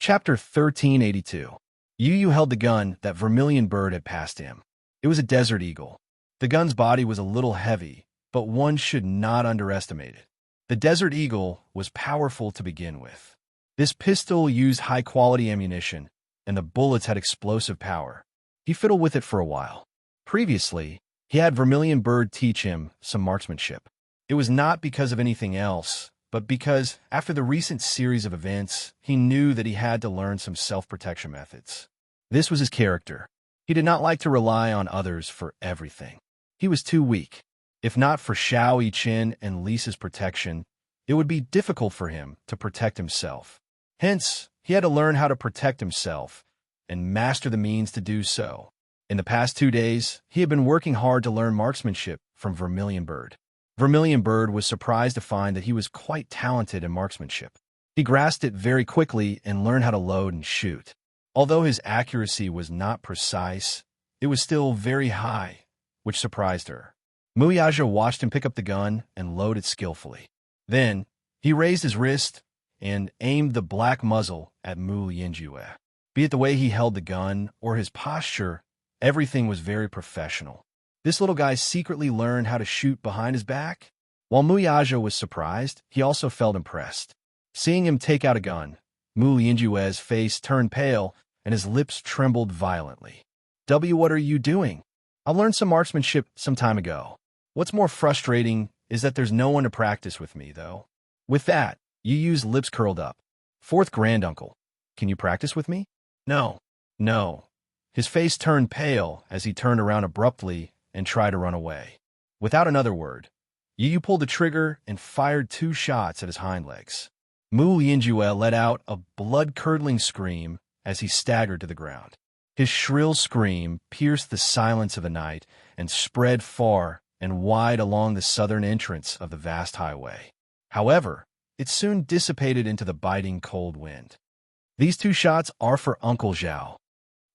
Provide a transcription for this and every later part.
Chapter 1382. Yu held the gun that vermilion bird had passed him. It was a desert eagle. The gun's body was a little heavy, but one should not underestimate it. The desert eagle was powerful to begin with. This pistol used high-quality ammunition, and the bullets had explosive power. He fiddled with it for a while. Previously, he had Vermilion Bird teach him some marksmanship. It was not because of anything else, but because, after the recent series of events, he knew that he had to learn some self-protection methods. This was his character. He did not like to rely on others for everything. He was too weak. If not for Xiao Yiqin and Lisa's protection, it would be difficult for him to protect himself. Hence, he had to learn how to protect himself and master the means to do so. In the past 2 days, he had been working hard to learn marksmanship from Vermilion Bird. Vermilion Bird was surprised to find that he was quite talented in marksmanship. He grasped it very quickly and learned how to load and shoot. Although his accuracy was not precise, it was still very high, which surprised her. Muyaja watched him pick up the gun and load it skillfully. Then, he raised his wrist and aimed the black muzzle at Mu Yanjue. Be it the way he held the gun or his posture, everything was very professional. This little guy secretly learned how to shoot behind his back. While Muyaja was surprised, he also felt impressed. Seeing him take out a gun, Mu Yanjue's face turned pale and his lips trembled violently. What are you doing? I learned some marksmanship some time ago. What's more frustrating is that there's no one to practice with me, though. With that, Yu's lips curled up. Fourth granduncle, can you practice with me? No. His face turned pale as he turned around abruptly and tried to run away. Without another word, Yu pulled the trigger and fired 2 shots at his hind legs. Mu Yanjue let out a blood-curdling scream as he staggered to the ground. His shrill scream pierced the silence of the night and spread far and wide along the southern entrance of the vast highway. However, it soon dissipated into the biting cold wind. These 2 shots are for Uncle Zhao.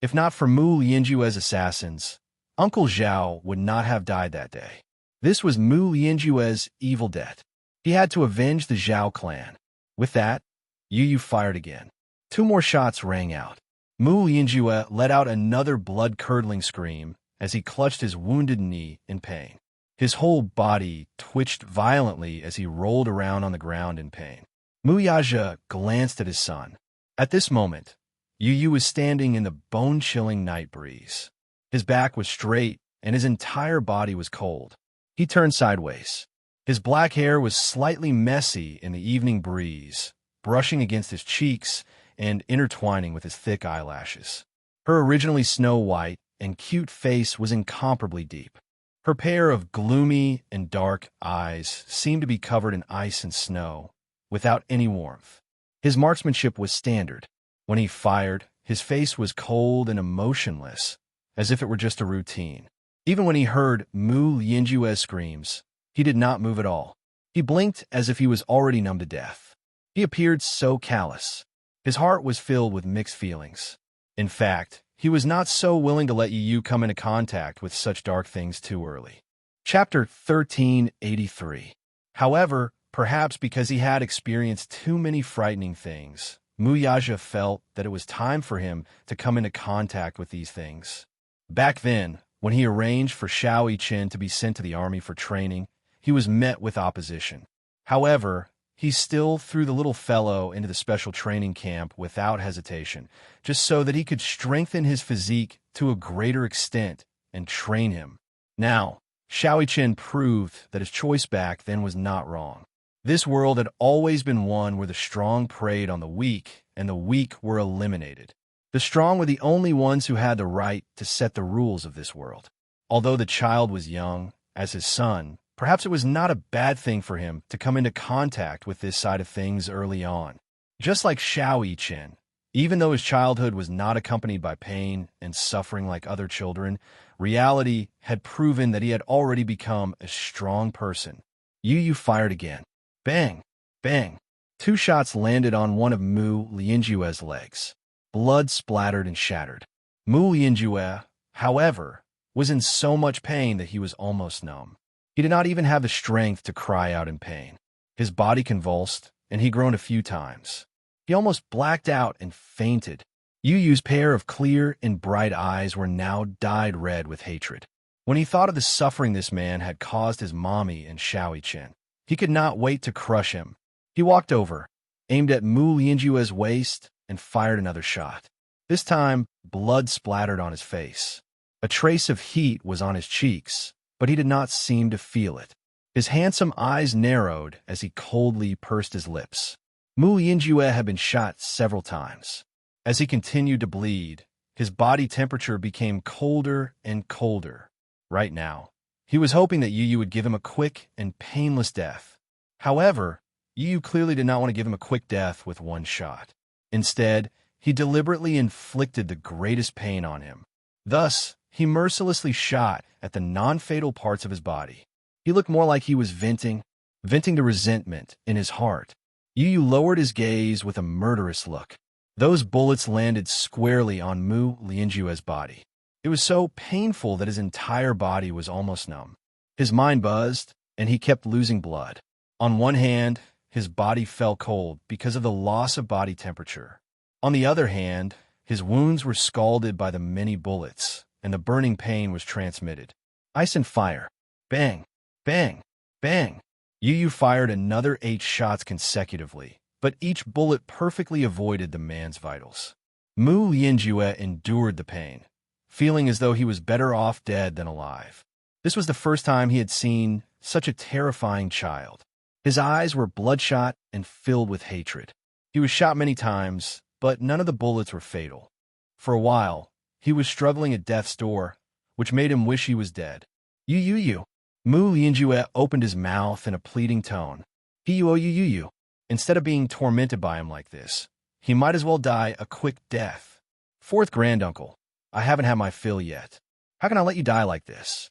If not for Mu Yanjue's assassins, Uncle Zhao would not have died that day. This was Mu Yanjue's evil debt. He had to avenge the Zhao clan. With that, Yu fired again. 2 more shots rang out. Mu Yanjue let out another blood-curdling scream as he clutched his wounded knee in pain. His whole body twitched violently as he rolled around on the ground in pain. Muyaja glanced at his son. At this moment, Yu was standing in the bone-chilling night breeze. His back was straight, and his entire body was cold. He turned sideways. His black hair was slightly messy in the evening breeze, brushing against his cheeks and intertwining with his thick eyelashes. Her originally snow-white and cute face was incomparably deep. Her pair of gloomy and dark eyes seemed to be covered in ice and snow, without any warmth. His marksmanship was standard. When he fired, his face was cold and emotionless, as if it were just a routine. Even when he heard Mu Yanjue's screams, he did not move at all. He blinked as if he was already numb to death. He appeared so callous. His heart was filled with mixed feelings. In fact, he was not so willing to let Yu come into contact with such dark things too early. Chapter 1383. However, perhaps because he had experienced too many frightening things, Muyaja felt that it was time for him to come into contact with these things. Back then, when he arranged for Xiao Yiqin to be sent to the army for training, he was met with opposition. However, he still threw the little fellow into the special training camp without hesitation, just so that he could strengthen his physique to a greater extent and train him. Now, Xiao Yiqin proved that his choice back then was not wrong. This world had always been one where the strong preyed on the weak, and the weak were eliminated. The strong were the only ones who had the right to set the rules of this world. Although the child was young, as his son, perhaps it was not a bad thing for him to come into contact with this side of things early on. Just like Xiao Yiqin, even though his childhood was not accompanied by pain and suffering like other children, reality had proven that he had already become a strong person. Yu fired again. Bang! Bang! 2 shots landed on one of Mu Yanjue's legs. Blood splattered and shattered. Mu Yanjue, however, was in so much pain that he was almost numb. He did not even have the strength to cry out in pain. His body convulsed, and he groaned a few times. He almost blacked out and fainted. Yu Yu's pair of clear and bright eyes were now dyed red with hatred. When he thought of the suffering this man had caused his mommy and Xiao Chen, he could not wait to crush him. He walked over, aimed at Mu Lianjue's waist, and fired another shot. This time, blood splattered on his face. A trace of heat was on his cheeks, but he did not seem to feel it. His handsome eyes narrowed as he coldly pursed his lips. Mu Lianjue had been shot several times. As he continued to bleed, his body temperature became colder and colder. Right now, he was hoping that Yu Yu would give him a quick and painless death. However, Yu Yu clearly did not want to give him a quick death with one shot. Instead, he deliberately inflicted the greatest pain on him. Thus, he mercilessly shot at the non-fatal parts of his body. He looked more like he was venting the resentment in his heart. Yu Yu lowered his gaze with a murderous look. Those bullets landed squarely on Mu Lianjue's body. It was so painful that his entire body was almost numb. His mind buzzed, and he kept losing blood. On one hand, his body felt cold because of the loss of body temperature. On the other hand, his wounds were scalded by the many bullets, and the burning pain was transmitted. Ice and fire. Bang, bang, bang. Yu Yu fired another 8 shots consecutively, but each bullet perfectly avoided the man's vitals. Mu Lianjue endured the pain, feeling as though he was better off dead than alive. This was the first time he had seen such a terrifying child. His eyes were bloodshot and filled with hatred. He was shot many times, but none of the bullets were fatal. For a while, he was struggling at death's door, which made him wish he was dead. Yu. Mu Lianjue opened his mouth in a pleading tone. Yu. Instead of being tormented by him like this, he might as well die a quick death. Fourth granduncle, I haven't had my fill yet. How can I let you die like this?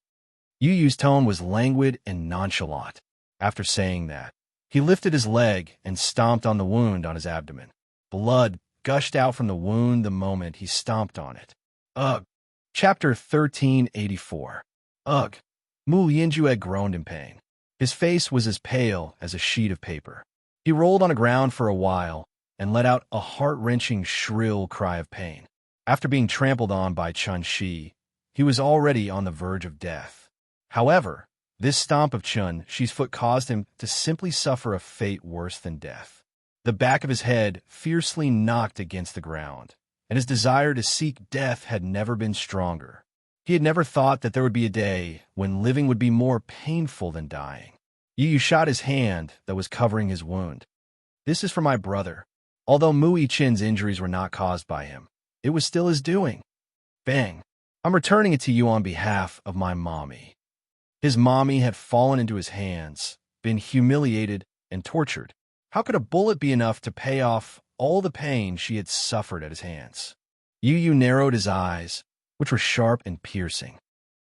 Yu Yu's tone was languid and nonchalant. After saying that, he lifted his leg and stomped on the wound on his abdomen. Blood gushed out from the wound the moment he stomped on it. Ugh. Chapter 1384. Ugh. Mu Lianjue groaned in pain. His face was as pale as a sheet of paper. He rolled on the ground for a while and let out a heart-wrenching shrill cry of pain. After being trampled on by Chun Shi, he was already on the verge of death. However, this stomp of Chun Shi's foot caused him to simply suffer a fate worse than death. The back of his head fiercely knocked against the ground, and his desire to seek death had never been stronger. He had never thought that there would be a day when living would be more painful than dying. Yu Yu shot his hand that was covering his wound. This is for my brother. Although Mu Yichen's injuries were not caused by him, it was still his doing. Bang. I'm returning it to you on behalf of my mommy. His mommy had fallen into his hands, been humiliated and tortured. How could a bullet be enough to pay off all the pain she had suffered at his hands? Yu Yu narrowed his eyes, which were sharp and piercing.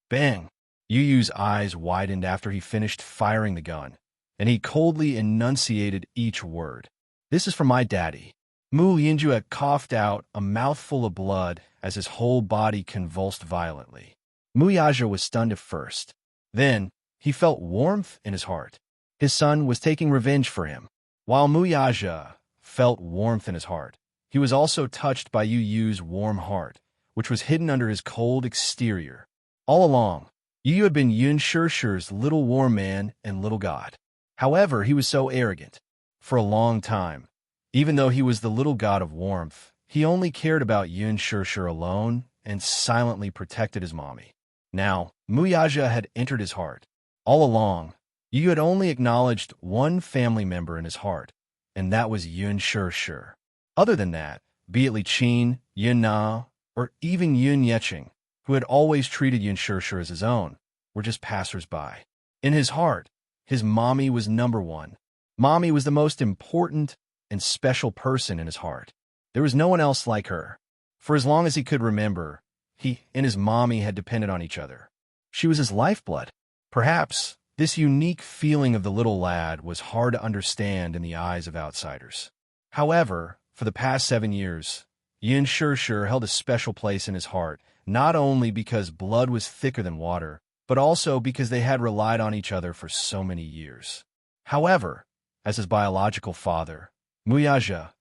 Bang! Yu Yu's eyes widened after he finished firing the gun, and he coldly enunciated each word. This is for my daddy. Mu Lianjue coughed out a mouthful of blood as his whole body convulsed violently. Mu Yaja was stunned at first. Then, he felt warmth in his heart. His son was taking revenge for him. While Mu Yaja felt warmth in his heart, he was also touched by Yu Yu's warm heart, which was hidden under his cold exterior. All along, Yu Yu had been Yun Shishi's little warm man and little god. However, he was so arrogant. For a long time, even though he was the little god of warmth, he only cared about Yun Shishi alone and silently protected his mommy. Now, Mu Yaja had entered his heart. All along, Yu Yu had only acknowledged one family member in his heart, and that was Yun Shishi. Other than that, be it Li Qin, Yun Na, or even Yun Yecheng, who had always treated Yun Shishi as his own, were just passers-by. In his heart, his mommy was number one. Mommy was the most important and special person in his heart. There was no one else like her. For as long as he could remember, he and his mommy had depended on each other. She was his lifeblood. Perhaps this unique feeling of the little lad was hard to understand in the eyes of outsiders. However, for the past 7 years, Yun Shishi held a special place in his heart, not only because blood was thicker than water, but also because they had relied on each other for so many years. However, as his biological father, Mu Yaja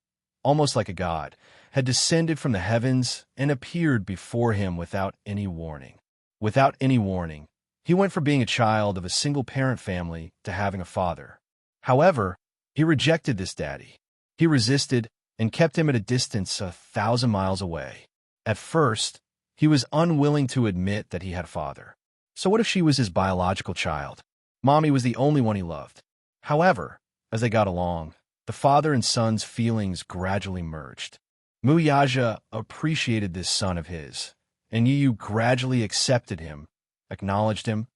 almost like a god, had descended from the heavens and appeared before him without any warning. Without any warning, he went from being a child of a single-parent family to having a father. However, he rejected this daddy. He resisted and kept him at a distance 1,000 miles away. At first, he was unwilling to admit that he had a father. So what if she was his biological child? Mommy was the only one he loved. However, as they got along, the father and son's feelings gradually merged. Muyaja appreciated this son of his, and Yu gradually accepted him, acknowledged him,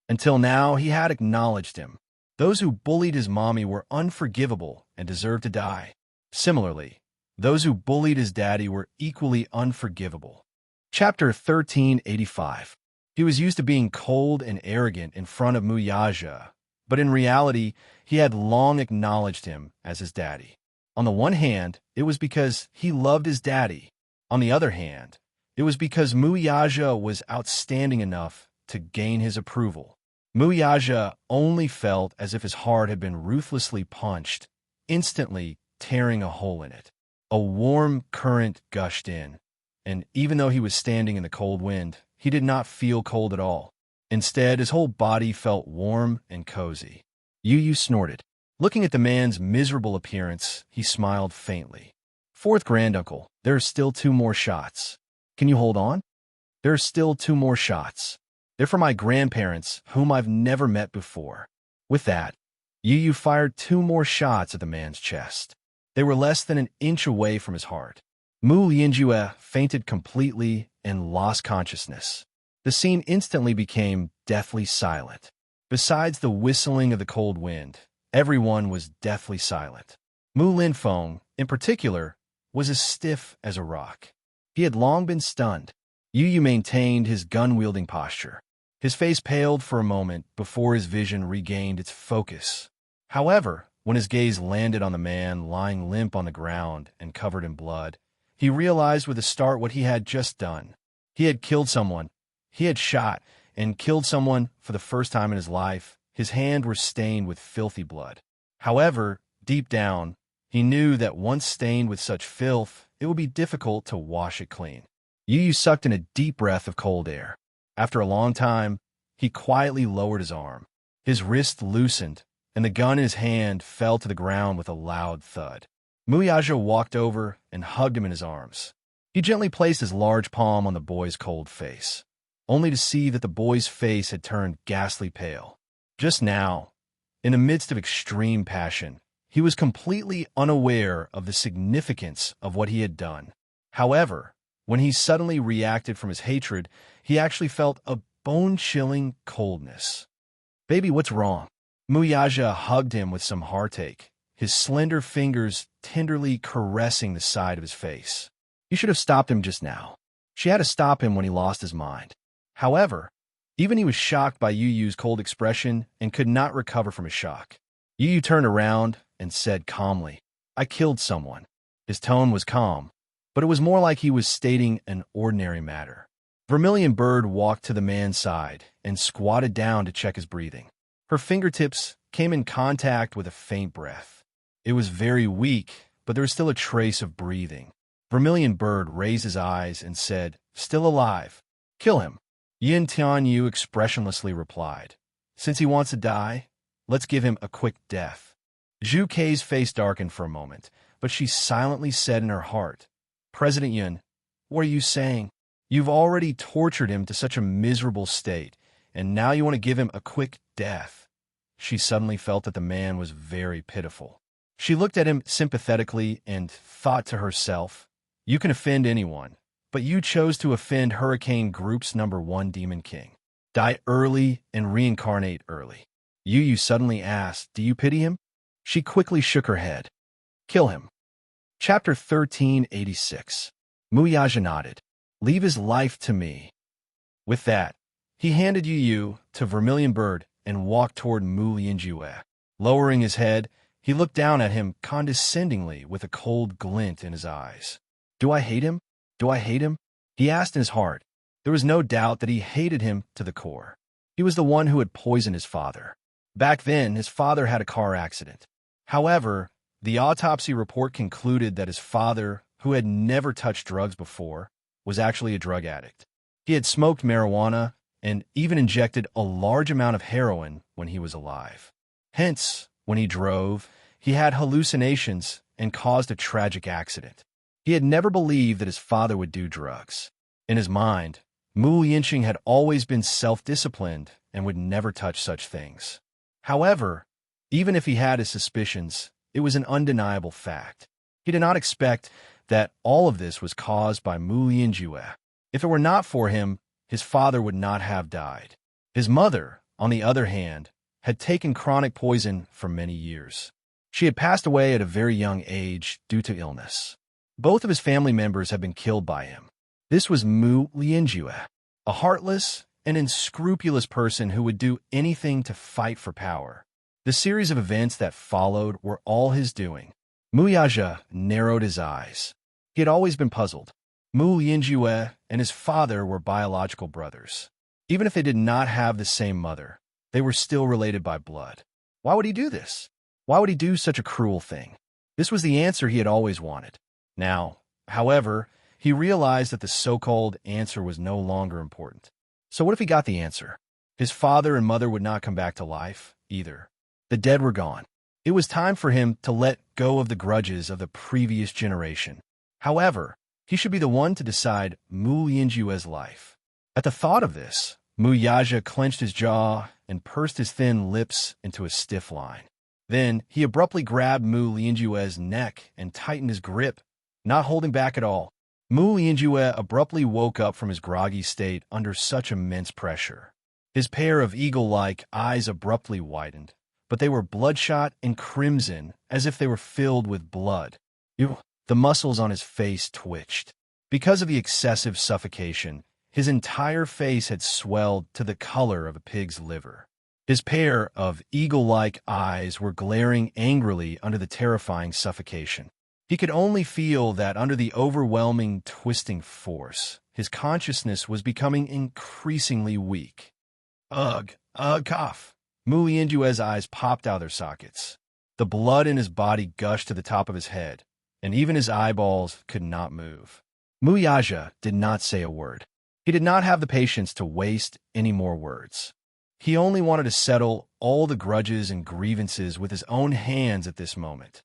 until now he had acknowledged him. Those who bullied his mommy were unforgivable and deserved to die. Similarly, those who bullied his daddy were equally unforgivable. Chapter 1385. He was used to being cold and arrogant in front of Muyaja, but in reality, he had long acknowledged him as his daddy. On the one hand, it was because he loved his daddy. On the other hand, it was because Muyaja was outstanding enough to gain his approval. Muyaja only felt as if his heart had been ruthlessly punched, instantly tearing a hole in it. A warm current gushed in, and even though he was standing in the cold wind, he did not feel cold at all. Instead, his whole body felt warm and cozy. Yu snorted. Looking at the man's miserable appearance, he smiled faintly. Fourth granduncle, there are still 2 more shots. Can you hold on? There are still 2 more shots. They're for my grandparents, whom I've never met before. With that, Yu fired 2 more shots at the man's chest. They were less than an inch away from his heart. Mu Lianjue fainted completely and lost consciousness. The scene instantly became deathly silent. Besides the whistling of the cold wind, everyone was deathly silent. Mu Linfeng, in particular, was as stiff as a rock. He had long been stunned. Yu maintained his gun-wielding posture. His face paled for a moment before his vision regained its focus. However, when his gaze landed on the man lying limp on the ground and covered in blood, he realized with a start what he had just done. He had killed someone. He had shot and killed someone for the first time in his life. His hands were stained with filthy blood. However, deep down, he knew that once stained with such filth, it would be difficult to wash it clean. Yu sucked in a deep breath of cold air. After a long time, he quietly lowered his arm. His wrist loosened, and the gun in his hand fell to the ground with a loud thud. Muyaja walked over and hugged him in his arms. He gently placed his large palm on the boy's cold face, only to see that the boy's face had turned ghastly pale. Just now, in the midst of extreme passion, he was completely unaware of the significance of what he had done. However, when he suddenly reacted from his hatred, he actually felt a bone-chilling coldness. "Baby, what's wrong?" Muyaja hugged him with some heartache, his slender fingers tenderly caressing the side of his face. You should have stopped him just now. She had to stop him when he lost his mind. However, even he was shocked by Yu's cold expression and could not recover from his shock. Yu turned around and said calmly, "I killed someone." His tone was calm, but it was more like he was stating an ordinary matter. Vermilion Bird walked to the man's side and squatted down to check his breathing. Her fingertips came in contact with a faint breath. It was very weak, but there was still a trace of breathing. Vermilion Bird raised his eyes and said, "Still alive. Kill him." Yin Tianyu expressionlessly replied, "Since he wants to die, let's give him a quick death." Zhu Kei's face darkened for a moment, but she silently said in her heart, "President Yun, what are you saying? You've already tortured him to such a miserable state, and now you want to give him a quick death." She suddenly felt that the man was very pitiful. She looked at him sympathetically and thought to herself, "You can offend anyone, but you chose to offend Hurricane Group's #1 Demon King. Die early and reincarnate early." Yu suddenly asked, "Do you pity him?" She quickly shook her head. "Kill him." Chapter 1386. Muyaja nodded. "Leave his life to me." With that, he handed Yu to Vermilion Bird and walked toward Mu Lianjue. Lowering his head, he looked down at him condescendingly with a cold glint in his eyes. "Do I hate him? Do I hate him?" he asked in his heart. There was no doubt that he hated him to the core. He was the one who had poisoned his father. Back then, his father had a car accident. However, The autopsy report concluded that his father, who had never touched drugs before, was actually a drug addict. He had smoked marijuana and even injected a large amount of heroin when he was alive. Hence, when he drove, he had hallucinations and caused a tragic accident. He had never believed that his father would do drugs. In his mind, Mu Yinqing had always been self-disciplined and would never touch such things. However, even if he had his suspicions, it was an undeniable fact. He did not expect that all of this was caused by Mu Yinjue. If it were not for him, his father would not have died. His mother, on the other hand, had taken chronic poison for many years. She had passed away at a very young age due to illness. Both of his family members had been killed by him. This was Mu Lianjue, a heartless and unscrupulous person who would do anything to fight for power. The series of events that followed were all his doing. Mu Yaja narrowed his eyes. He had always been puzzled. Mu Lianjue and his father were biological brothers. Even if they did not have the same mother, they were still related by blood. Why would he do this? Why would he do such a cruel thing? This was the answer he had always wanted. Now, however, he realized that the so-called answer was no longer important. So what if he got the answer? His father and mother would not come back to life, either. The dead were gone. It was time for him to let go of the grudges of the previous generation. However, he should be the one to decide Mu Yinjue's life. At the thought of this, Mu Yaja clenched his jaw and pursed his thin lips into a stiff line. Then he abruptly grabbed Mu Lianjue's neck and tightened his grip, not holding back at all. Mu Lianjue abruptly woke up from his groggy state under such immense pressure. His pair of eagle-like eyes abruptly widened, but they were bloodshot and crimson as if they were filled with blood. The muscles on his face twitched. Because of the excessive suffocation, his entire face had swelled to the color of a pig's liver. His pair of eagle-like eyes were glaring angrily under the terrifying suffocation. He could only feel that under the overwhelming, twisting force, his consciousness was becoming increasingly weak. Cough. Mu Lianjue's eyes popped out of their sockets. The blood in his body gushed to the top of his head, and even his eyeballs could not move. Mu Yaja did not say a word. He did not have the patience to waste any more words. He only wanted to settle all the grudges and grievances with his own hands at this moment.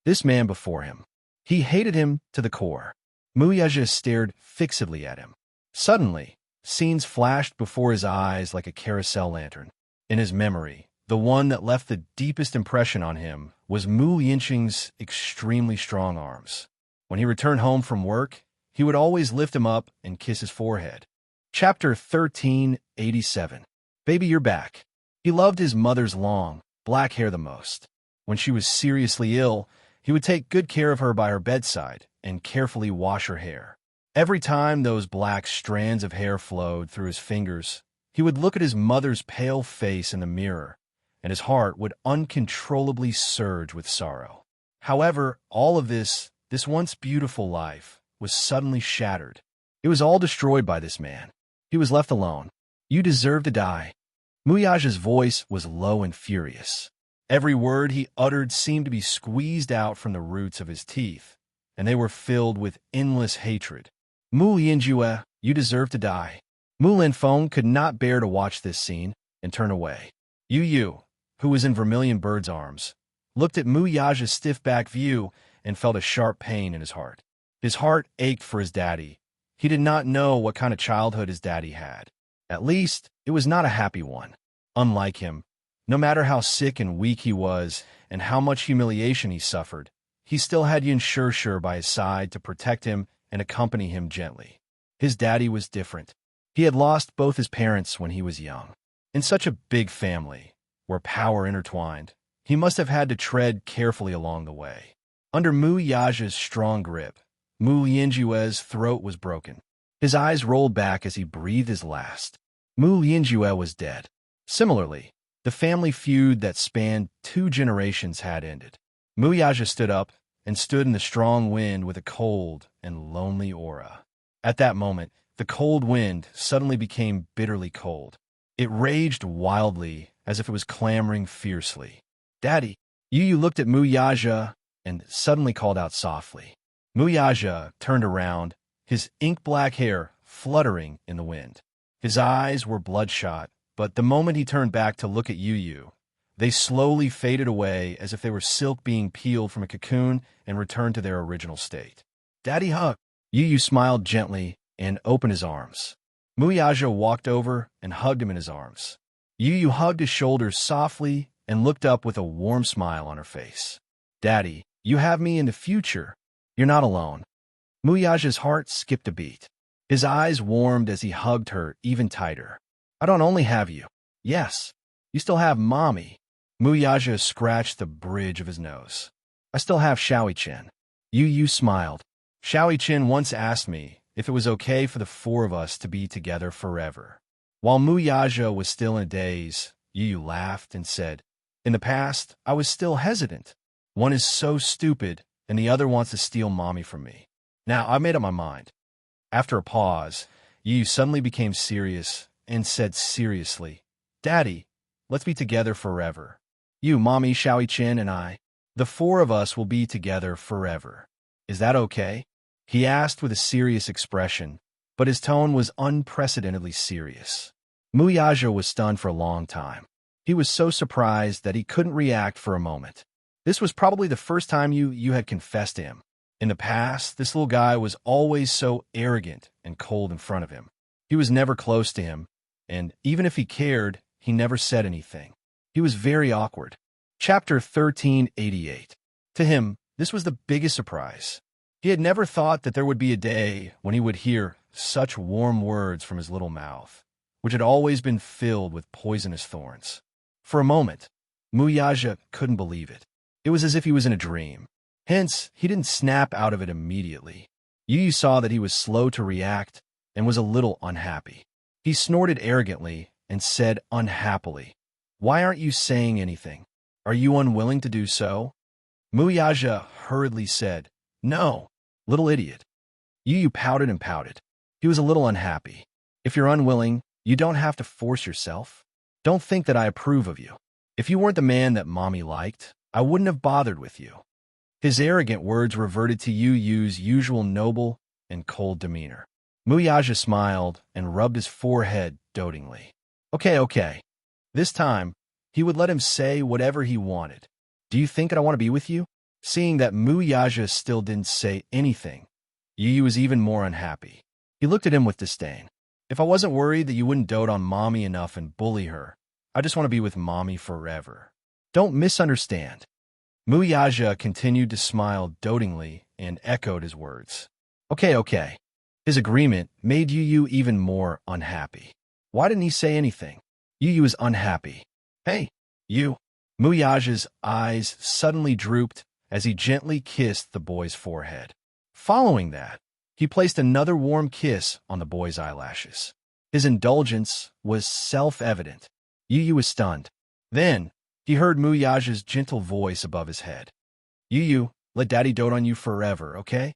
This man before him. He hated him to the core. Mu Yaja stared fixedly at him. Suddenly, scenes flashed before his eyes like a carousel lantern. In his memory, the one that left the deepest impression on him was Mu Yinqing's extremely strong arms. When he returned home from work, he would always lift him up and kiss his forehead. Chapter 1387. Baby, you're back. He loved his mother's long, black hair the most. When she was seriously ill, he would take good care of her by her bedside and carefully wash her hair. Every time those black strands of hair flowed through his fingers, he would look at his mother's pale face in the mirror, and his heart would uncontrollably surge with sorrow. However, all of this once beautiful life, was suddenly shattered. It was all destroyed by this man. He was left alone. You deserve to die. Mu Yaja's voice was low and furious. Every word he uttered seemed to be squeezed out from the roots of his teeth, and they were filled with endless hatred. Mu Lianjue, you deserve to die. Mu Linfeng could not bear to watch this scene and turn away. Yu, who was in Vermilion Bird's arms, looked at Mu Yaja's stiff-back view and felt a sharp pain in his heart. His heart ached for his daddy. He did not know what kind of childhood his daddy had. At least, it was not a happy one. Unlike him, no matter how sick and weak he was and how much humiliation he suffered, he still had Yin Shishir by his side to protect him and accompany him gently. His daddy was different. He had lost both his parents when he was young. In such a big family, where power intertwined, he must have had to tread carefully along the way. Under Mu Yaja's strong grip, Mu Lianjue's throat was broken. His eyes rolled back as he breathed his last. Mu Lianjue was dead. Similarly, the family feud that spanned 2 generations had ended. Mu Yaja stood up and stood in the strong wind with a cold and lonely aura. At that moment, the cold wind suddenly became bitterly cold. It raged wildly as if it was clamoring fiercely. Daddy, Yu looked at Muyaja and suddenly called out softly. Muyaja turned around, his ink-black hair fluttering in the wind. His eyes were bloodshot, but the moment he turned back to look at Yu, they slowly faded away as if they were silk being peeled from a cocoon and returned to their original state. Daddy hug. Yu smiled gently and opened his arms. Muyaja walked over and hugged him in his arms. Yu hugged his shoulders softly and looked up with a warm smile on her face. Daddy, you have me in the future. You're not alone. Muyaja's heart skipped a beat. His eyes warmed as he hugged her even tighter. I don't only have you. Yes, you still have Mommy. Muyaja scratched the bridge of his nose. I still have Xiaoyi-Chen. Yu smiled. Xiaoyi-Chen once asked me if it was okay for the four of us to be together forever. While Muyaja was still in a daze, Yu laughed and said, in the past, I was still hesitant. One is so stupid, and the other wants to steal Mommy from me. Now, I've made up my mind. After a pause, Yu suddenly became serious and said seriously, Daddy, let's be together forever. You, Mommy, Xiaoyi-Chen, and I. The four of us will be together forever. Is that okay? He asked with a serious expression, but his tone was unprecedentedly serious. Muyaja was stunned for a long time. He was so surprised that he couldn't react for a moment. This was probably the first time you had confessed to him. In the past, this little guy was always so arrogant and cold in front of him. He was never close to him, and even if he cared, he never said anything. He was very awkward. Chapter 1388. To him, this was the biggest surprise. He had never thought that there would be a day when he would hear such warm words from his little mouth, which had always been filled with poisonous thorns. For a moment, Muyaja couldn't believe it. It was as if he was in a dream. Hence, he didn't snap out of it immediately. Yu saw that he was slow to react and was a little unhappy. He snorted arrogantly and said unhappily, Why aren't you saying anything? Are you unwilling to do so? Muyaja hurriedly said, No, little idiot. Yu pouted and pouted. He was a little unhappy. If you're unwilling, you don't have to force yourself. Don't think that I approve of you. If you weren't the man that Mommy liked, I wouldn't have bothered with you. His arrogant words reverted to Yu's usual noble and cold demeanor. Muyaja smiled and rubbed his forehead dotingly. Okay. This time, he would let him say whatever he wanted. Do you think that I want to be with you? Seeing that Muyaja still didn't say anything, Yu was even more unhappy. He looked at him with disdain. If I wasn't worried that you wouldn't dote on Mommy enough and bully her, I just want to be with Mommy forever. Don't misunderstand. Muyaja continued to smile dotingly and echoed his words. Okay. His agreement made Yu even more unhappy. Why didn't he say anything? Yu was unhappy. Hey, you. Muyaja's eyes suddenly drooped as he gently kissed the boy's forehead. Following that, he placed another warm kiss on the boy's eyelashes. His indulgence was self-evident. Yu was stunned. Then, he heard Muyaja's gentle voice above his head. Yu, let Daddy dote on you forever, okay?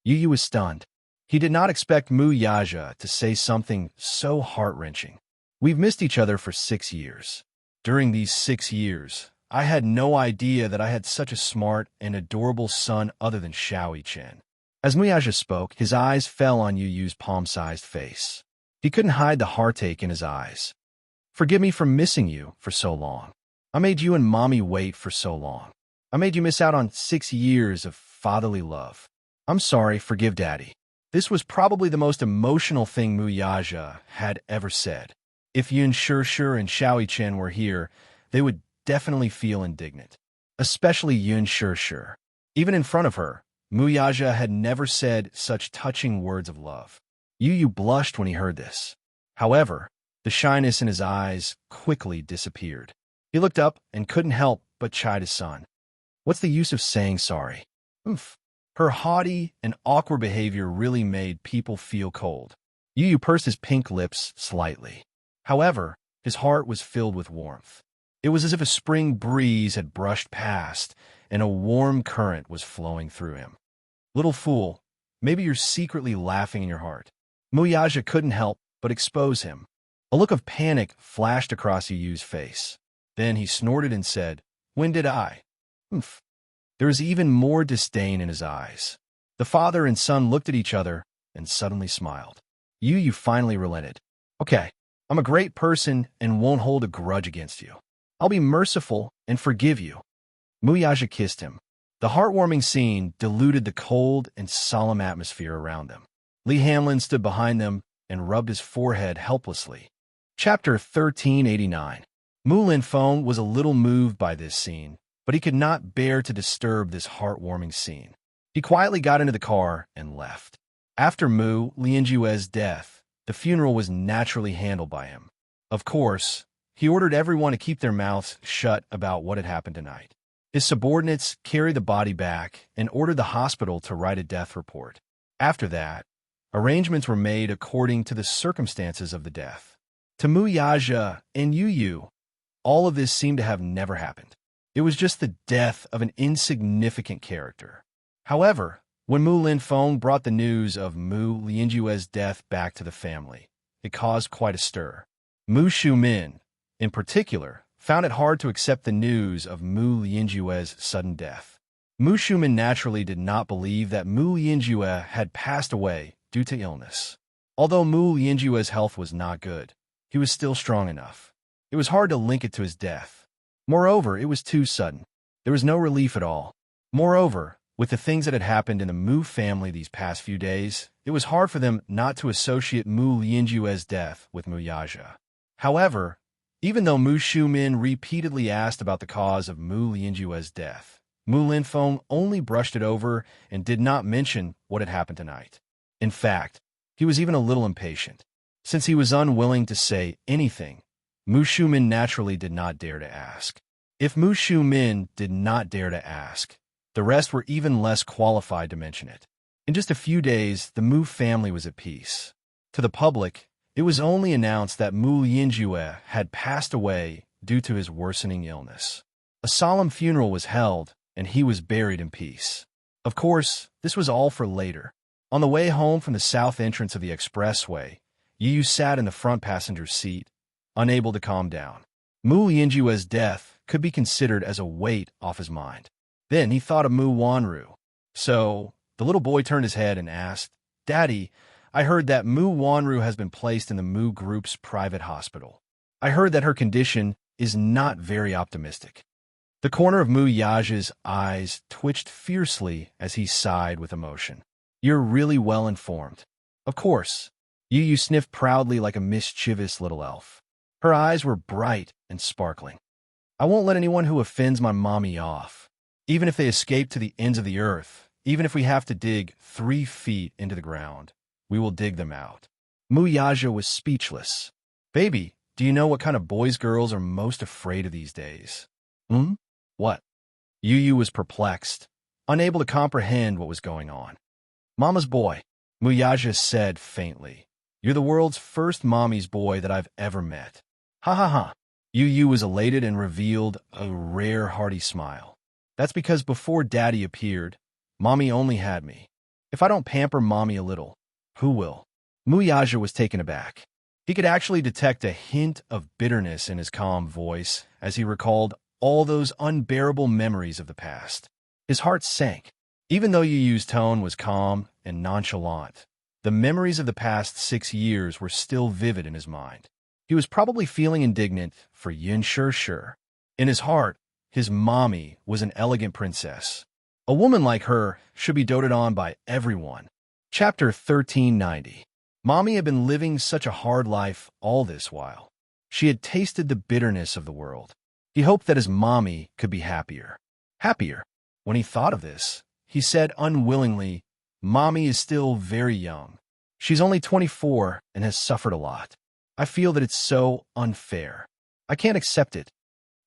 Yu was stunned. He did not expect Muyaja to say something so heart-wrenching. We've missed each other for 6 years. During these 6 years, I had no idea that I had such a smart and adorable son other than Xiaoyi-Chen. As Muyaja spoke, his eyes fell on Yu's palm-sized face. He couldn't hide the heartache in his eyes. Forgive me for missing you for so long. I made you and Mommy wait for so long. I made you miss out on 6 years of fatherly love. I'm sorry, forgive Daddy. This was probably the most emotional thing Muyaja had ever said. If Yun Shir and Xiaoyi-Chen were here, they would definitely feel indignant. Especially Yun Shir. Even in front of her, Muyaja had never said such touching words of love. Yu blushed when he heard this. However, the shyness in his eyes quickly disappeared. He looked up and couldn't help but chide his son. What's the use of saying sorry? Her haughty and awkward behavior really made people feel cold. Yu pursed his pink lips slightly. However, his heart was filled with warmth. It was as if a spring breeze had brushed past and a warm current was flowing through him. Little fool, maybe you're secretly laughing in your heart. Muyaja couldn't help but expose him. A look of panic flashed across Yu's face. Then he snorted and said, When did I? Humph. There was even more disdain in his eyes. The father and son looked at each other and suddenly smiled. Yu finally relented. Okay, I'm a great person and won't hold a grudge against you. I'll be merciful and forgive you. Muyaja kissed him. The heartwarming scene diluted the cold and solemn atmosphere around them. Lee Hanlon stood behind them and rubbed his forehead helplessly. Chapter 1389. Mu Linfeng was a little moved by this scene, but he could not bear to disturb this heartwarming scene. He quietly got into the car and left. After Mu Lianjue's death, the funeral was naturally handled by him. Of course, he ordered everyone to keep their mouths shut about what had happened tonight. His subordinates carried the body back and ordered the hospital to write a death report. After that, arrangements were made according to the circumstances of the death. To Muyaja and Yu, all of this seemed to have never happened. It was just the death of an insignificant character. However, when Mu Linfeng brought the news of Mu Lianjue's death back to the family, it caused quite a stir. Mu Shumin, in particular, found it hard to accept the news of Mu Lianjue's sudden death. Mu Shumin naturally did not believe that Mu Lianjue had passed away due to illness. Although Mu Lianjue's health was not good, he was still strong enough. It was hard to link it to his death. Moreover, it was too sudden. There was no relief at all. Moreover, with the things that had happened in the Mu family these past few days, it was hard for them not to associate Mu Lianjue's death with Muyaja. However, even though Mu Shumin repeatedly asked about the cause of Mu Lianjue's death, Mu Linfeng only brushed it over and did not mention what had happened tonight. In fact, he was even a little impatient. Since he was unwilling to say anything, Mu Shumin naturally did not dare to ask. If Mu Shumin did not dare to ask, the rest were even less qualified to mention it. In just a few days, the Mu family was at peace. To the public, it was only announced that Mu Lianjue had passed away due to his worsening illness. A solemn funeral was held, and he was buried in peace. Of course, this was all for later. On the way home from the south entrance of the expressway, Yu sat in the front passenger seat, unable to calm down. Mu Lianjue's death could be considered as a weight off his mind. Then he thought of Mu Wanru. So, the little boy turned his head and asked, "Daddy, I heard that Mu Wanru has been placed in the Mu Group's private hospital. I heard that her condition is not very optimistic." The corner of Mu Yaja's eyes twitched fiercely as he sighed with emotion. "You're really well informed." "Of course." Yu sniffed proudly like a mischievous little elf. Her eyes were bright and sparkling. "I won't let anyone who offends my mommy off. Even if they escape to the ends of the earth, even if we have to dig 3 feet into the ground, we will dig them out." Mu Yaja was speechless. "Baby, do you know what kind of boys girls are most afraid of these days?" "Hmm? What?" Yu was perplexed, unable to comprehend what was going on. "Mama's boy," Mu Yaja said faintly. "You're the world's first mommy's boy that I've ever met." "Ha ha ha." Yu was elated and revealed a rare hearty smile. "That's because before Daddy appeared, Mommy only had me. If I don't pamper Mommy a little, who will?" Mu Yaja was taken aback. He could actually detect a hint of bitterness in his calm voice as he recalled all those unbearable memories of the past. His heart sank. Even though Yu's tone was calm and nonchalant, the memories of the past 6 years were still vivid in his mind. He was probably feeling indignant for Yin Sure. In his heart, his mommy was an elegant princess. A woman like her should be doted on by everyone. Chapter 1390. Mommy had been living such a hard life all this while. She had tasted the bitterness of the world. He hoped that his mommy could be happier. Happier. When he thought of this, he said unwillingly, "Mommy is still very young. She's only 24 and has suffered a lot. I feel that it's so unfair. I can't accept it."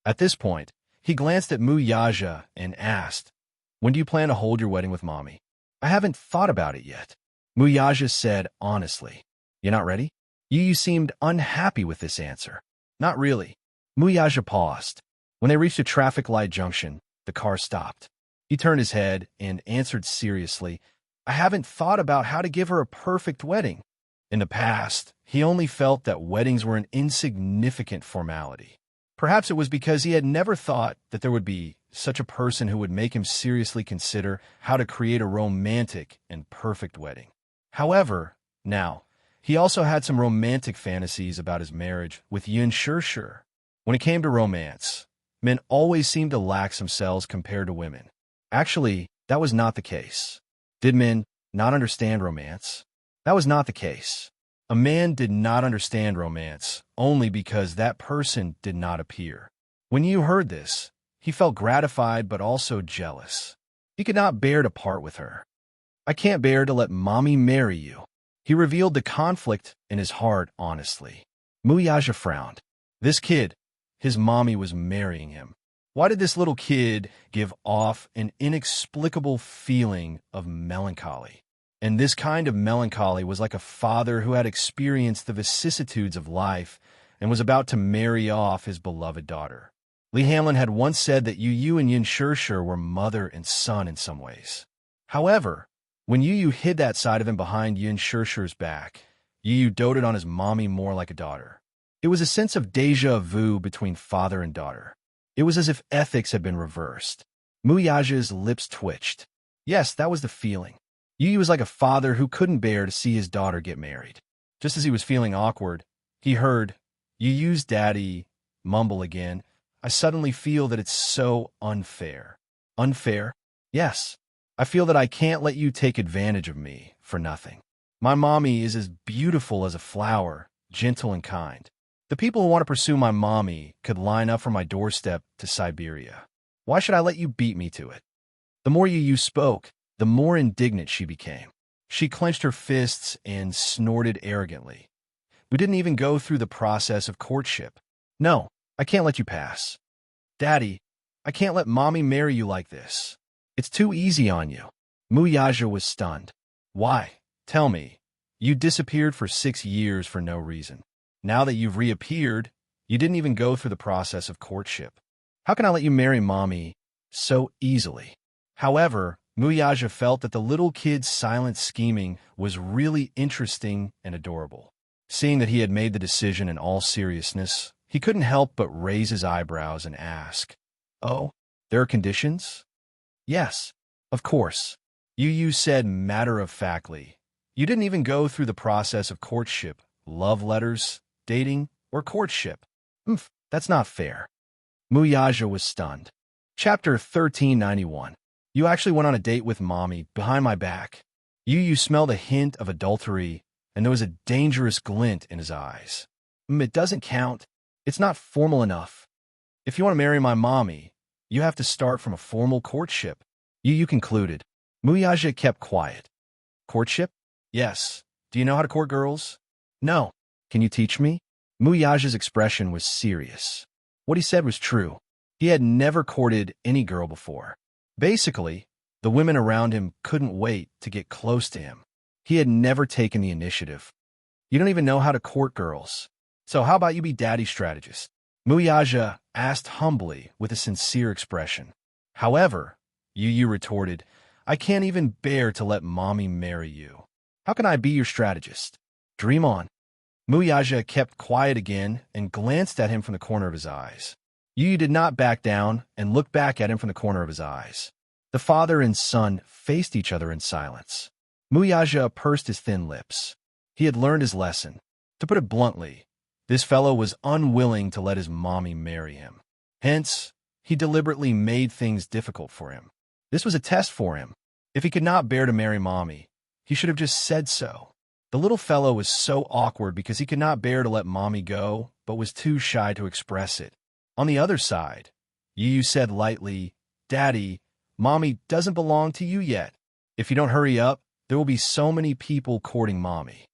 At this point, he glanced at Mu Yaja and asked, "When do you plan to hold your wedding with Mommy?" "I haven't thought about it yet," Mu Yaja said honestly. "You're not ready?" Yu seemed unhappy with this answer. "Not really." Mu Yaja paused. When they reached a traffic light junction, the car stopped. He turned his head and answered seriously, "I haven't thought about how to give her a perfect wedding." In the past, he only felt that weddings were an insignificant formality. Perhaps it was because he had never thought that there would be such a person who would make him seriously consider how to create a romantic and perfect wedding. However, now, he also had some romantic fantasies about his marriage with Yin Shirshir. When it came to romance, men always seemed to lack themselves compared to women. Actually, that was not the case. Did men not understand romance? That was not the case. A man did not understand romance only because that person did not appear. When you heard this, he felt gratified but also jealous. He could not bear to part with her. I can't bear to let mommy marry you. He revealed the conflict in his heart honestly. Muyaja frowned. This kid, his mommy was marrying him. Why did this little kid give off an inexplicable feeling of melancholy? And this kind of melancholy was like a father who had experienced the vicissitudes of life and was about to marry off his beloved daughter. Lee Hamlin had once said that Yu Yu and Yin Shirshir were mother and son in some ways. However, when Yu Yu hid that side of him behind Yin Shirshir's back, Yu Yu doted on his mommy more like a daughter. It was a sense of déjà vu between father and daughter. It was as if ethics had been reversed. Muyaja's lips twitched. Yes, that was the feeling. Yu Yu was like a father who couldn't bear to see his daughter get married. Just as he was feeling awkward, he heard Yu Yu's daddy mumble again, I suddenly feel that it's so unfair. Unfair? Yes. I feel that I can't let you take advantage of me for nothing. My mommy is as beautiful as a flower, gentle and kind. The people who want to pursue my mommy could line up from my doorstep to Siberia. Why should I let you beat me to it? The more Yu Yu spoke, the more indignant she became. She clenched her fists and snorted arrogantly. We didn't even go through the process of courtship. No, I can't let you pass. Daddy, I can't let mommy marry you like this. It's too easy on you. Muyaja was stunned. Why? Tell me. You disappeared for 6 years for no reason. Now that you've reappeared, you didn't even go through the process of courtship. How can I let you marry mommy so easily? However, Muyaja felt that the little kid's silent scheming was really interesting and adorable. Seeing that he had made the decision in all seriousness, he couldn't help but raise his eyebrows and ask, Oh, there are conditions? Yes, of course. Yu Yu said matter-of-factly. You didn't even go through the process of courtship, love letters, dating, or courtship. That's not fair. Muyaja was stunned. Chapter 1391. You actually went on a date with mommy behind my back. Yu Yu smelled a hint of adultery, and there was a dangerous glint in his eyes. It doesn't count. It's not formal enough. If you want to marry my mommy, you have to start from a formal courtship. Yu Yu concluded. Muyaja kept quiet. Courtship? Yes. Do you know how to court girls? No. Can you teach me? Muyaja's expression was serious. What he said was true. He had never courted any girl before. Basically, the women around him couldn't wait to get close to him. He had never taken the initiative. You don't even know how to court girls. So how about you be daddy's strategist? Muyaja asked humbly with a sincere expression. However, Yu Yu retorted, I can't even bear to let mommy marry you. How can I be your strategist? Dream on. Muyaja kept quiet again and glanced at him from the corner of his eyes. Yu Yu did not back down and looked back at him from the corner of his eyes. The father and son faced each other in silence. Muyaja pursed his thin lips. He had learned his lesson. To put it bluntly, this fellow was unwilling to let his mommy marry him. Hence, he deliberately made things difficult for him. This was a test for him. If he could not bear to marry mommy, he should have just said so. The little fellow was so awkward because he could not bear to let mommy go, but was too shy to express it. On the other side, Yu Yu said lightly, Daddy, mommy doesn't belong to you yet. If you don't hurry up, there will be so many people courting mommy.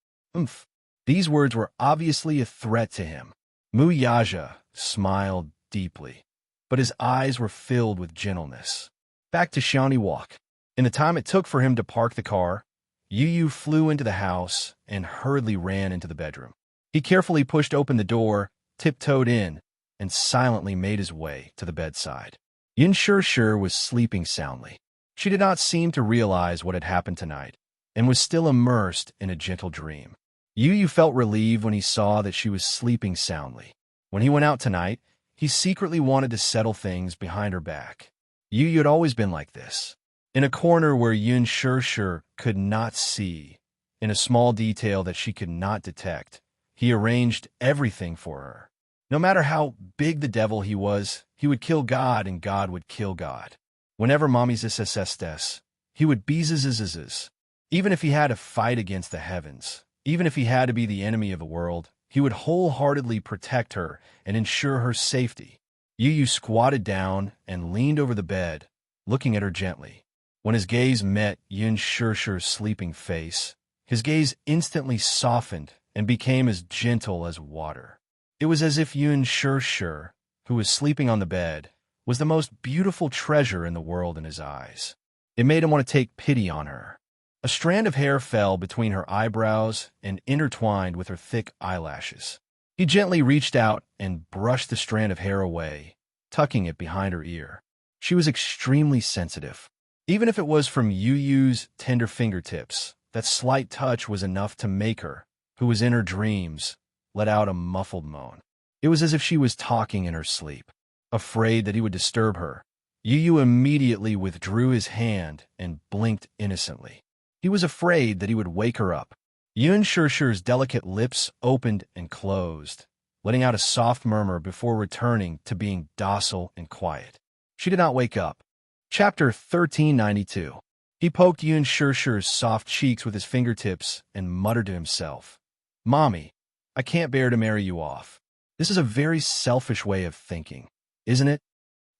These words were obviously a threat to him. Muyaja smiled deeply, but his eyes were filled with gentleness. Back to Shawnee Walk. In the time it took for him to park the car, Yu Yu flew into the house and hurriedly ran into the bedroom. He carefully pushed open the door, tiptoed in, and silently made his way to the bedside. Yin Shirshir was sleeping soundly. She did not seem to realize what had happened tonight, and was still immersed in a gentle dream. Yu Yu felt relieved when he saw that she was sleeping soundly. When he went out tonight, he secretly wanted to settle things behind her back. Yu had always been like this. In a corner where Yun Shir could not see, in a small detail that she could not detect, he arranged everything for her. No matter how big the devil he would kill God and God would kill God. Whenever Mommy's SSSS, he would be zzzzz. Even if he had to fight against the heavens, even if he had to be the enemy of the world, he would wholeheartedly protect her and ensure her safety. Yu squatted down and leaned over the bed, looking at her gently. When his gaze met Yun Shir's sleeping face, his gaze instantly softened and became as gentle as water. It was as if Yun Shir, who was sleeping on the bed, was the most beautiful treasure in the world in his eyes. It made him want to take pity on her. A strand of hair fell between her eyebrows and intertwined with her thick eyelashes. He gently reached out and brushed the strand of hair away, tucking it behind her ear. She was extremely sensitive. Even if it was from Yu's tender fingertips, that slight touch was enough to make her, who was in her dreams, let out a muffled moan. It was as if she was talking in her sleep. Afraid that he would disturb her, Yu immediately withdrew his hand and blinked innocently. He was afraid that he would wake her up. Yun Shir's delicate lips opened and closed, letting out a soft murmur before returning to being docile and quiet. She did not wake up. Chapter 1392. He poked Yun Shir's soft cheeks with his fingertips and muttered to himself, "Mommy, I can't bear to marry you off. This is a very selfish way of thinking, isn't it?"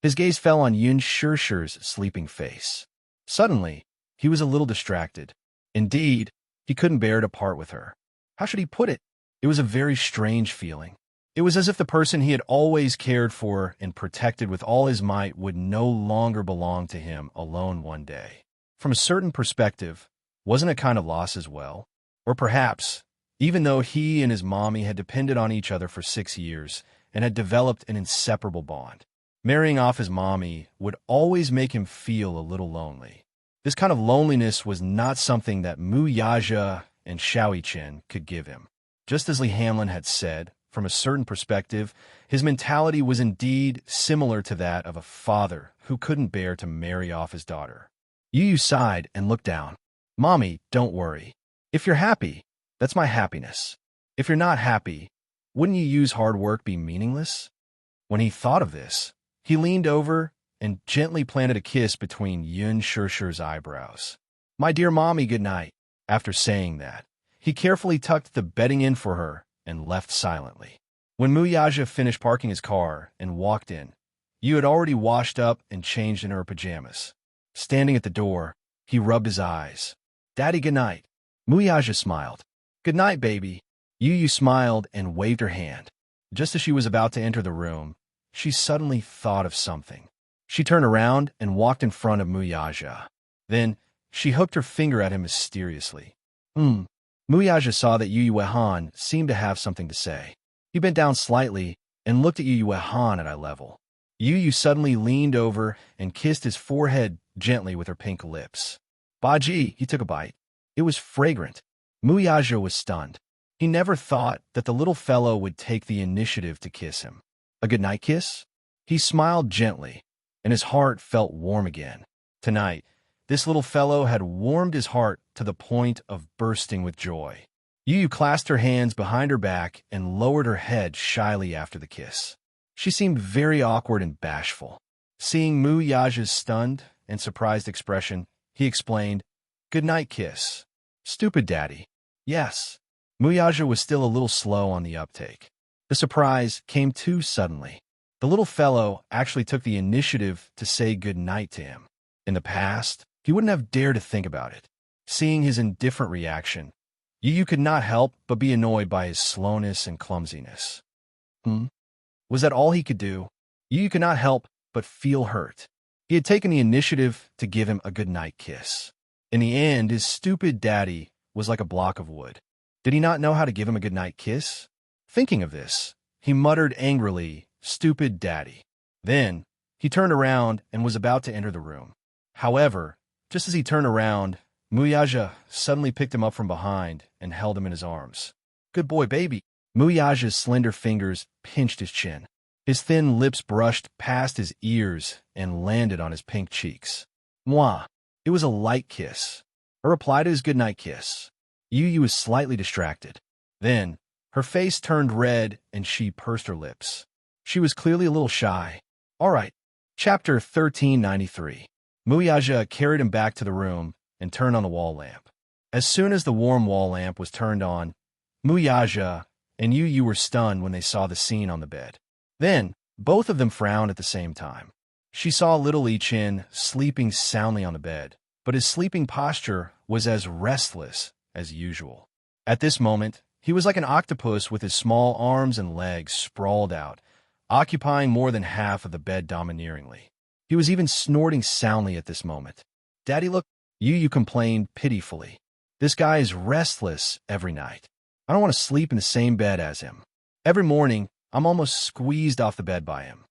His gaze fell on Yun Shir's sleeping face. Suddenly, he was a little distracted. Indeed, he couldn't bear to part with her. How should he put it? It was a very strange feeling. It was as if the person he had always cared for and protected with all his might would no longer belong to him alone one day. From a certain perspective, wasn't it kind of loss as well? Or perhaps, even though he and his mommy had depended on each other for 6 years and had developed an inseparable bond, marrying off his mommy would always make him feel a little lonely. This kind of loneliness was not something that Mu Yaja and Xiao Chen could give him. Just as Li Hanlin had said, from a certain perspective, his mentality was indeed similar to that of a father who couldn't bear to marry off his daughter. Yu sighed and looked down. "Mommy, don't worry. If you're happy, that's my happiness. If you're not happy, wouldn't Yu's hard work be meaningless?" When he thought of this, he leaned over and gently planted a kiss between Yun Shir's eyebrows. "My dear mommy, good night." After saying that, he carefully tucked the bedding in for her and left silently. When Mu Yaja finished parking his car and walked in, Yu had already washed up and changed in her pajamas. Standing at the door, he rubbed his eyes. "Daddy, good night." Mu Yaja smiled. "Good night, baby." Yu smiled and waved her hand. Just as she was about to enter the room, she suddenly thought of something. She turned around and walked in front of Mu Yaja. Then, she hooked her finger at him mysteriously. Mu Yaja saw that Yu Han seemed to have something to say. He bent down slightly and looked at Yu Han at eye level. Yu suddenly leaned over and kissed his forehead gently with her pink lips. Baji, he took a bite. It was fragrant. Mu Yaja was stunned. He never thought that the little fellow would take the initiative to kiss him. A goodnight kiss? He smiled gently, and his heart felt warm again. Tonight, this little fellow had warmed his heart to the point of bursting with joy. Yu clasped her hands behind her back and lowered her head shyly after the kiss. She seemed very awkward and bashful. Seeing Mu Yaja's stunned and surprised expression, he explained, "Good night kiss." "Stupid daddy." "Yes." Mu Yaja was still a little slow on the uptake. The surprise came too suddenly. The little fellow actually took the initiative to say good night to him. In the past, he wouldn't have dared to think about it. Seeing his indifferent reaction, Yu could not help but be annoyed by his slowness and clumsiness. Was that all he could do? Yu could not help but feel hurt. He had taken the initiative to give him a goodnight kiss. In the end, his stupid daddy was like a block of wood. Did he not know how to give him a goodnight kiss? Thinking of this, he muttered angrily, "Stupid daddy." Then, he turned around and was about to enter the room. However, just as he turned around, Mu Yaja suddenly picked him up from behind and held him in his arms. "Good boy, baby." Mu Yaja's slender fingers pinched his chin. His thin lips brushed past his ears and landed on his pink cheeks. Mwah! It was a light kiss, a reply to his goodnight kiss. Yu was slightly distracted. Then, her face turned red and she pursed her lips. She was clearly a little shy. All right. Chapter 1393. Muyaja carried him back to the room and turned on the wall lamp. As soon as the warm wall lamp was turned on, Muyaja and Yu were stunned when they saw the scene on the bed. Then, both of them frowned at the same time. She saw little I-Chin sleeping soundly on the bed, but his sleeping posture was as restless as usual. At this moment, he was like an octopus with his small arms and legs sprawled out, occupying more than half of the bed domineeringly. He was even snorting soundly at this moment. Daddy, look, Yu complained pitifully. This guy is restless every night. I don't want to sleep in the same bed as him. Every morning, I'm almost squeezed off the bed by him.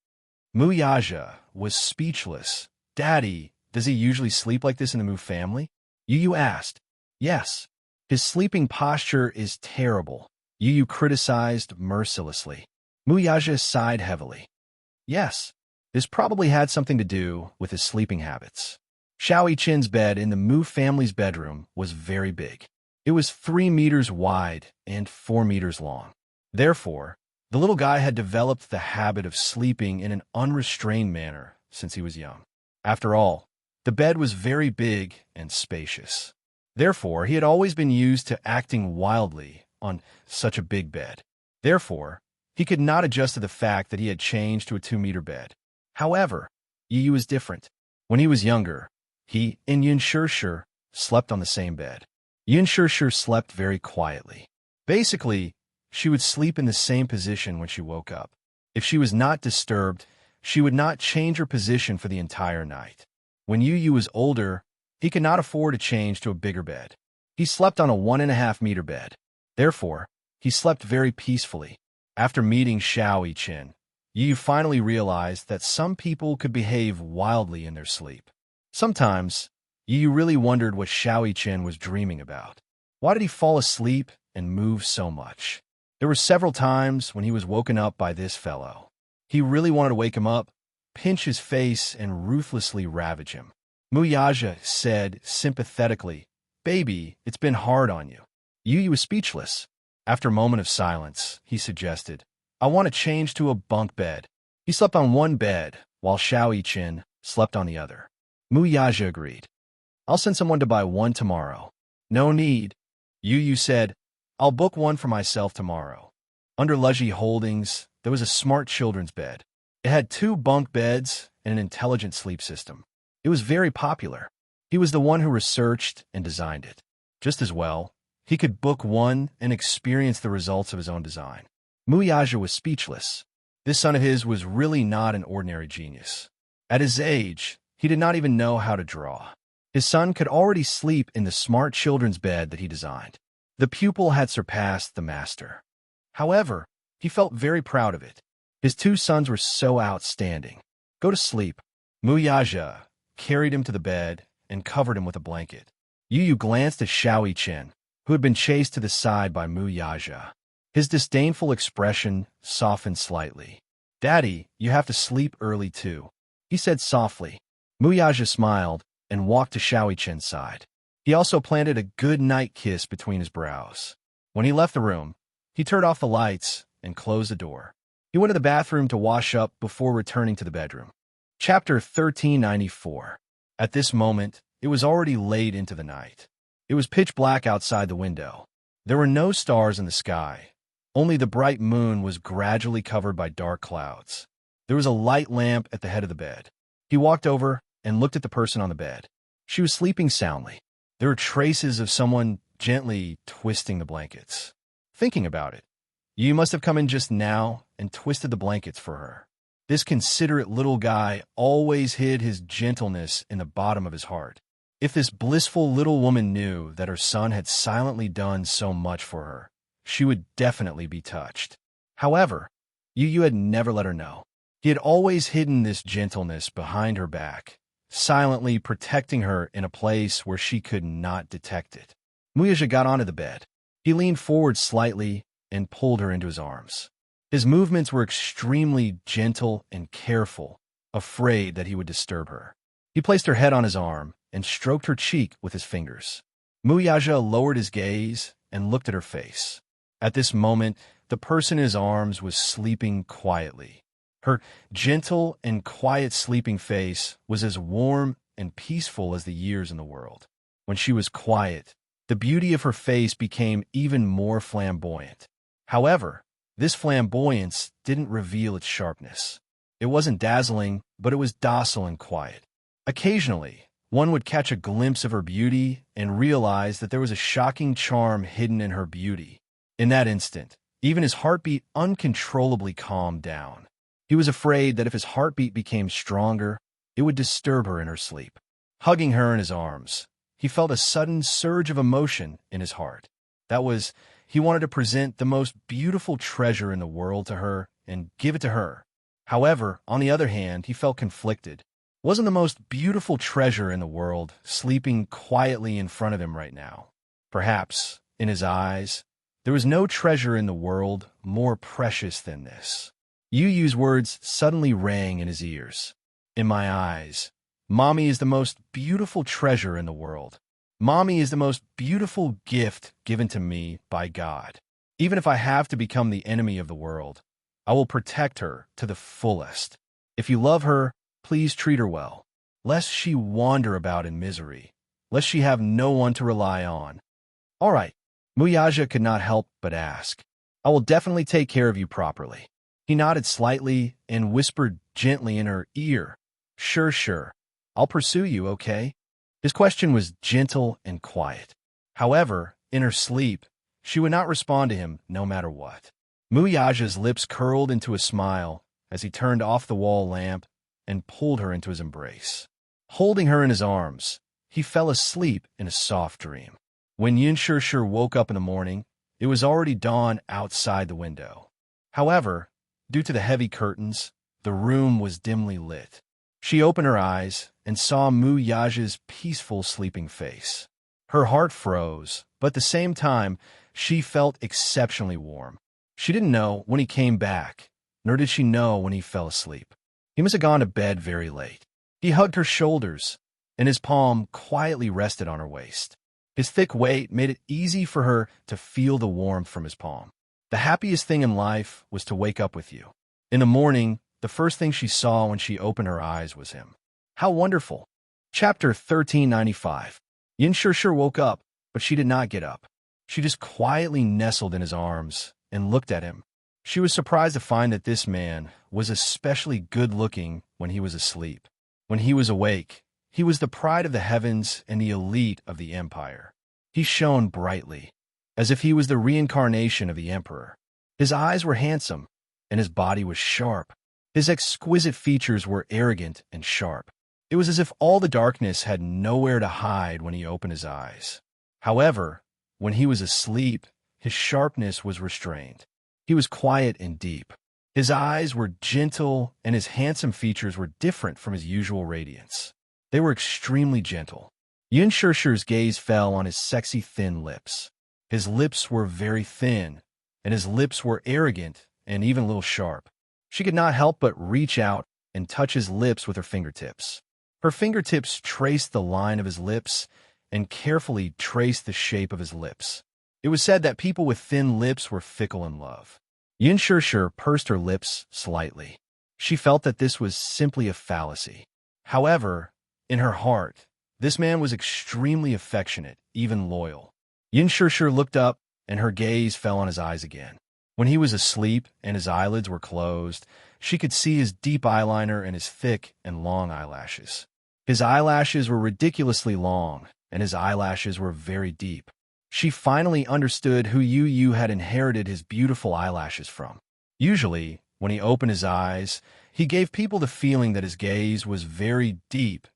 Muyaja was speechless. Daddy, does he usually sleep like this in the Mu family? Yu asked. Yes. His sleeping posture is terrible, Yu criticized mercilessly. Muyaja sighed heavily. Yes, this probably had something to do with his sleeping habits. Xiao I-Chin's bed in the Mu family's bedroom was very big. It was 3 meters wide and 4 meters long. Therefore, the little guy had developed the habit of sleeping in an unrestrained manner since he was young. After all, the bed was very big and spacious. Therefore, he had always been used to acting wildly on such a big bed. Therefore, he could not adjust to the fact that he had changed to a 2-meter bed. However, Yu was different. When he was younger, he and Yun Shishir slept on the same bed. Yun Shishir slept very quietly. Basically, she would sleep in the same position when she woke up. If she was not disturbed, she would not change her position for the entire night. When Yu was older, he could not afford to change to a bigger bed. He slept on a 1.5-meter bed. Therefore, he slept very peacefully. After meeting Xiao I-Chin, Yu finally realized that some people could behave wildly in their sleep. Sometimes, Yu really wondered what Xiao I-Chin was dreaming about. Why did he fall asleep and move so much? There were several times when he was woken up by this fellow. He really wanted to wake him up, pinch his face, and ruthlessly ravage him. Muyaja said sympathetically, "Baby, it's been hard on you." Yu was speechless. After a moment of silence, he suggested, "I want to change to a bunk bed." He slept on one bed, while Xiao I-Chin slept on the other. Muyaja agreed. "I'll send someone to buy one tomorrow." "No need." Yu said, "I'll book one for myself tomorrow." Under Luji Holdings, there was a smart children's bed. It had 2 bunk beds and an intelligent sleep system. It was very popular. He was the one who researched and designed it. Just as well, he could book one and experience the results of his own design. Muyaja was speechless. This son of his was really not an ordinary genius. At his age, he did not even know how to draw. His son could already sleep in the smart children's bed that he designed. The pupil had surpassed the master. However, he felt very proud of it. His 2 sons were so outstanding. "Go to sleep." Muyaja carried him to the bed and covered him with a blanket. Yu glanced at Xiao I-Chin, who had been chased to the side by Muyaja. His disdainful expression softened slightly. "Daddy, you have to sleep early too," he said softly. Muyaja smiled and walked to Xiao I-Chin's side. He also planted a good night kiss between his brows. When he left the room, he turned off the lights and closed the door. He went to the bathroom to wash up before returning to the bedroom. Chapter 1394. At this moment, it was already late into the night. It was pitch black outside the window. There were no stars in the sky. Only the bright moon was gradually covered by dark clouds. There was a light lamp at the head of the bed. He walked over and looked at the person on the bed. She was sleeping soundly. There were traces of someone gently twisting the blankets. Thinking about it, you must have come in just now and twisted the blankets for her. This considerate little guy always hid his gentleness in the bottom of his heart. If this blissful little woman knew that her son had silently done so much for her, she would definitely be touched. However, Yu had never let her know. He had always hidden this gentleness behind her back, silently protecting her in a place where she could not detect it. Muyaja got onto the bed. He leaned forward slightly and pulled her into his arms. His movements were extremely gentle and careful, afraid that he would disturb her. He placed her head on his arm and stroked her cheek with his fingers. Muyaja lowered his gaze and looked at her face. At this moment, the person in his arms was sleeping quietly. Her gentle and quiet sleeping face was as warm and peaceful as the years in the world. When she was quiet, the beauty of her face became even more flamboyant. However, this flamboyance didn't reveal its sharpness. It wasn't dazzling, but it was docile and quiet. Occasionally, one would catch a glimpse of her beauty and realize that there was a shocking charm hidden in her beauty. In that instant, even his heartbeat uncontrollably calmed down. He was afraid that if his heartbeat became stronger, it would disturb her in her sleep. Hugging her in his arms, he felt a sudden surge of emotion in his heart. That was, he wanted to present the most beautiful treasure in the world to her and give it to her. However, on the other hand, he felt conflicted. Wasn't the most beautiful treasure in the world sleeping quietly in front of him right now? Perhaps, in his eyes, there was no treasure in the world more precious than this. Yu Yu's words suddenly rang in his ears. In my eyes, Mommy is the most beautiful treasure in the world. Mommy is the most beautiful gift given to me by God. Even if I have to become the enemy of the world, I will protect her to the fullest. If you love her, please treat her well, lest she wander about in misery, lest she have no one to rely on. All right, Muyaja could not help but ask. I will definitely take care of you properly. He nodded slightly and whispered gently in her ear. Sure. I'll pursue you, okay? His question was gentle and quiet. However, in her sleep, she would not respond to him no matter what. Muyaja's lips curled into a smile as he turned off the wall lamp and pulled her into his embrace. Holding her in his arms, he fell asleep in a soft dream. When Yinshishir woke up in the morning, it was already dawn outside the window. However, due to the heavy curtains, the room was dimly lit. She opened her eyes and saw Muyaja's peaceful sleeping face. Her heart froze, but at the same time, she felt exceptionally warm. She didn't know when he came back, nor did she know when he fell asleep. He must have gone to bed very late. He hugged her shoulders, and his palm quietly rested on her waist. His thick weight made it easy for her to feel the warmth from his palm. The happiest thing in life was to wake up with you. In the morning, the first thing she saw when she opened her eyes was him. How wonderful! Chapter 1395. Yinshishir woke up, but she did not get up. She just quietly nestled in his arms and looked at him. She was surprised to find that this man was especially good-looking when he was asleep. When he was awake, he was the pride of the heavens and the elite of the empire. He shone brightly, as if he was the reincarnation of the emperor. His eyes were handsome, and his body was sharp. His exquisite features were arrogant and sharp. It was as if all the darkness had nowhere to hide when he opened his eyes. However, when he was asleep, his sharpness was restrained. He was quiet and deep. His eyes were gentle, and his handsome features were different from his usual radiance. They were extremely gentle. Yinshishir's gaze fell on his sexy thin lips. His lips were very thin, and his lips were arrogant and even a little sharp. She could not help but reach out and touch his lips with her fingertips. Her fingertips traced the line of his lips and carefully traced the shape of his lips. It was said that people with thin lips were fickle in love. Yinshishir pursed her lips slightly. She felt that this was simply a fallacy. However, in her heart, this man was extremely affectionate, even loyal. Yinshishir looked up, and her gaze fell on his eyes again. When he was asleep and his eyelids were closed, she could see his deep eyeliner and his thick and long eyelashes. His eyelashes were ridiculously long, and his eyelashes were very deep. She finally understood who Yu Yu had inherited his beautiful eyelashes from. Usually, when he opened his eyes, he gave people the feeling that his gaze was very deep,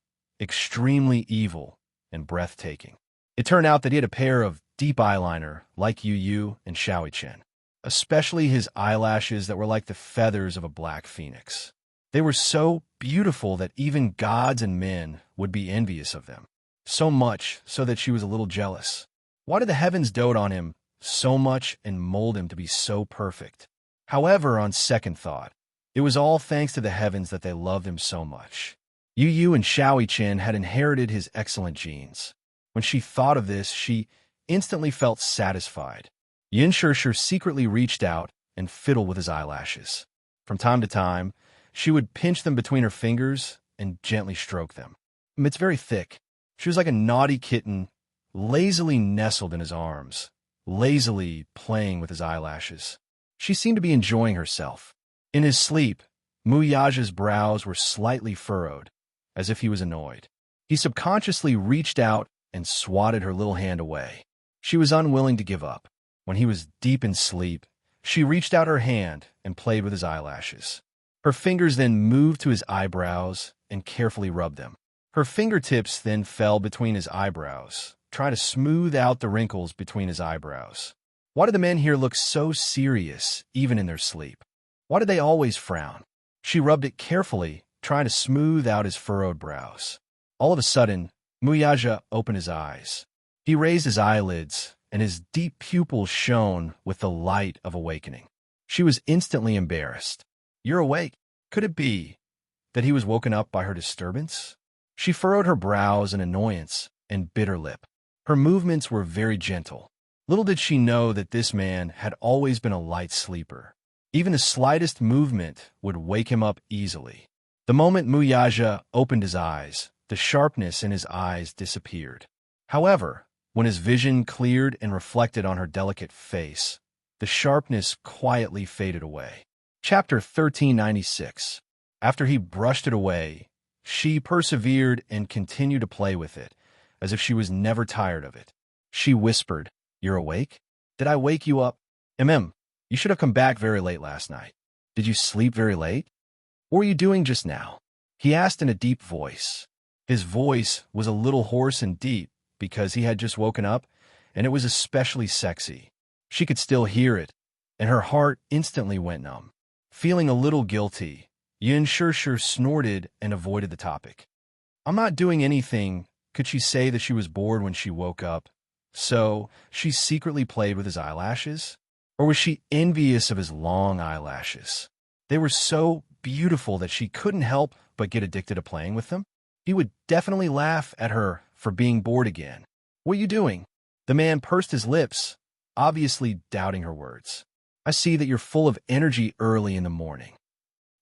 extremely evil, and breathtaking. It turned out that he had a pair of deep eyeliner like Yu Yu and Xiaoyi Chen, especially his eyelashes that were like the feathers of a black phoenix. They were so beautiful that even gods and men would be envious of them, so much so that she was a little jealous. Why did the heavens dote on him so much and mold him to be so perfect? However, on second thought, it was all thanks to the heavens that they loved him so much. Yu and Xiaoi Chen had inherited his excellent genes. When she thought of this, she instantly felt satisfied. Yin Shishir secretly reached out and fiddled with his eyelashes. From time to time, she would pinch them between her fingers and gently stroke them. It's very thick. She was like a naughty kitten, lazily nestled in his arms, lazily playing with his eyelashes. She seemed to be enjoying herself. In his sleep, Muyaja's brows were slightly furrowed, as if he was annoyed. He subconsciously reached out and swatted her little hand away. She was unwilling to give up. When he was deep in sleep, she reached out her hand and played with his eyelashes. Her fingers then moved to his eyebrows and carefully rubbed them. Her fingertips then fell between his eyebrows, trying to smooth out the wrinkles between his eyebrows. Why did the men here look so serious, even in their sleep? Why did they always frown? She rubbed it carefully, trying to smooth out his furrowed brows. All of a sudden, Muyaja opened his eyes. He raised his eyelids, and his deep pupils shone with the light of awakening. She was instantly embarrassed. "You're awake. Could it be that he was woken up by her disturbance?" She furrowed her brows in annoyance and bit her lip. Her movements were very gentle. Little did she know that this man had always been a light sleeper. Even the slightest movement would wake him up easily. The moment Muyaja opened his eyes, the sharpness in his eyes disappeared. However, when his vision cleared and reflected on her delicate face, the sharpness quietly faded away. Chapter 1396. After he brushed it away, she persevered and continued to play with it, as if she was never tired of it. She whispered, "You're awake? Did I wake you up? You should have come back very late last night. Did you sleep very late? What were you doing just now?" He asked in a deep voice. His voice was a little hoarse and deep because he had just woken up, and it was especially sexy. She could still hear it, and her heart instantly went numb. Feeling a little guilty, Yin Shishir snorted and avoided the topic. "I'm not doing anything." Could she say that she was bored when she woke up, so she secretly played with his eyelashes? Or was she envious of his long eyelashes? They were so beautiful that she couldn't help but get addicted to playing with them. He would definitely laugh at her for being bored again. "What are you doing?" The man pursed his lips, obviously doubting her words. "I see that you're full of energy early in the morning."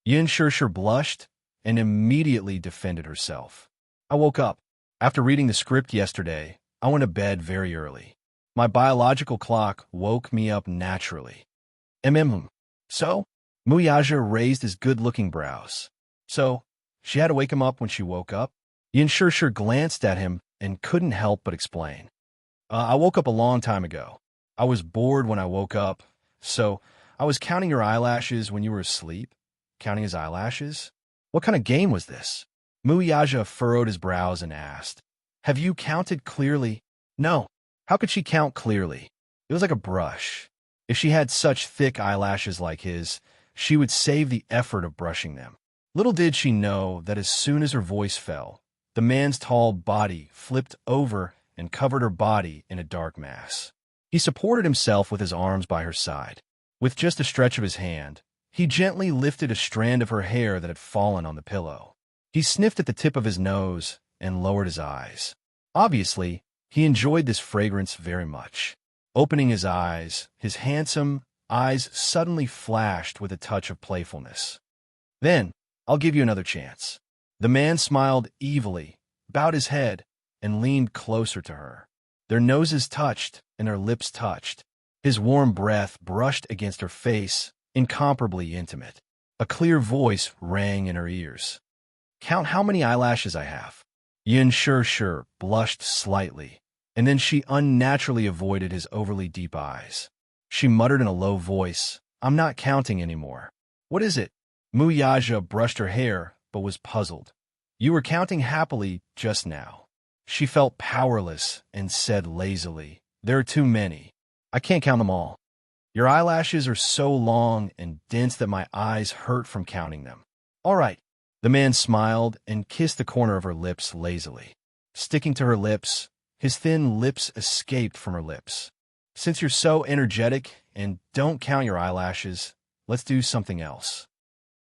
Yin Shishir blushed and immediately defended herself. "I woke up. After reading the script yesterday, I went to bed very early. My biological clock woke me up naturally." So? Muyaja raised his good-looking brows. "So, she had to wake him up when she woke up?" Yin Shishir glanced at him and couldn't help but explain. "I woke up a long time ago. I was bored when I woke up, so I was counting your eyelashes when you were asleep." Counting his eyelashes? What kind of game was this? Muyaja furrowed his brows and asked, "Have you counted clearly?" "No. How could she count clearly? It was like a brush. If she had such thick eyelashes like his, she would save the effort of brushing them." Little did she know that as soon as her voice fell, the man's tall body flipped over and covered her body in a dark mass. He supported himself with his arms by her side. With just a stretch of his hand, he gently lifted a strand of her hair that had fallen on the pillow. He sniffed at the tip of his nose and lowered his eyes. Obviously, he enjoyed this fragrance very much. Opening his eyes, his handsome eyes suddenly flashed with a touch of playfulness. "Then, I'll give you another chance." The man smiled evilly, bowed his head, and leaned closer to her. Their noses touched and their lips touched. His warm breath brushed against her face, incomparably intimate. A clear voice rang in her ears. "Count how many eyelashes I have." Yin Shishir blushed slightly, and then she unnaturally avoided his overly deep eyes. She muttered in a low voice, "I'm not counting anymore." "What is it?" Muyaja brushed her hair, but was puzzled. "You were counting happily just now." She felt powerless and said lazily, "There are too many. I can't count them all. Your eyelashes are so long and dense that my eyes hurt from counting them." "All right." The man smiled and kissed the corner of her lips lazily. Sticking to her lips, his thin lips escaped from her lips. "Since you're so energetic and don't count your eyelashes, let's do something else.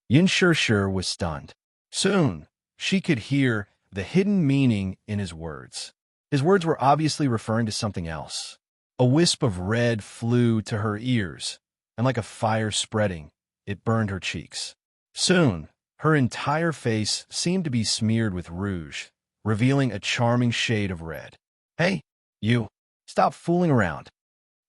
Yin Shishir was stunned. Soon, she could hear the hidden meaning in his words. His words were obviously referring to something else. A wisp of red flew to her ears, and like a fire spreading, it burned her cheeks. Soon, her entire face seemed to be smeared with rouge, revealing a charming shade of red. "Hey, you, stop fooling around."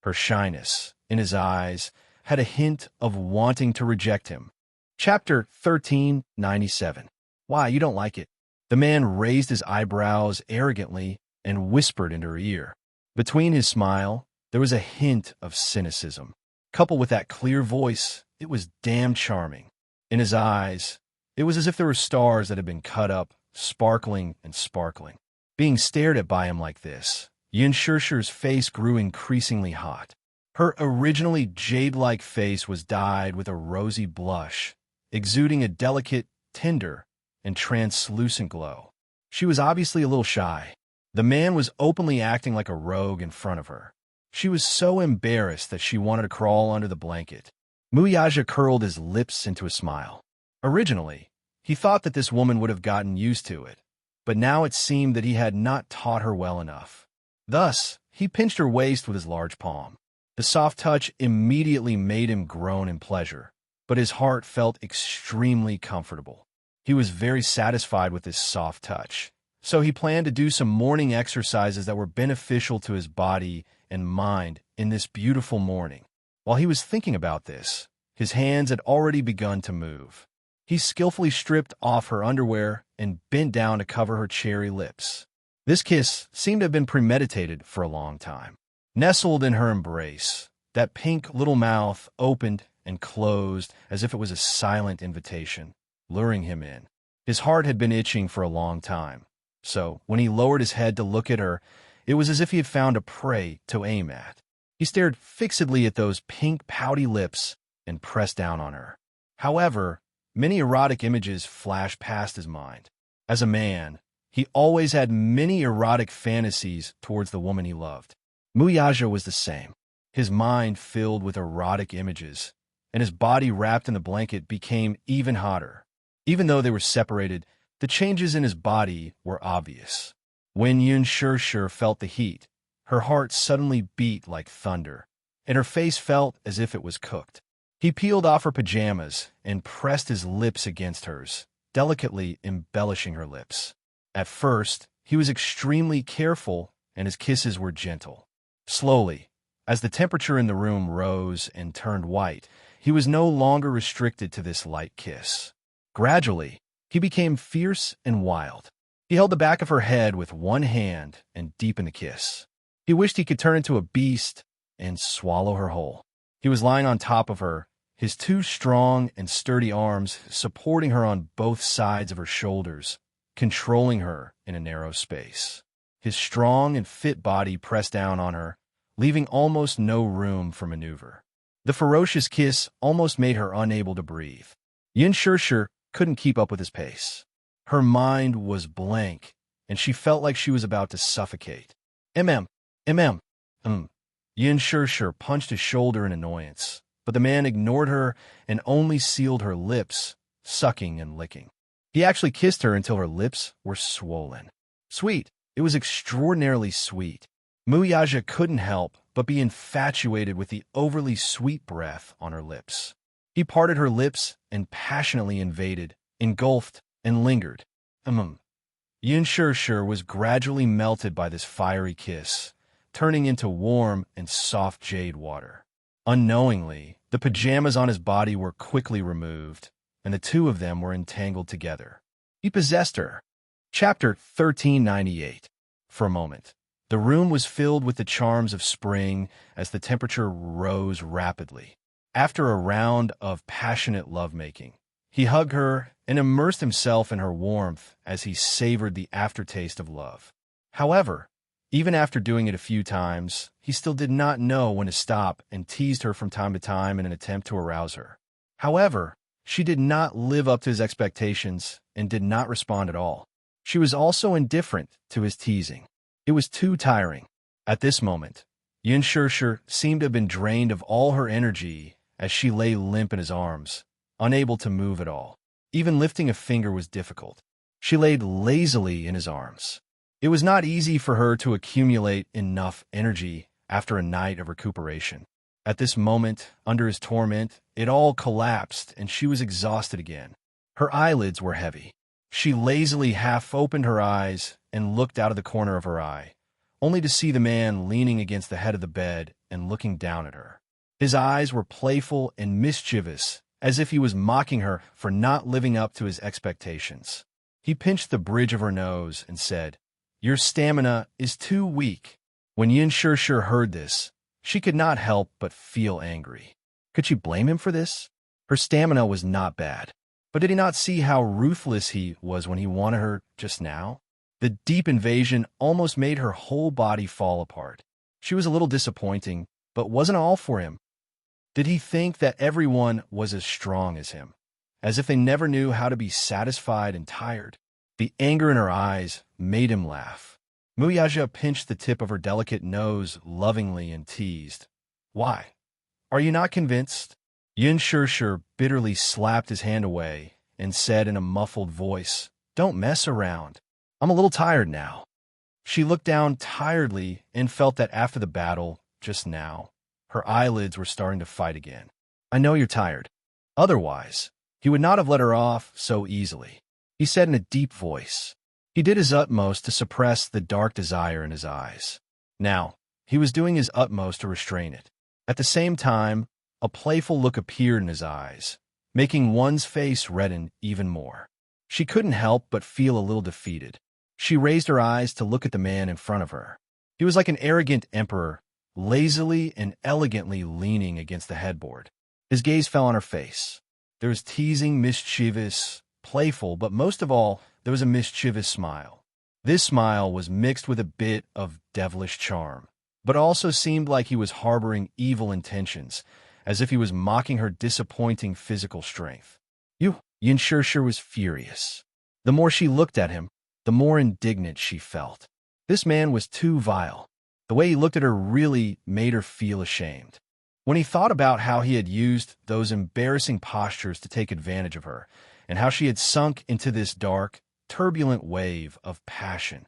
Her shyness, in his eyes, had a hint of wanting to reject him. Chapter 1397. Why, you don't like it? The man raised his eyebrows arrogantly and whispered into her ear. Between his smile, there was a hint of cynicism. Coupled with that clear voice, it was damn charming. In his eyes, it was as if there were stars that had been cut up, sparkling and sparkling. Being stared at by him like this, Yin Shishir's face grew increasingly hot. Her originally jade-like face was dyed with a rosy blush, exuding a delicate, tender, and translucent glow. She was obviously a little shy. The man was openly acting like a rogue in front of her. She was so embarrassed that she wanted to crawl under the blanket. Muyaja curled his lips into a smile. Originally, he thought that this woman would have gotten used to it, but now it seemed that he had not taught her well enough. Thus, he pinched her waist with his large palm. The soft touch immediately made him groan in pleasure, but his heart felt extremely comfortable. He was very satisfied with this soft touch, so he planned to do some morning exercises that were beneficial to his body and mind in this beautiful morning. While he was thinking about this, his hands had already begun to move. He skillfully stripped off her underwear and bent down to cover her cherry lips. This kiss seemed to have been premeditated for a long time. Nestled in her embrace, that pink little mouth opened and closed as if it was a silent invitation, luring him in. His heart had been itching for a long time, so when he lowered his head to look at her, it was as if he had found a prey to aim at. He stared fixedly at those pink, pouty lips and pressed down on her. However, many erotic images flashed past his mind. As a man, he always had many erotic fantasies towards the woman he loved. Muyaja was the same. His mind filled with erotic images, and his body wrapped in the blanket became even hotter. Even though they were separated, the changes in his body were obvious. When Yin Shishir felt the heat, her heart suddenly beat like thunder, and her face felt as if it was cooked. He peeled off her pajamas and pressed his lips against hers, delicately embellishing her lips. At first, he was extremely careful, and his kisses were gentle. Slowly, as the temperature in the room rose and turned white, he was no longer restricted to this light kiss. Gradually, he became fierce and wild. He held the back of her head with one hand and deepened the kiss. He wished he could turn into a beast and swallow her whole. He was lying on top of her, his two strong and sturdy arms supporting her on both sides of her shoulders, controlling her in a narrow space. His strong and fit body pressed down on her, leaving almost no room for maneuver. The ferocious kiss almost made her unable to breathe. Yin Shishir couldn't keep up with his pace. Her mind was blank, and she felt like she was about to suffocate. Yin Shishir punched his shoulder in annoyance, but the man ignored her and only sealed her lips, sucking and licking. He actually kissed her until her lips were swollen. Sweet. It was extraordinarily sweet. Muyaja couldn't help but be infatuated with the overly sweet breath on her lips. He parted her lips and passionately invaded, engulfed, and lingered. Yin Shishir was gradually melted by this fiery kiss, turning into warm and soft jade water. Unknowingly, the pajamas on his body were quickly removed, and the two of them were entangled together. He possessed her. Chapter 1398. For a moment, the room was filled with the charms of spring as the temperature rose rapidly. After a round of passionate lovemaking, he hugged her and immersed himself in her warmth as he savored the aftertaste of love. However, even after doing it a few times, he still did not know when to stop and teased her from time to time in an attempt to arouse her. However, she did not live up to his expectations and did not respond at all. She was also indifferent to his teasing. It was too tiring. At this moment, Yin Shishir seemed to have been drained of all her energy as she lay limp in his arms, unable to move at all. Even lifting a finger was difficult. She laid lazily in his arms. It was not easy for her to accumulate enough energy after a night of recuperation. At this moment, under his torment, it all collapsed and she was exhausted again. Her eyelids were heavy. She lazily half opened her eyes and looked out of the corner of her eye, only to see the man leaning against the head of the bed and looking down at her. His eyes were playful and mischievous, as if he was mocking her for not living up to his expectations. He pinched the bridge of her nose and said, "Your stamina is too weak." When Yin Shishir heard this, she could not help but feel angry. Could she blame him for this? Her stamina was not bad. But did he not see how ruthless he was when he wanted her just now? The deep invasion almost made her whole body fall apart. She was a little disappointing, but wasn't all for him. Did he think that everyone was as strong as him? As if they never knew how to be satisfied and tired? The anger in her eyes made him laugh. Muyaja pinched the tip of her delicate nose lovingly and teased. "Why? Are you not convinced?" Yin Shishir bitterly slapped his hand away and said in a muffled voice, "Don't mess around. I'm a little tired now." She looked down tiredly and felt that after the battle, just now, her eyelids were starting to fight again. "I know you're tired." Otherwise, he would not have let her off so easily. He said in a deep voice. He did his utmost to suppress the dark desire in his eyes. Now, he was doing his utmost to restrain it. At the same time, a playful look appeared in his eyes, making one's face redden even more. She couldn't help but feel a little defeated. She raised her eyes to look at the man in front of her. He was like an arrogant emperor, lazily and elegantly leaning against the headboard. His gaze fell on her face. There was teasing, mischievous, playful, but most of all, there was a mischievous smile. This smile was mixed with a bit of devilish charm, but also seemed like he was harboring evil intentions, as if he was mocking her disappointing physical strength. Yin Shishir was furious. The more she looked at him, the more indignant she felt. This man was too vile. The way he looked at her really made her feel ashamed. When he thought about how he had used those embarrassing postures to take advantage of her, and how she had sunk into this dark, turbulent wave of passion.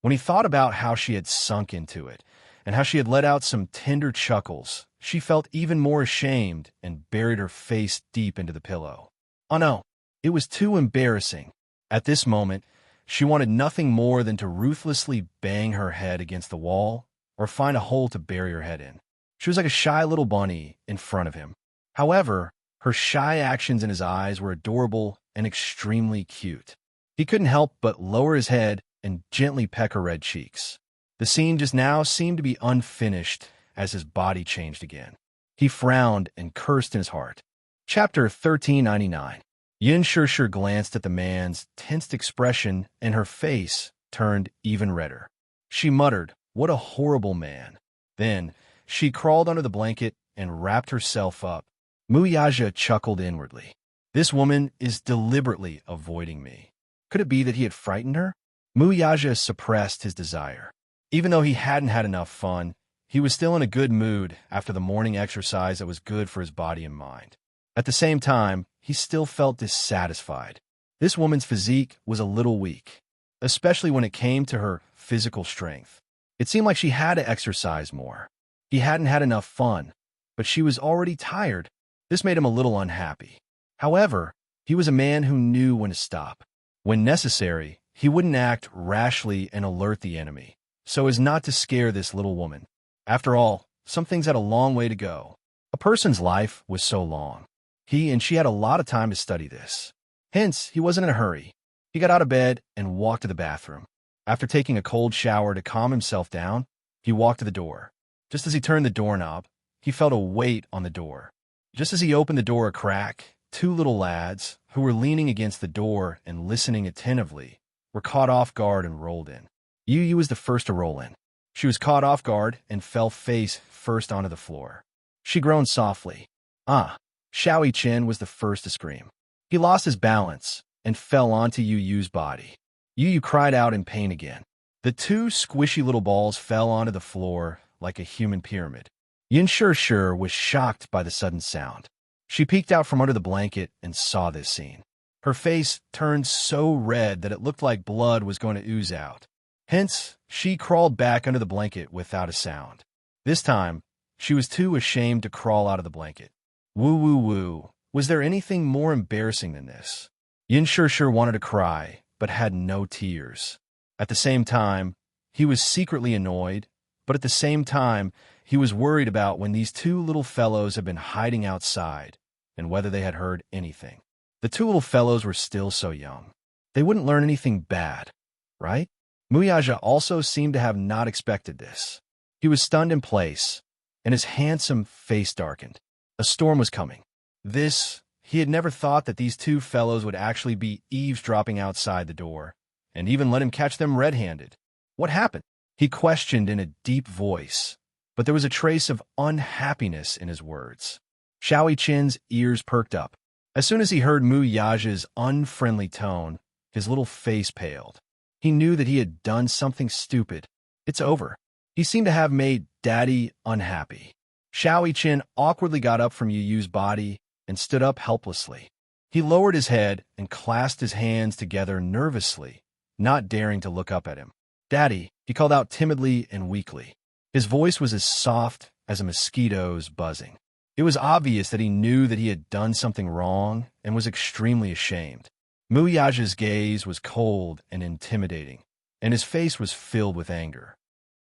When he thought about how she had sunk into it, and how she had let out some tender chuckles, she felt even more ashamed and buried her face deep into the pillow. Oh no, it was too embarrassing. At this moment, she wanted nothing more than to ruthlessly bang her head against the wall or find a hole to bury her head in. She was like a shy little bunny in front of him. However, her shy actions in his eyes were adorable and extremely cute. He couldn't help but lower his head and gently peck her red cheeks. The scene just now seemed to be unfinished as his body changed again. He frowned and cursed in his heart. Chapter 1399. Yin Shishir glanced at the man's tensed expression, and her face turned even redder. She muttered, "What a horrible man." Then she crawled under the blanket and wrapped herself up. Muyaja chuckled inwardly. This woman is deliberately avoiding me. Could it be that he had frightened her? Muyaja suppressed his desire. Even though he hadn't had enough fun, he was still in a good mood after the morning exercise that was good for his body and mind. At the same time, he still felt dissatisfied. This woman's physique was a little weak, especially when it came to her physical strength. It seemed like she had to exercise more. He hadn't had enough fun, but she was already tired. This made him a little unhappy. However, he was a man who knew when to stop. When necessary, he wouldn't act rashly and alert the enemy, so as not to scare this little woman. After all, some things had a long way to go. A person's life was so long. He and she had a lot of time to study this. Hence, he wasn't in a hurry. He got out of bed and walked to the bathroom. After taking a cold shower to calm himself down, he walked to the door. Just as he turned the doorknob, he felt a weight on the door. Just as he opened the door a crack, two little lads, who were leaning against the door and listening attentively, were caught off guard and rolled in. Yu was the first to roll in. She was caught off guard and fell face first onto the floor. She groaned softly. Xiao Chen was the first to scream. He lost his balance and fell onto Yu's body. Yu cried out in pain again. The two squishy little balls fell onto the floor like a human pyramid. Yin Sure was shocked by the sudden sound. She peeked out from under the blanket and saw this scene. Her face turned so red that it looked like blood was going to ooze out. Hence, she crawled back under the blanket without a sound. This time, she was too ashamed to crawl out of the blanket. Woo woo woo. Was there anything more embarrassing than this? Yin Sure wanted to cry, but had no tears. At the same time, he was secretly annoyed, but at the same time, he was worried about when these two little fellows had been hiding outside and whether they had heard anything. The two little fellows were still so young. They wouldn't learn anything bad, right? Muyaja also seemed to have not expected this. He was stunned in place, and his handsome face darkened. A storm was coming. He had never thought that these two fellows would actually be eavesdropping outside the door, and even let him catch them red-handed. What happened? He questioned in a deep voice, but there was a trace of unhappiness in his words. Xiao Qin's ears perked up. As soon as he heard Muyaja's unfriendly tone, his little face paled. He knew that he had done something stupid. It's over. He seemed to have made Daddy unhappy. Xiao Qin awkwardly got up from Yu Yu's body and stood up helplessly. He lowered his head and clasped his hands together nervously, not daring to look up at him. Daddy, he called out timidly and weakly. His voice was as soft as a mosquito's buzzing. It was obvious that he knew that he had done something wrong and was extremely ashamed. Muyaja's gaze was cold and intimidating, and his face was filled with anger.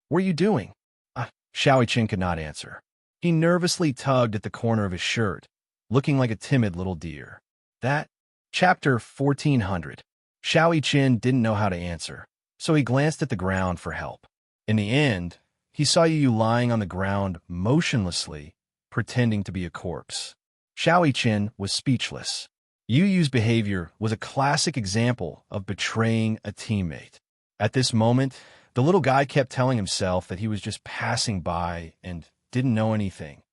What are you doing? Xiao Qin could not answer. He nervously tugged at the corner of his shirt, looking like a timid little deer. Chapter 1400. Xiao Qin didn't know how to answer, so he glanced at the ground for help. In the end, he saw Yu Yu lying on the ground motionlessly, pretending to be a corpse. Xiao Qin was speechless. Yu Yu's behavior was a classic example of betraying a teammate. At this moment, the little guy kept telling himself that he was just passing by and didn't know anything.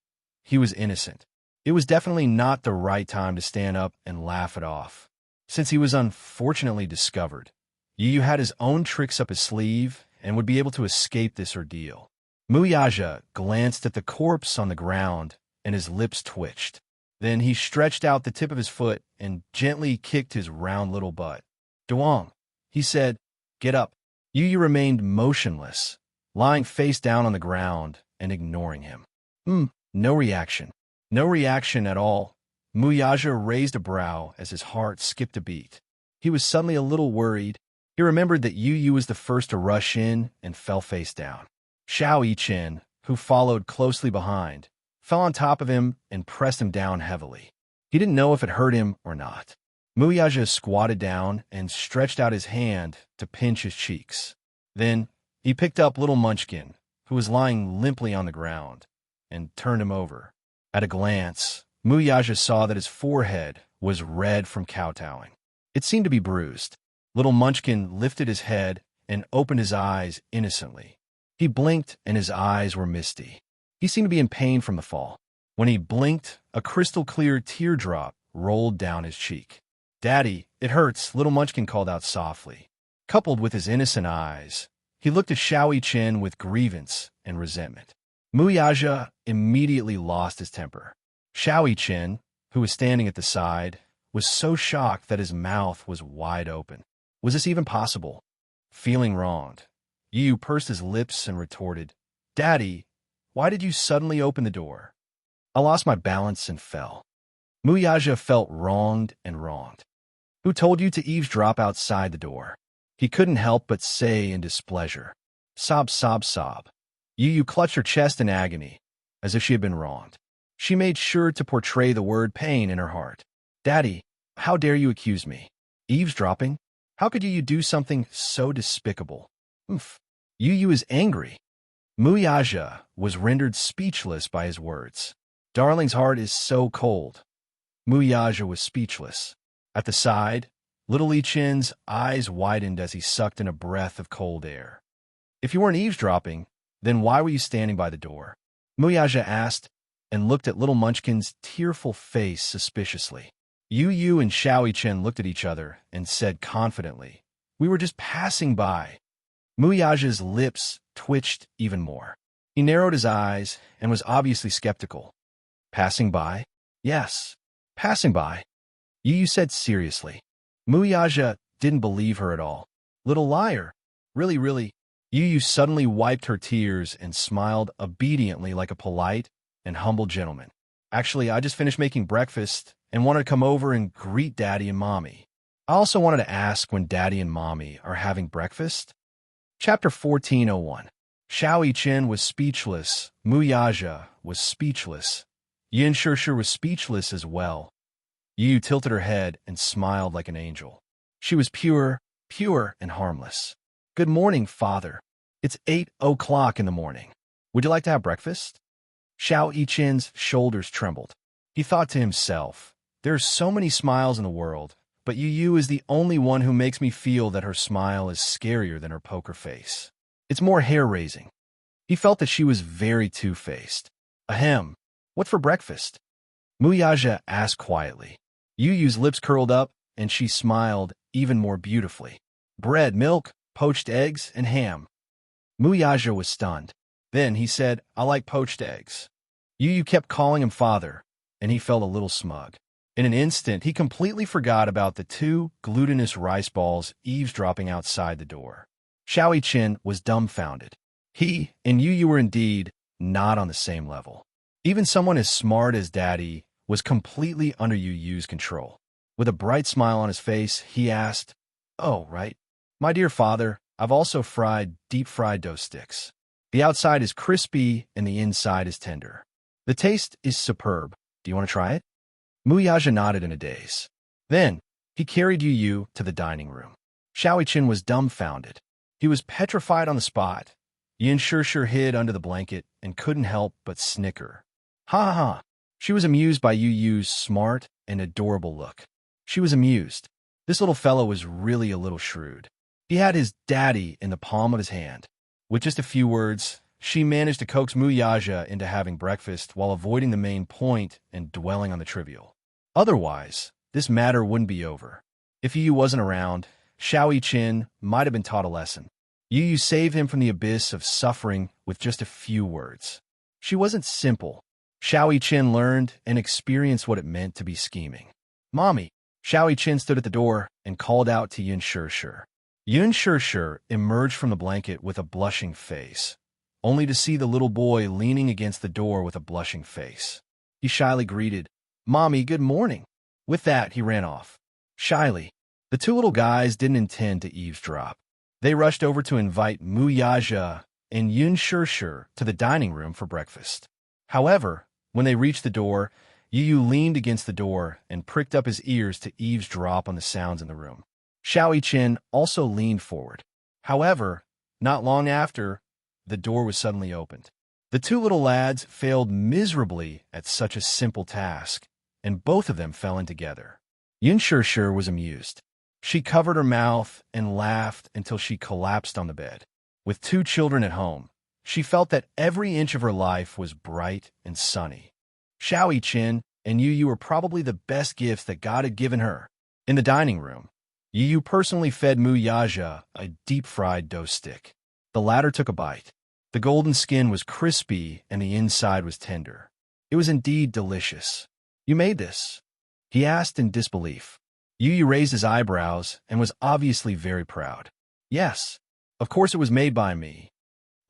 He was innocent. It was definitely not the right time to stand up and laugh it off. Since he was unfortunately discovered, Yu Yu had his own tricks up his sleeve and would be able to escape this ordeal. Muyaja glanced at the corpse on the ground, and his lips twitched. Then he stretched out the tip of his foot and gently kicked his round little butt. Duong, he said, get up. Yu Yu remained motionless, lying face down on the ground and ignoring him. No reaction. No reaction at all. Muyaja raised a brow as his heart skipped a beat. He was suddenly a little worried. He remembered that Yu Yu was the first to rush in and fell face down. Xiao Qin, who followed closely behind, fell on top of him and pressed him down heavily. He didn't know if it hurt him or not. Muyaja squatted down and stretched out his hand to pinch his cheeks. Then he picked up little Munchkin, who was lying limply on the ground, and turned him over. At a glance, Muyaja saw that his forehead was red from kowtowing. It seemed to be bruised. Little Munchkin lifted his head and opened his eyes innocently. He blinked and his eyes were misty. He seemed to be in pain from the fall. When he blinked, a crystal-clear teardrop rolled down his cheek. Daddy, it hurts, little Munchkin called out softly. Coupled with his innocent eyes, he looked at Xiao Qin with grievance and resentment. Muyaja immediately lost his temper. Xiao Qin, who was standing at the side, was so shocked that his mouth was wide open. Was this even possible? Feeling wronged, Yu Yu pursed his lips and retorted, Daddy, why did you suddenly open the door? I lost my balance and fell. Muyaja felt wronged and wronged. Who told you to eavesdrop outside the door? He couldn't help but say in displeasure. Sob, sob, sob. Yu Yu clutched her chest in agony, as if she had been wronged. She made sure to portray the word pain in her heart. Daddy, how dare you accuse me? Eavesdropping? How could you do something so despicable? Yu Yu is angry. Muyaja was rendered speechless by his words. Darling's heart is so cold. Muyaja was speechless. At the side, little Li Qin's eyes widened as he sucked in a breath of cold air. If you weren't eavesdropping, then why were you standing by the door? Muyaja asked, and looked at little Munchkin's tearful face suspiciously. Yu Yu and Xiao Qin looked at each other and said confidently, We were just passing by. Muyaja's lips twitched even more. He narrowed his eyes and was obviously skeptical. Passing by? Yes, passing by. Yu said seriously. Muyaja didn't believe her at all. Little liar. Really, really. Yu suddenly wiped her tears and smiled obediently like a polite and humble gentleman. Actually, I just finished making breakfast and wanted to come over and greet Daddy and Mommy. I also wanted to ask when Daddy and Mommy are having breakfast. Chapter 1401. Xiao Yichen was speechless. Muyaja was speechless. Yin Shishir was speechless as well. Yu tilted her head and smiled like an angel. She was pure and harmless. Good morning, Father. It's 8 o'clock in the morning. Would you like to have breakfast? Xiao Yichen's shoulders trembled. He thought to himself, there's so many smiles in the world, but Yu is the only one who makes me feel that her smile is scarier than her poker face. It's more hair-raising. He felt that she was very two-faced. Ahem, what for breakfast? Muyaja asked quietly. Yu's lips curled up, and she smiled even more beautifully. Bread, milk, poached eggs, and ham. Muyaja was stunned. Then he said, I like poached eggs. Yu kept calling him father, and he felt a little smug. In an instant, he completely forgot about the 2 glutinous rice balls eavesdropping outside the door. Xiao Yichen was dumbfounded. He and Yu were indeed not on the same level. Even someone as smart as Daddy was completely under Yu's control. With a bright smile on his face, he asked, Oh, right. My dear father, I've also deep-fried dough sticks. The outside is crispy and the inside is tender. The taste is superb. Do you want to try it? Muyaja nodded in a daze. Then, he carried Yu to the dining room. Xiao Yichen was dumbfounded. He was petrified on the spot. Yin Shishir hid under the blanket and couldn't help but snicker. Ha ha ha. She was amused by Yu's smart and adorable look. She was amused. This little fellow was really a little shrewd. He had his daddy in the palm of his hand. With just a few words, she managed to coax Muyaja into having breakfast while avoiding the main point and dwelling on the trivial. Otherwise, this matter wouldn't be over. If Yu wasn't around, Xiao Yichen might have been taught a lesson. Yu saved him from the abyss of suffering with just a few words. She wasn't simple. Xiao Yichen learned and experienced what it meant to be scheming. Mommy! Xiao Yichen stood at the door and called out to Yin Shishir. Yin Shishir emerged from the blanket with a blushing face, only to see the little boy leaning against the door with a blushing face. He shyly greeted, Mommy, good morning. With that, he ran off. Shyly, the 2 little guys didn't intend to eavesdrop. They rushed over to invite Muyaja and Yin Shishir to the dining room for breakfast. However, when they reached the door, Yu leaned against the door and pricked up his ears to eavesdrop on the sounds in the room. Xiao Yichen also leaned forward. However, not long after, the door was suddenly opened. The 2 little lads failed miserably at such a simple task, and both of them fell in together. Yin Shishir was amused. She covered her mouth and laughed until she collapsed on the bed. With 2 children at home, she felt that every inch of her life was bright and sunny. Xiao Yichen and Yu were probably the best gifts that God had given her. In the dining room, Yu personally fed Muyaja a deep-fried dough stick. The latter took a bite. The golden skin was crispy and the inside was tender. It was indeed delicious. You made this? He asked in disbelief. Yu raised his eyebrows and was obviously very proud. Yes, of course it was made by me.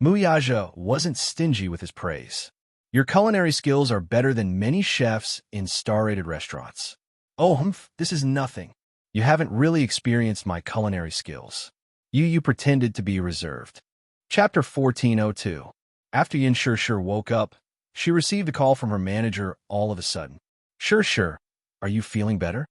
Muyaja wasn't stingy with his praise. Your culinary skills are better than many chefs in star-rated restaurants. Oh, humph, this is nothing. You haven't really experienced my culinary skills. Yu pretended to be reserved. Chapter 1402. After Yin Shishir woke up, she received a call from her manager all of a sudden. Shishir, are you feeling better?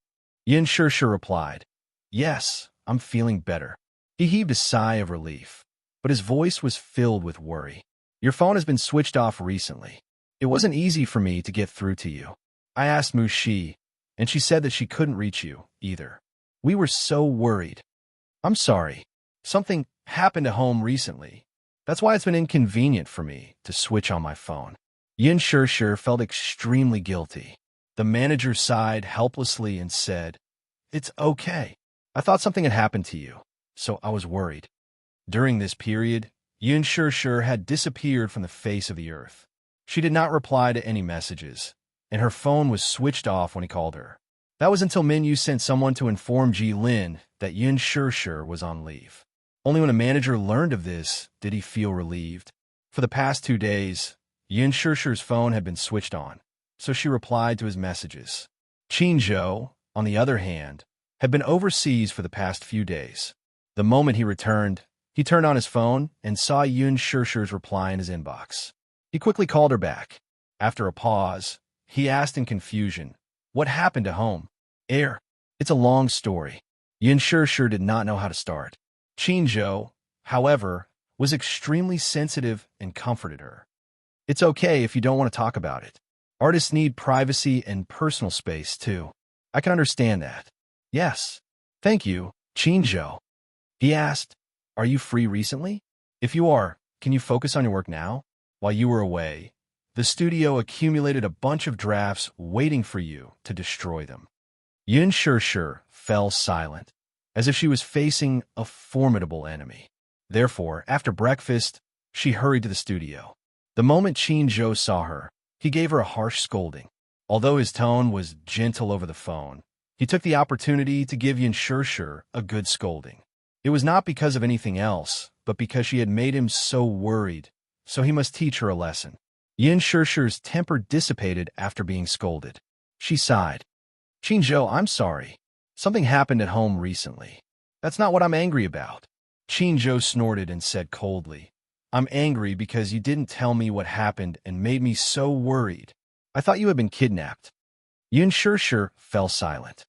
Yin Shishir replied, Yes, I'm feeling better. He heaved a sigh of relief, but his voice was filled with worry. Your phone has been switched off recently. It wasn't easy for me to get through to you. I asked Mushi, and she said that she couldn't reach you, either. We were so worried. I'm sorry. Something happened at home recently. That's why it's been inconvenient for me to switch on my phone. Yin Shishir felt extremely guilty. The manager sighed helplessly and said, It's okay. I thought something had happened to you, so I was worried. During this period, Yun Shir had disappeared from the face of the earth. She did not reply to any messages, and her phone was switched off when he called her. That was until Min Yu sent someone to inform Ji Lin that Yun Shir was on leave. Only when a manager learned of this did he feel relieved. For the past 2 days, Yun Shir's phone had been switched on, so she replied to his messages. Qin Zhou, on the other hand, had been overseas for the past few days. The moment he returned, he turned on his phone and saw Yun Shir's reply in his inbox. He quickly called her back. After a pause, he asked in confusion, "What happened at home?" It's a long story. Yun Shir did not know how to start. Qin Zhou, however, was extremely sensitive and comforted her. "It's okay if you don't want to talk about it. Artists need privacy and personal space, too. I can understand that." "Yes. Thank you, Qin Zhou." He asked, "Are you free recently? If you are, can you focus on your work now?" While you were away, the studio accumulated a bunch of drafts waiting for you to destroy them. Yun Shir fell silent, as if she was facing a formidable enemy. Therefore, after breakfast, she hurried to the studio. The moment Qin Zhou saw her, he gave her a harsh scolding. Although his tone was gentle over the phone, he took the opportunity to give Yun Shir a good scolding. It was not because of anything else, but because she had made him so worried, so he must teach her a lesson. Yun Shir's temper dissipated after being scolded. She sighed. "Qin Zhou, I'm sorry. Something happened at home recently. That's not what I'm angry about." Qin Zhou snorted and said coldly, "I'm angry because you didn't tell me what happened and made me so worried. I thought you had been kidnapped." Yun Shir fell silent.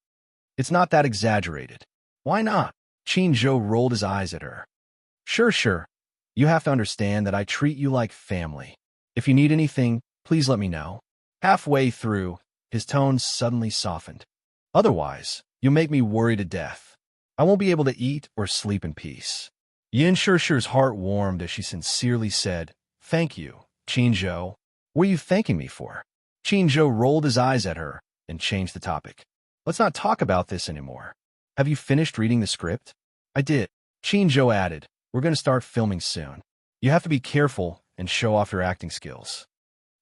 "It's not that exaggerated." "Why not?" Qin Zhou rolled his eyes at her. Shir, you have to understand that I treat you like family. If you need anything, please let me know." Halfway through, his tone suddenly softened. "Otherwise, you'll make me worry to death. I won't be able to eat or sleep in peace." Yun Shir's heart warmed as she sincerely said, "Thank you, Qin Zhou. What are you thanking me for?" Qin Zhou rolled his eyes at her and changed the topic. "Let's not talk about this anymore. Have you finished reading the script?" "I did." Qin Zhou added, "We're going to start filming soon. You have to be careful and show off your acting skills."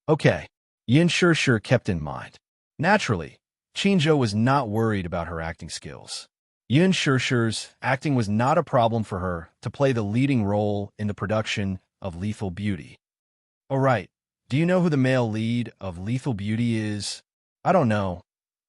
"Okay." Yun Shir kept in mind. Naturally, Qin Zhou was not worried about her acting skills. Yun Shir's acting was not a problem for her to play the leading role in the production of Lethal Beauty. "All right, do you know who the male lead of Lethal Beauty is?" "I don't know."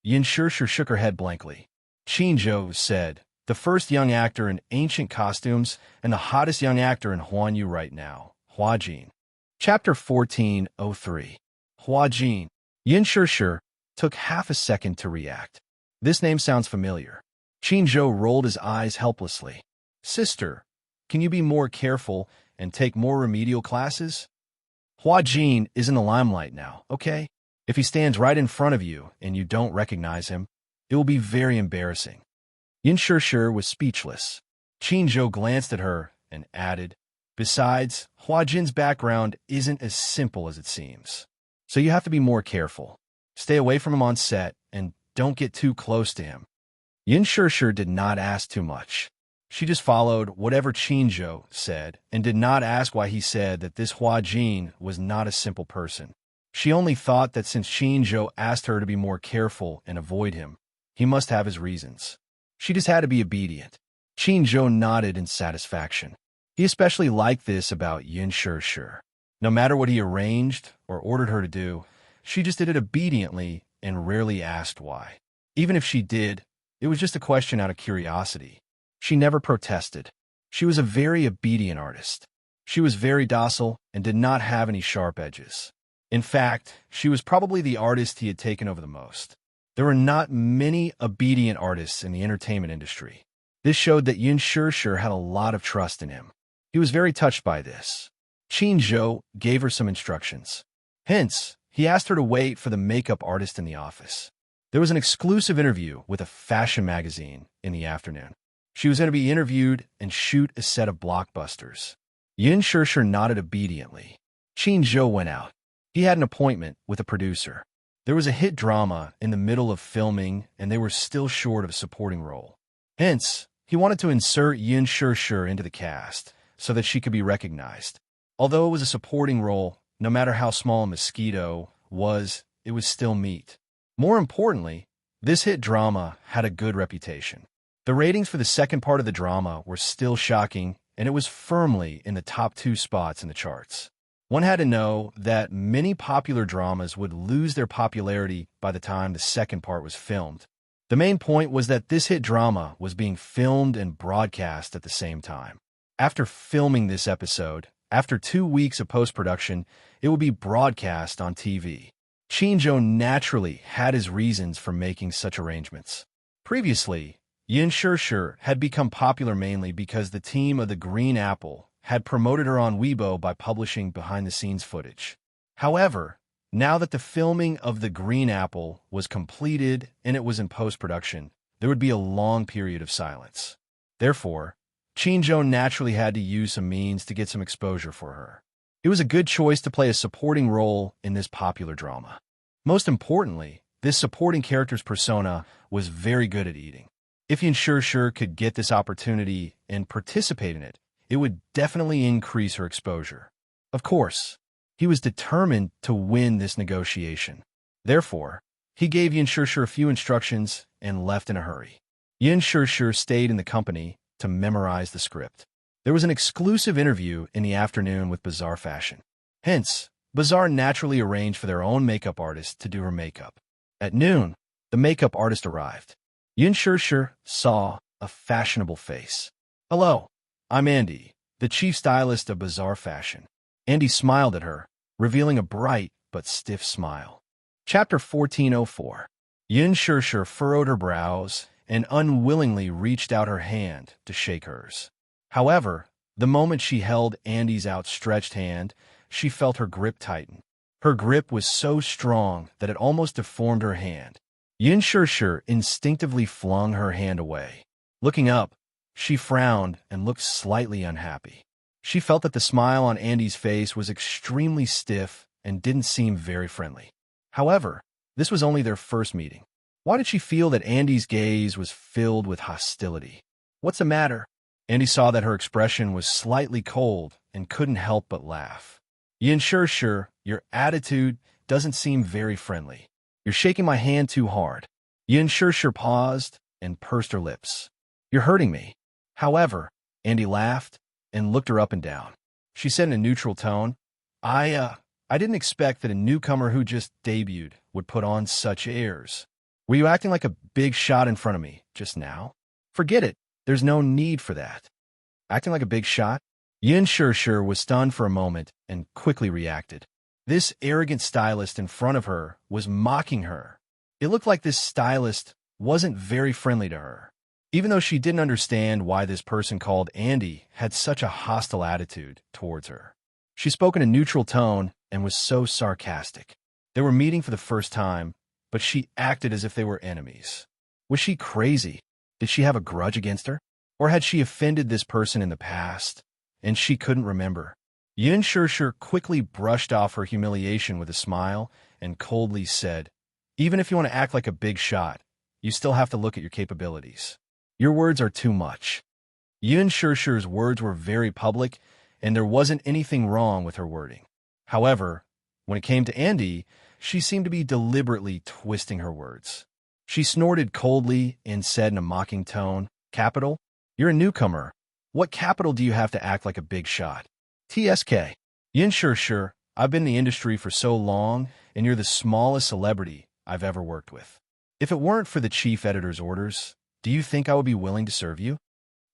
Yun Shir shook her head blankly. Qin Zhou said, "The first young actor in ancient costumes and the hottest young actor in Huanyu right now, Hua Jin." Chapter 14:03. Hua Jin. Yun Shir took half a second to react. This name sounds familiar. Qin Zhou rolled his eyes helplessly. "Sister, can you be more careful and take more remedial classes? Hua Jin is in the limelight now, okay? If he stands right in front of you and you don't recognize him, it will be very embarrassing." Yun Shir was speechless. Qin Zhou glanced at her and added, "Besides, Hua Jin's background isn't as simple as it seems. So you have to be more careful. Stay away from him on set and don't get too close to him." Yun Shir did not ask too much. She just followed whatever Qin Zhou said and did not ask why he said that this Hua Jin was not a simple person. She only thought that since Qin Zhou asked her to be more careful and avoid him, he must have his reasons. She just had to be obedient. Qin Zhou nodded in satisfaction. He especially liked this about Yun Shir. No matter what he arranged or ordered her to do, she just did it obediently and rarely asked why. Even if she did, it was just a question out of curiosity. She never protested. She was a very obedient artist. She was very docile and did not have any sharp edges. In fact, she was probably the artist he had taken over the most. There were not many obedient artists in the entertainment industry. This showed that Yun Shir had a lot of trust in him. He was very touched by this. Qin Zhou gave her some instructions. Hence, he asked her to wait for the makeup artist in the office. There was an exclusive interview with a fashion magazine in the afternoon. She was going to be interviewed and shoot a set of blockbusters. Yun Shir nodded obediently. Qin Zhou went out. He had an appointment with a producer. There was a hit drama in the middle of filming, and they were still short of a supporting role. Hence, he wanted to insert Yun Shir into the cast, so that she could be recognized. Although it was a supporting role, no matter how small a mosquito was, it was still meat. More importantly, this hit drama had a good reputation. The ratings for the second part of the drama were still shocking, and it was firmly in the top 2 spots in the charts. One had to know that many popular dramas would lose their popularity by the time the second part was filmed. The main point was that this hit drama was being filmed and broadcast at the same time. After filming this episode, after 2 weeks of post-production, it would be broadcast on TV. Shin-jo naturally had his reasons for making such arrangements. Previously, Yin Shirshir had become popular mainly because the team of the Green Apple had promoted her on Weibo by publishing behind-the-scenes footage. However, now that the filming of the Green Apple was completed and it was in post-production, there would be a long period of silence. Therefore, Shin-jo naturally had to use some means to get some exposure for her. It was a good choice to play a supporting role in this popular drama. Most importantly, this supporting character's persona was very good at eating. If Yin Shirshir could get this opportunity and participate in it, it would definitely increase her exposure. Of course, he was determined to win this negotiation. Therefore, he gave Yin Shirshir a few instructions and left in a hurry. Yin Shirshir stayed in the company to memorize the script. There was an exclusive interview in the afternoon with Bazaar Fashion. Hence, Bazaar naturally arranged for their own makeup artist to do her makeup. At noon, the makeup artist arrived. Yin Shirshir saw a fashionable face. "Hello, I'm Andy, the chief stylist of Bazaar Fashion." Andy smiled at her, revealing a bright but stiff smile. Chapter 1404. Yin Shirshir furrowed her brows and unwillingly reached out her hand to shake hers. However, the moment she held Andy's outstretched hand, she felt her grip tighten. Her grip was so strong that it almost deformed her hand. Yin Shirshir instinctively flung her hand away. Looking up, she frowned and looked slightly unhappy. She felt that the smile on Andy's face was extremely stiff and didn't seem very friendly. However, this was only their first meeting. Why did she feel that Andy's gaze was filled with hostility? "What's the matter?" Andy saw that her expression was slightly cold and couldn't help but laugh. "Yin Shirshir, your attitude doesn't seem very friendly. You're shaking my hand too hard." Yin Shirshir paused and pursed her lips. "You're hurting me." However, Andy laughed and looked her up and down. She said in a neutral tone, I didn't expect that a newcomer who just debuted would put on such airs. Were you acting like a big shot in front of me just now?" "Forget it. There's no need for that." "Acting like a big shot?" Yin Shirshir was stunned for a moment and quickly reacted. This arrogant stylist in front of her was mocking her. It looked like this stylist wasn't very friendly to her. Even though she didn't understand why this person called Andy had such a hostile attitude towards her. She spoke in a neutral tone and was so sarcastic. They were meeting for the first time, but she acted as if they were enemies. Was she crazy? Did she have a grudge against her? Or had she offended this person in the past, and she couldn't remember? Yin Shirshir quickly brushed off her humiliation with a smile and coldly said, "Even if you want to act like a big shot, you still have to look at your capabilities. Your words are too much." Yin Shirshir's words were very public, and there wasn't anything wrong with her wording. However, when it came to Andy, she seemed to be deliberately twisting her words. She snorted coldly and said in a mocking tone, "Capital? You're a newcomer. What capital do you have to act like a big shot?" "TSK. Yin Shirshir, I've been in the industry for so long, and you're the smallest celebrity I've ever worked with. If it weren't for the chief editor's orders, do you think I would be willing to serve you?"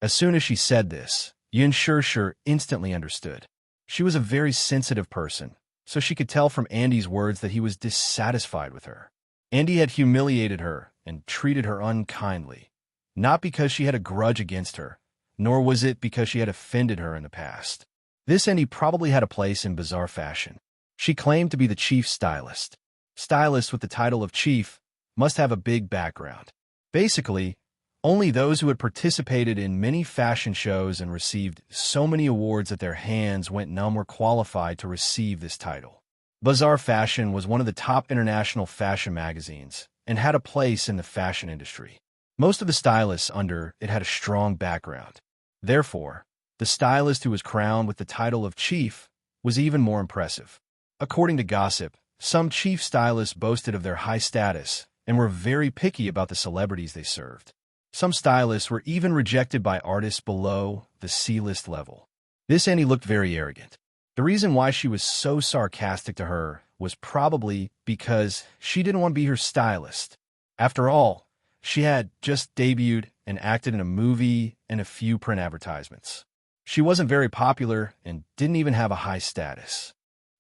As soon as she said this, Yin Shirshir instantly understood. She was a very sensitive person, so she could tell from Andy's words that he was dissatisfied with her. Andy had humiliated her and treated her unkindly, not because she had a grudge against her, nor was it because she had offended her in the past. This Andy probably had a place in Bazaar Fashion. She claimed to be the chief stylist. Stylists with the title of chief must have a big background. Basically, only those who had participated in many fashion shows and received so many awards that their hands went numb were qualified to receive this title. Bazaar Fashion was one of the top international fashion magazines and had a place in the fashion industry. Most of the stylists under it had a strong background. Therefore, The stylist who was crowned with the title of chief was even more impressive. According to gossip, some chief stylists boasted of their high status and were very picky about the celebrities they served. Some stylists were even rejected by artists below the C-list level. This Annie looked very arrogant. The reason why she was so sarcastic to her was probably because she didn't want to be her stylist. After all, she had just debuted and acted in a movie and a few print advertisements. She wasn't very popular and didn't even have a high status.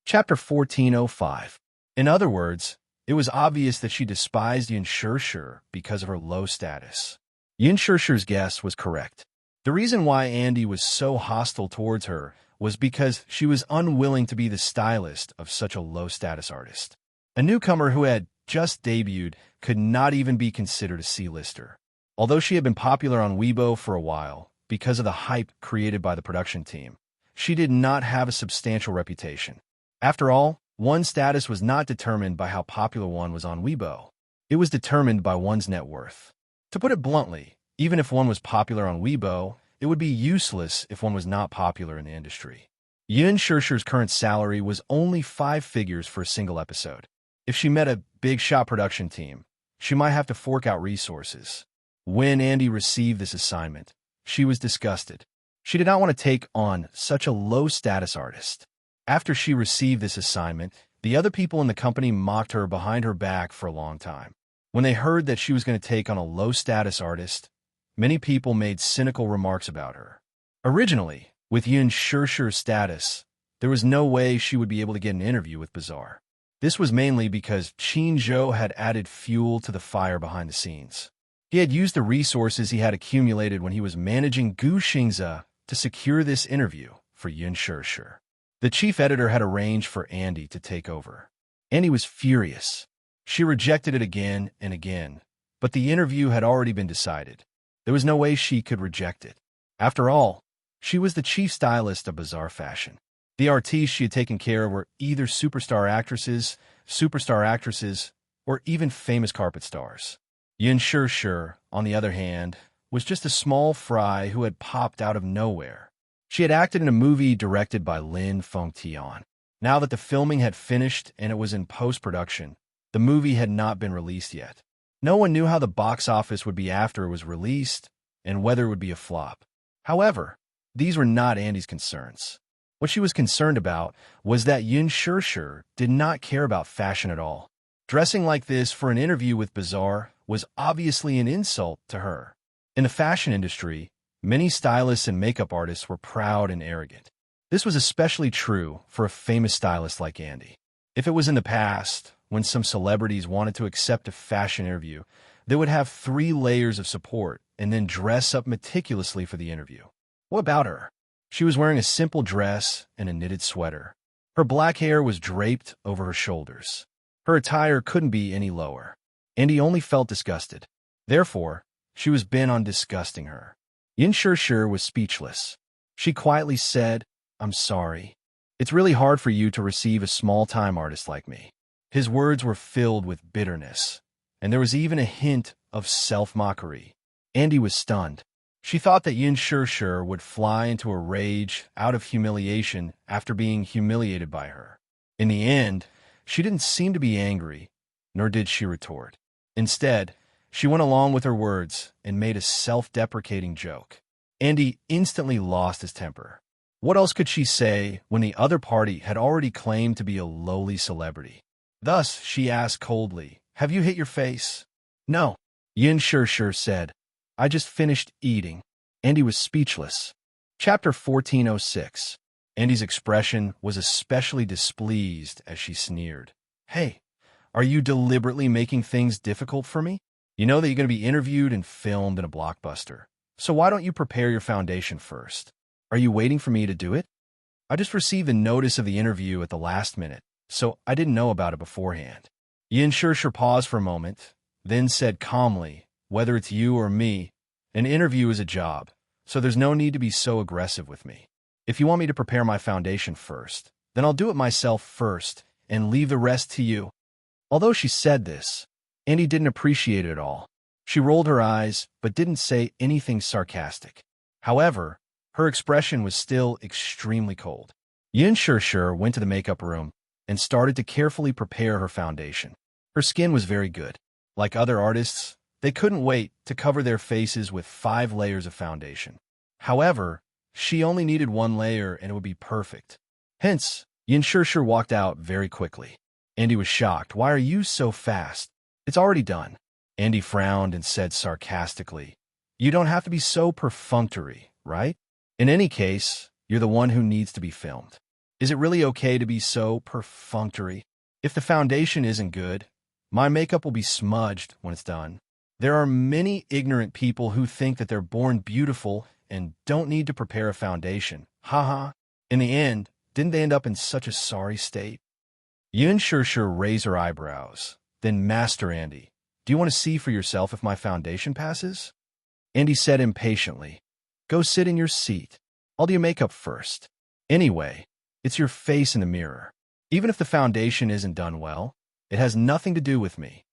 Chapter 1405. In other words, it was obvious that she despised Yin Shirshir because of her low status. Yin Shirshir's guess was correct. The reason why Andy was so hostile towards her was because she was unwilling to be the stylist of such a low-status artist. A newcomer who had just debuted could not even be considered a C-lister. Although she had been popular on Weibo for a while because of the hype created by the production team, she did not have a substantial reputation. After all, one's status was not determined by how popular one was on Weibo. It was determined by one's net worth. To put it bluntly, even if one was popular on Weibo, it would be useless if one was not popular in the industry. Yin Shirshir's current salary was only 5 figures for a single episode. If she met a big shot production team, she might have to fork out resources. When Andy received this assignment, she was disgusted. She did not want to take on such a low-status artist. After she received this assignment, the other people in the company mocked her behind her back for a long time. When they heard that she was going to take on a low-status artist, many people made cynical remarks about her. Originally, with Yin Shirshir's status, there was no way she would be able to get an interview with Bazaar. This was mainly because Qin Zhou had added fuel to the fire behind the scenes. He had used the resources he had accumulated when he was managing Gu Xingze to secure this interview for Yin Shirshir. The chief editor had arranged for Andy to take over. Andy was furious. She rejected it again and again, but the interview had already been decided. There was no way she could reject it. After all, she was the chief stylist of Bazaar Fashion. The artistes she had taken care of were either superstar actresses, or even famous carpet stars. Yin Shirshir, on the other hand, was just a small fry who had popped out of nowhere. She had acted in a movie directed by Lin Fengtian. Now that the filming had finished and it was in post-production, the movie had not been released yet. No one knew how the box office would be after it was released and whether it would be a flop. However, these were not Andy's concerns. What she was concerned about was that Yin Shirshir did not care about fashion at all. Dressing like this for an interview with Bazaar was obviously an insult to her. In the fashion industry, many stylists and makeup artists were proud and arrogant. This was especially true for a famous stylist like Andy. If it was in the past, when some celebrities wanted to accept a fashion interview, they would have 3 layers of support and then dress up meticulously for the interview. What about her? She was wearing a simple dress and a knitted sweater. Her black hair was draped over her shoulders. Her attire couldn't be any lower. Andy only felt disgusted. Therefore, she was bent on disgusting her. Yin Shirshir was speechless. She quietly said, "I'm sorry. It's really hard for you to receive a small-time artist like me." His words were filled with bitterness, and there was even a hint of self-mockery. Andy was stunned. She thought that Yin Shirshir would fly into a rage out of humiliation after being humiliated by her. In the end, she didn't seem to be angry, nor did she retort. Instead, she went along with her words and made a self-deprecating joke. Andy instantly lost his temper. What else could she say when the other party had already claimed to be a lowly celebrity? Thus, she asked coldly, "Have you hit your face?" "No," Yin Shirshir said. "I just finished eating." Andy was speechless. Chapter 1406. Andy's expression was especially displeased as she sneered. "Hey, are you deliberately making things difficult for me? You know that you're going to be interviewed and filmed in a blockbuster. So why don't you prepare your foundation first? Are you waiting for me to do it? I just received the notice of the interview at the last minute, so I didn't know about it beforehand." Yin Shirshir paused for a moment, then said calmly, "Whether it's you or me, an interview is a job, so there's no need to be so aggressive with me. If you want me to prepare my foundation first, then I'll do it myself first and leave the rest to you." Although she said this, Andy didn't appreciate it at all. She rolled her eyes, but didn't say anything sarcastic. However, Her expression was still extremely cold. Yin Shishir went to the makeup room and started to carefully prepare her foundation. Her skin was very good. Like other artists, they couldn't wait to cover their faces with 5 layers of foundation. However, she only needed 1 layer and it would be perfect. Hence, Yin Shishir walked out very quickly. Andy was shocked. "Why are you so fast? It's already done." Andy frowned and said sarcastically, "You don't have to be so perfunctory, right? In any case, you're the one who needs to be filmed. Is it really okay to be so perfunctory? If the foundation isn't good, my makeup will be smudged when it's done. There are many ignorant people who think that they're born beautiful and don't need to prepare a foundation. Haha. In the end, didn't they end up in such a sorry state?" Yin Shishir raised her eyebrows. Then, "Master Andy, do you want to see for yourself if my foundation passes?" Andy said impatiently, "Go sit in your seat. I'll do your makeup first. Anyway, it's your face in the mirror. Even if the foundation isn't done well, it has nothing to do with me."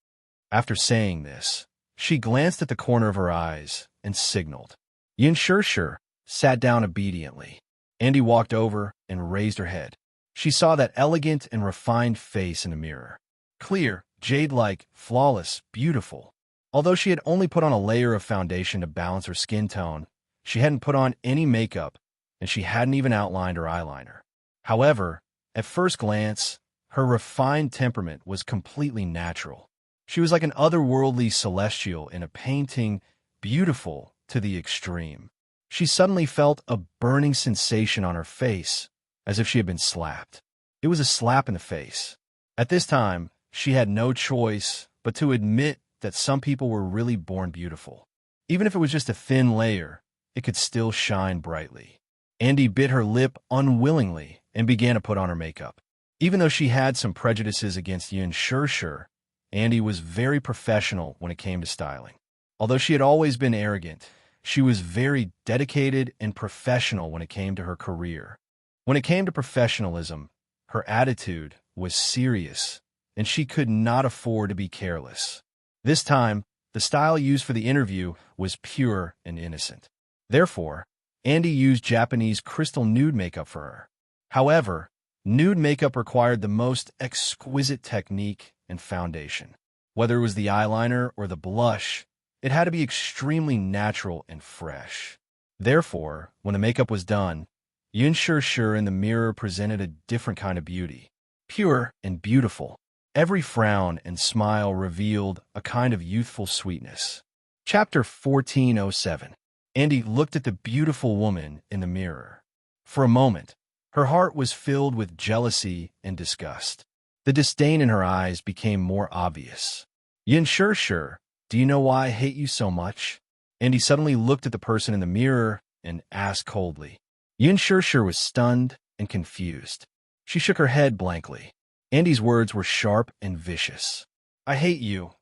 After saying this, she glanced at the corner of her eyes and signaled. Yin Shishir sat down obediently. Andy walked over and raised her head. She saw that elegant and refined face in the mirror. Clear, jade-like, flawless, beautiful. Although she had only put on a layer of foundation to balance her skin tone, she hadn't put on any makeup, and she hadn't even outlined her eyeliner. However, at first glance, her refined temperament was completely natural. She was like an otherworldly celestial in a painting, beautiful to the extreme. She suddenly felt a burning sensation on her face, as if she had been slapped. It was a slap in the face. At this time, she had no choice but to admit that some people were really born beautiful. Even if it was just a thin layer, it could still shine brightly. Andy bit her lip unwillingly and began to put on her makeup. Even though she had some prejudices against Yin Shishir, Andy was very professional when it came to styling. Although she had always been arrogant, she was very dedicated and professional when it came to her career. When it came to professionalism, her attitude was serious, and she could not afford to be careless. This time, the style used for the interview was pure and innocent. Therefore, Andy used Japanese crystal nude makeup for her. However, nude makeup required the most exquisite technique and foundation. Whether it was the eyeliner or the blush, it had to be extremely natural and fresh. Therefore, when the makeup was done, Yin Shishir in the mirror presented a different kind of beauty. Pure and beautiful, every frown and smile revealed a kind of youthful sweetness. Chapter 1407. Andy looked at the beautiful woman in the mirror. For a moment, her heart was filled with jealousy and disgust. The disdain in her eyes became more obvious. "Yin Shishir, do you know why I hate you so much?" Andy suddenly looked at the person in the mirror and asked coldly. Yin Shishir was stunned and confused. She shook her head blankly. Andy's words were sharp and vicious. "I hate you,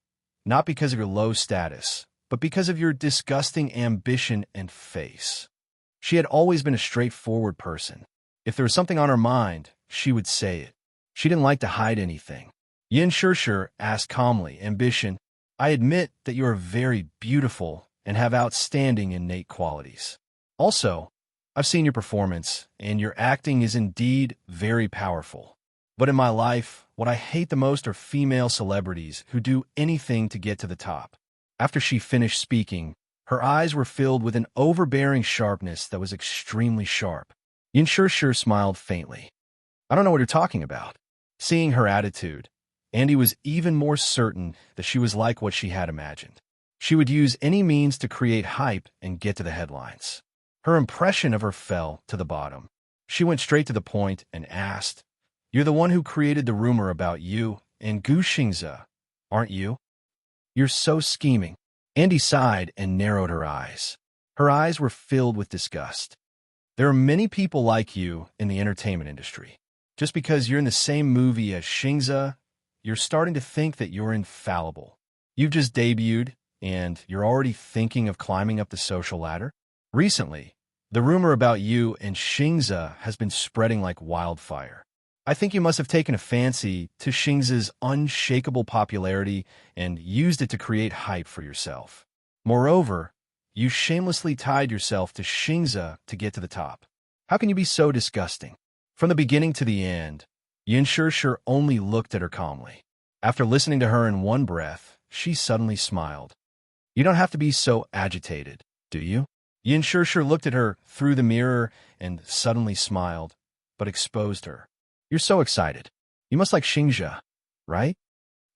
not because of your low status, but because of your disgusting ambition and face." She had always been a straightforward person. If there was something on her mind, she would say it. She didn't like to hide anything. Yin Shishir asked calmly, "Ambition, I admit that you are very beautiful and have outstanding innate qualities. Also, I've seen your performance, and your acting is indeed very powerful. But in my life, what I hate the most are female celebrities who do anything to get to the top." After she finished speaking, her eyes were filled with an overbearing sharpness that was extremely sharp. Yin Shishir smiled faintly. "I don't know what you're talking about." Seeing her attitude, Andy was even more certain that she was like what she had imagined. She would use any means to create hype and get to the headlines. Her impression of her fell to the bottom. She went straight to the point and asked, "You're the one who created the rumor about you and Gu Xingze, aren't you? You're so scheming." Andy sighed and narrowed her eyes. Her eyes were filled with disgust. "There are many people like you in the entertainment industry. Just because you're in the same movie as Xingze, you're starting to think that you're infallible. You've just debuted, and you're already thinking of climbing up the social ladder. Recently, the rumor about you and Xingze has been spreading like wildfire. I think you must have taken a fancy to Xingze's unshakable popularity and used it to create hype for yourself. Moreover, You shamelessly tied yourself to Xingza to get to the top. How can you be so disgusting? From the beginning to the end, Yin Shishir only looked at her calmly. After listening to her in one breath, she suddenly smiled. You don't have to be so agitated, do you? Yin Shishir looked at her through the mirror and suddenly smiled, but exposed her. You're so excited. You must like Xingzha, right?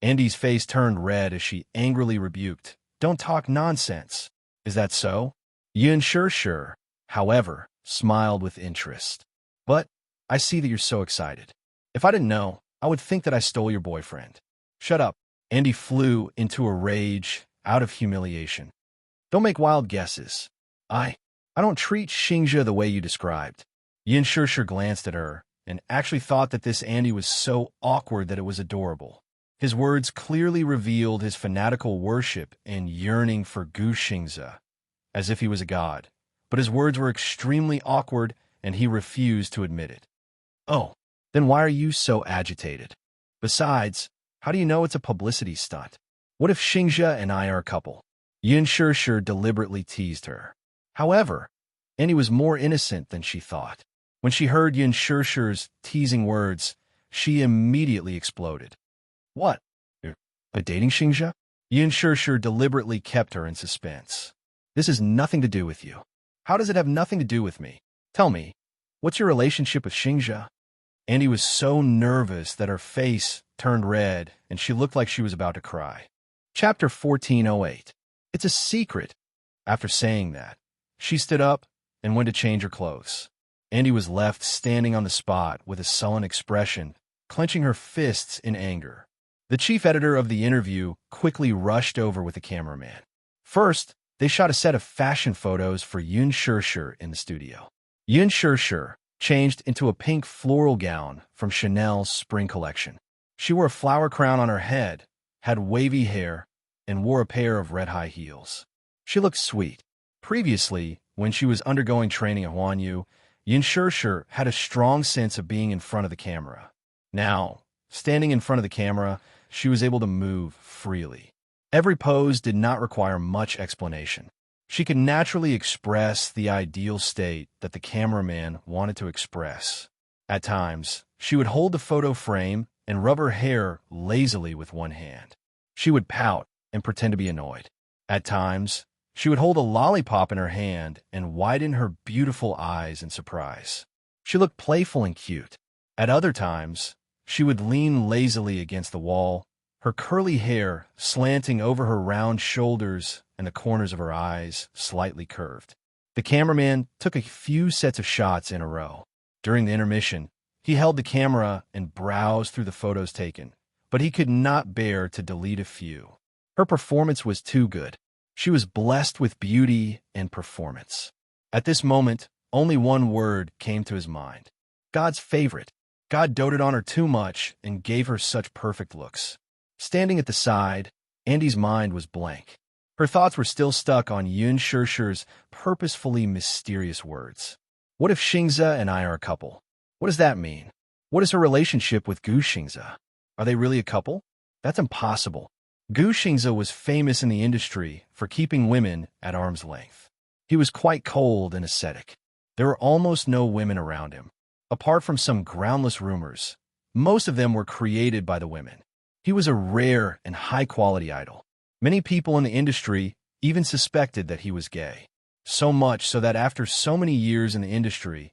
Andy's face turned red as she angrily rebuked. Don't talk nonsense. Is that so? Yin Shishir, however, smiled with interest. But I see that you're so excited. If I didn't know, I would think that I stole your boyfriend. Shut up. Andy flew into a rage out of humiliation. Don't make wild guesses. I don't treat Xingzha the way you described. Yin Shishir glanced at her and actually thought that this Andy was so awkward that it was adorable. His words clearly revealed his fanatical worship and yearning for Gu Xingzha, as if he was a god. But his words were extremely awkward, and he refused to admit it. Oh, then why are you so agitated? Besides, how do you know it's a publicity stunt? What if Xingzha and I are a couple? Yin Shishir deliberately teased her. However, Annie was more innocent than she thought. When she heard Yin Shishir's teasing words, she immediately exploded. What? You're dating Xingzha? Yin Shishir deliberately kept her in suspense. This has nothing to do with you. How does it have nothing to do with me? Tell me, what's your relationship with Xingzha? Annie was so nervous that her face turned red and she looked like she was about to cry. Chapter 1408. It's a secret. After saying that, she stood up and went to change her clothes. Andy was left standing on the spot with a sullen expression, clenching her fists in anger. The chief editor of the interview quickly rushed over with the cameraman. First, they shot a set of fashion photos for Yin Shishir in the studio. Yin Shishir changed into a pink floral gown from Chanel's spring collection. She wore a flower crown on her head, had wavy hair, and wore a pair of red high heels. She looked sweet. Previously, when she was undergoing training at Huanyu, Yin Shishir had a strong sense of being in front of the camera. Now, standing in front of the camera, she was able to move freely. Every pose did not require much explanation. She could naturally express the ideal state that the cameraman wanted to express. At times, she would hold the photo frame and rub her hair lazily with one hand. She would pout and pretend to be annoyed. At times, she would hold a lollipop in her hand and widen her beautiful eyes in surprise. She looked playful and cute. At other times, she would lean lazily against the wall, her curly hair slanting over her round shoulders and the corners of her eyes slightly curved. The cameraman took a few sets of shots in a row. During the intermission, he held the camera and browsed through the photos taken, but he could not bear to delete a few. Her performance was too good. She was blessed with beauty and performance. At this moment, only one word came to his mind. God's favorite. God doted on her too much and gave her such perfect looks. Standing at the side, Andy's mind was blank. Her thoughts were still stuck on Yin Shishir's purposefully mysterious words. What if Xingzha and I are a couple? What does that mean? What is her relationship with Gu Xingzha? Are they really a couple? That's impossible. Gu Xingzha was famous in the industry for keeping women at arm's length. He was quite cold and ascetic. There were almost no women around him. Apart from some groundless rumors, most of them were created by the women. He was a rare and high-quality idol. Many people in the industry even suspected that he was gay. So much so that after so many years in the industry,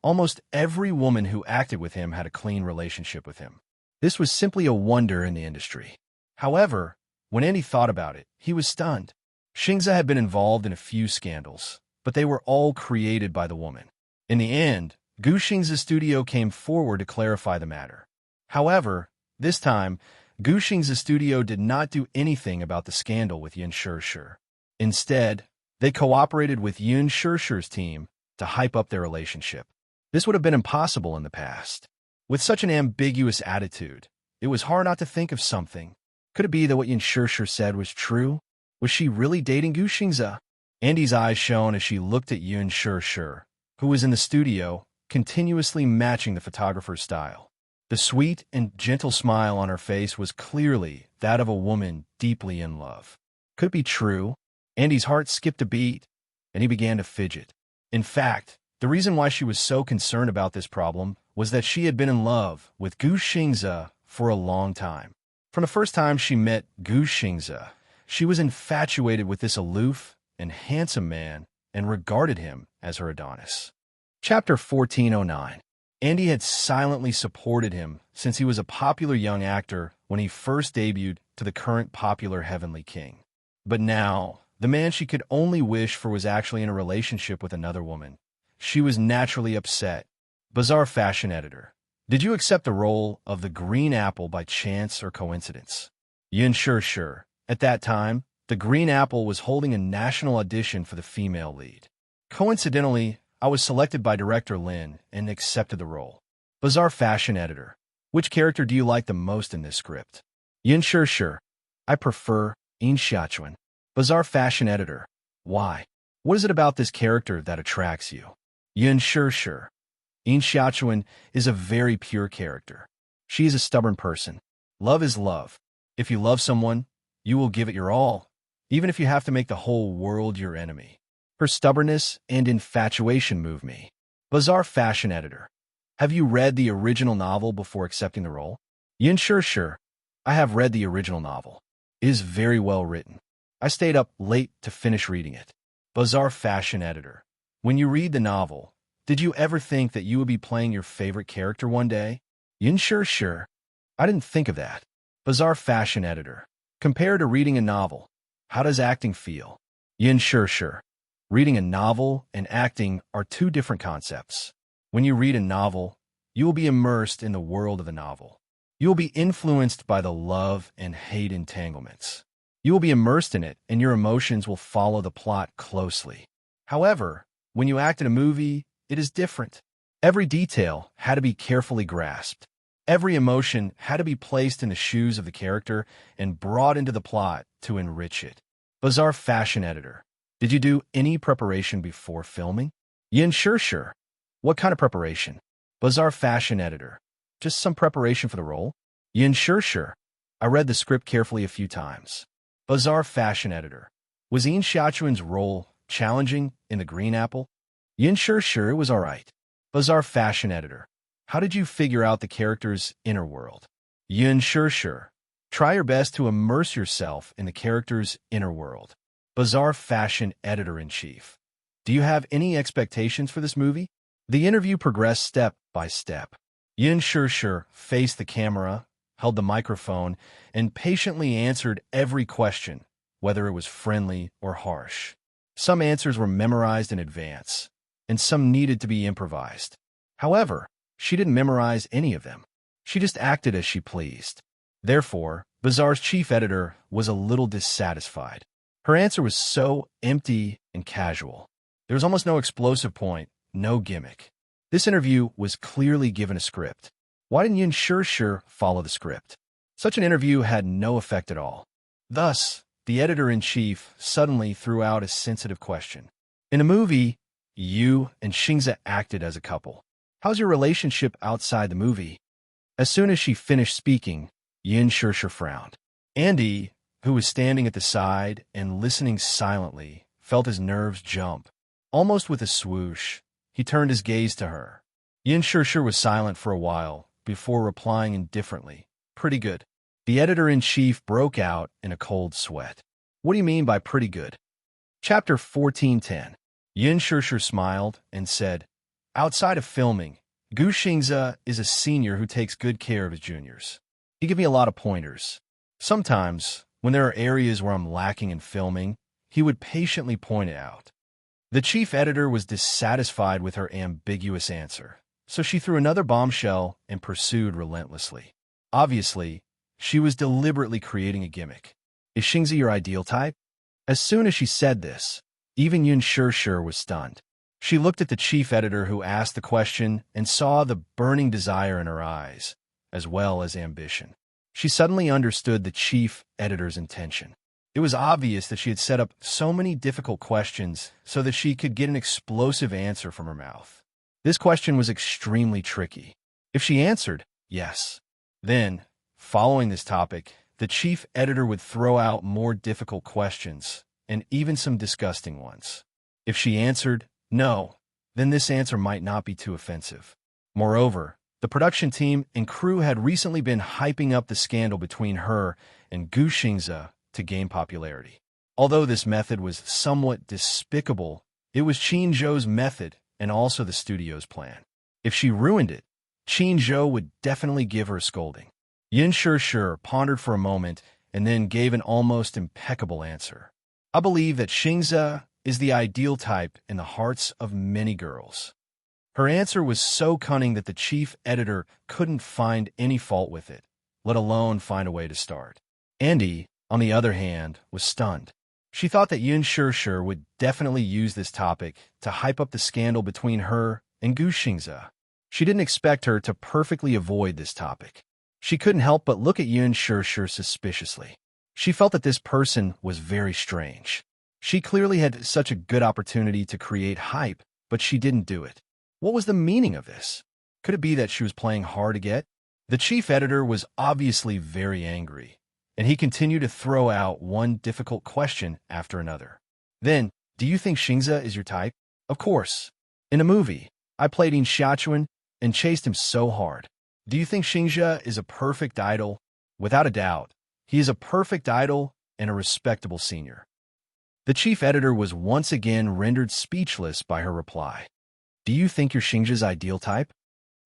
almost every woman who acted with him had a clean relationship with him. This was simply a wonder in the industry. However, when Andy thought about it, he was stunned. Xingzha had been involved in a few scandals, but they were all created by the woman. In the end, Gu Xingzha's studio came forward to clarify the matter. However, this time, Gu Xingzha's studio did not do anything about the scandal with Yin Shishir. Instead, they cooperated with Yin Shishir's team to hype up their relationship. This would have been impossible in the past. With such an ambiguous attitude, it was hard not to think of something. Could it be that what Yin Shishir said was true? Was she really dating Gu Xingzha? Andy's eyes shone as she looked at Yin Shishir, who was in the studio, continuously matching the photographer's style. The sweet and gentle smile on her face was clearly that of a woman deeply in love. Could it be true? Andy's heart skipped a beat and he began to fidget. In fact, the reason why she was so concerned about this problem was that she had been in love with Gu Xingze for a long time. From the first time she met Gu Xingze, she was infatuated with this aloof and handsome man and regarded him as her Adonis. Chapter 1409. Andy had silently supported him since he was a popular young actor when he first debuted to the current popular Heavenly King. But now, the man she could only wish for was actually in a relationship with another woman. She was naturally upset. Bazaar fashion editor. Did you accept the role of the Green Apple by chance or coincidence? Yin sure. At that time, the Green Apple was holding a national audition for the female lead. Coincidentally, I was selected by director Lin and accepted the role. Bazaar fashion editor. Which character do you like the most in this script? Yin sure. I prefer enchanting. Bazaar fashion editor. Why? What is it about this character that attracts you? Yin sure. Enchanting is a very pure character. She is a stubborn person. Love is love. If you love someone, you will give it your all, even if you have to make the whole world your enemy. Her stubbornness and infatuation move me. Bazaar fashion editor. Have you read the original novel before accepting the role? Yin sure. I have read the original novel. It is very well written. I stayed up late to finish reading it. Bazaar fashion editor. When you read the novel, did you ever think that you would be playing your favorite character one day? Yin sure. I didn't think of that. Bazaar fashion editor. Compared to reading a novel, how does acting feel? Yin sure. Reading a novel and acting are two different concepts. When you read a novel, you will be immersed in the world of the novel. You will be influenced by the love and hate entanglements. You will be immersed in it, and your emotions will follow the plot closely. However, when you act in a movie, it is different. Every detail had to be carefully grasped. Every emotion had to be placed in the shoes of the character and brought into the plot to enrich it. Bazaar fashion editor. Did you do any preparation before filming? Yin sure. What kind of preparation? Bazaar fashion editor. Just some preparation for the role? Yin sure. I read the script carefully a few times. Bazaar fashion editor. Was enchanting's role challenging in the Green Apple? Yin sure, it was all right. Bazaar fashion editor. How did you figure out the character's inner world? Yin sure. Try your best to immerse yourself in the character's inner world. Bazaar fashion editor-in-chief. Do you have any expectations for this movie? The interview progressed step by step. Yin sure faced the camera, held the microphone, and patiently answered every question, whether it was friendly or harsh. Some answers were memorized in advance, and some needed to be improvised. However, she didn't memorize any of them. She just acted as she pleased. Therefore, Bazaar's chief editor was a little dissatisfied. Her answer was so empty and casual. There was almost no explosive point, no gimmick. This interview was clearly given a script. Why didn't Yin sure follow the script? Such an interview had no effect at all. Thus, the editor-in-chief suddenly threw out a sensitive question. In a movie, you and Xingze acted as a couple. How's your relationship outside the movie? As soon as she finished speaking, Yin sure frowned. Andy, who was standing at the side and listening silently, felt his nerves jump. Almost with a swoosh, he turned his gaze to her. Yin sure was silent for a while before replying indifferently, "Pretty good." The editor-in-chief broke out in a cold sweat. "What do you mean by pretty good?" Chapter 1410. Yin sure smiled and said, "Outside of filming, Gu Xingze is a senior who takes good care of his juniors. He gave me a lot of pointers. Sometimes, when there are areas where I'm lacking in filming, he would patiently point it out." The chief editor was dissatisfied with her ambiguous answer, so she threw another bombshell and pursued relentlessly. Obviously, she was deliberately creating a gimmick. "Is Xingze your ideal type?" As soon as she said this, even Yin sure was stunned. She looked at the chief editor who asked the question and saw the burning desire in her eyes, as well as ambition. She suddenly understood the chief editor's intention. It was obvious that she had set up so many difficult questions so that she could get an explosive answer from her mouth. This question was extremely tricky. If she answered yes, then, following this topic, the chief editor would throw out more difficult questions, and even some disgusting ones. If she answered no, then this answer might not be too offensive. Moreover, the production team and crew had recently been hyping up the scandal between her and Gu Xingze to gain popularity. Although this method was somewhat despicable, it was Qin Zhou's method and also the studio's plan. If she ruined it, Qin Zhou would definitely give her a scolding. Yin Shih pondered for a moment and then gave an almost impeccable answer. I believe that Xingze is the ideal type in the hearts of many girls. Her answer was so cunning that the chief editor couldn't find any fault with it, let alone find a way to start. Andy, on the other hand, was stunned. She thought that Yin Shih would definitely use this topic to hype up the scandal between her and Gu Xingze. She didn't expect her to perfectly avoid this topic. She couldn't help but look at Yin Shih suspiciously. She felt that this person was very strange. She clearly had such a good opportunity to create hype, but she didn't do it. What was the meaning of this? Could it be that she was playing hard to get? The chief editor was obviously very angry, and he continued to throw out one difficult question after another. Then, do you think Xingze is your type? Of course. In a movie, I played Yin Xiaochuan and chased him so hard. Do you think Xingze is a perfect idol? Without a doubt, he is a perfect idol and a respectable senior. The chief editor was once again rendered speechless by her reply. Do you think you're Xingze's ideal type?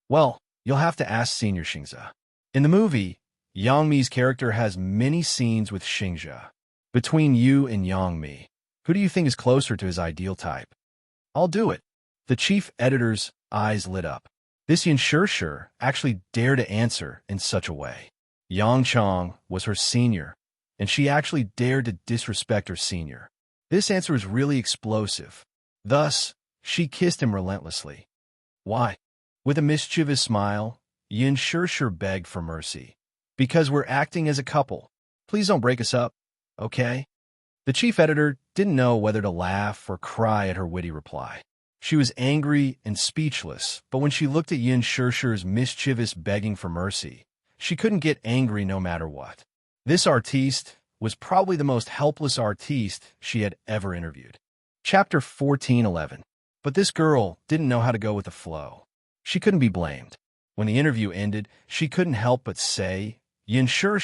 Well, you'll have to ask Senior Xingze. In the movie, Yang Mi's character has many scenes with Xingze. Between you and Yang Mi, who do you think is closer to his ideal type? I'll do it. The chief editor's eyes lit up. This Yin Shih actually dared to answer in such a way. Yang Chong was her senior, and she actually dared to disrespect her senior. This answer is really explosive. Thus, she kissed him relentlessly. Why? With a mischievous smile, Yin Shih begged for mercy. Because we're acting as a couple. Please don't break us up, okay? The chief editor didn't know whether to laugh or cry at her witty reply. She was angry and speechless, but when she looked at Yin Shih's mischievous begging for mercy, she couldn't get angry no matter what. This artiste was probably the most helpless artiste she had ever interviewed. Chapter 14:11. But this girl didn't know how to go with the flow. She couldn't be blamed. When the interview ended, she couldn't help but say, Yin Shih,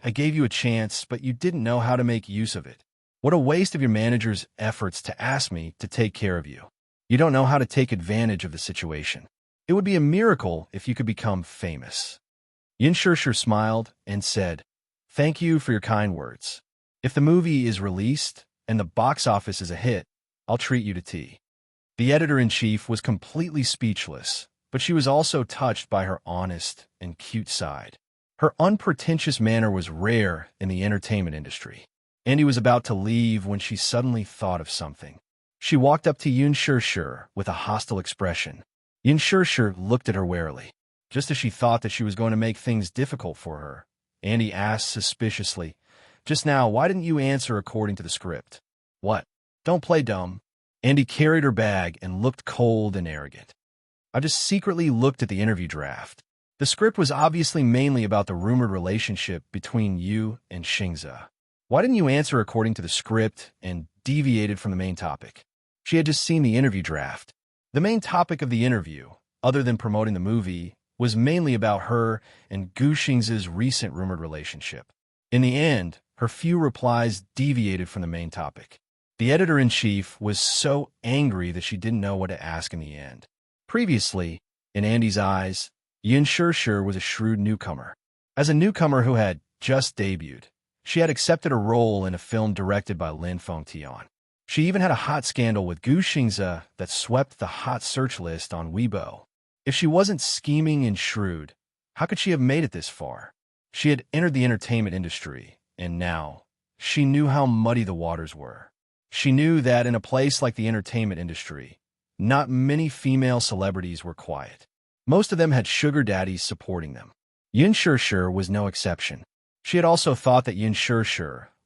I gave you a chance, but you didn't know how to make use of it. What a waste of your manager's efforts to ask me to take care of you. You don't know how to take advantage of the situation. It would be a miracle if you could become famous. Yin Shih smiled and said, Thank you for your kind words. If the movie is released and the box office is a hit, I'll treat you to tea. The editor-in-chief was completely speechless, but she was also touched by her honest and cute side. Her unpretentious manner was rare in the entertainment industry. Andy was about to leave when she suddenly thought of something. She walked up to Yin Shih with a hostile expression. Yin Shih looked at her warily. Just as she thought that she was going to make things difficult for her, Andy asked suspiciously, Just now, why didn't you answer according to the script? What? Don't play dumb. Andy carried her bag and looked cold and arrogant. I just secretly looked at the interview draft. The script was obviously mainly about the rumored relationship between you and Xingze. Why didn't you answer according to the script and deviated from the main topic? She had just seen the interview draft. The main topic of the interview, other than promoting the movie, was mainly about her and Gu Xingze's recent rumored relationship. In the end, her few replies deviated from the main topic. The editor-in-chief was so angry that she didn't know what to ask in the end. Previously, in Andy's eyes, Yin Shih was a shrewd newcomer. As a newcomer who had just debuted, she had accepted a role in a film directed by Lin Fengtian. She even had a hot scandal with Gu Xingze that swept the hot search list on Weibo. If she wasn't scheming and shrewd, how could she have made it this far? She had entered the entertainment industry, and now, she knew how muddy the waters were. She knew that in a place like the entertainment industry, not many female celebrities were quiet. Most of them had sugar daddies supporting them. Yin Shih was no exception. She had also thought that Yin Shih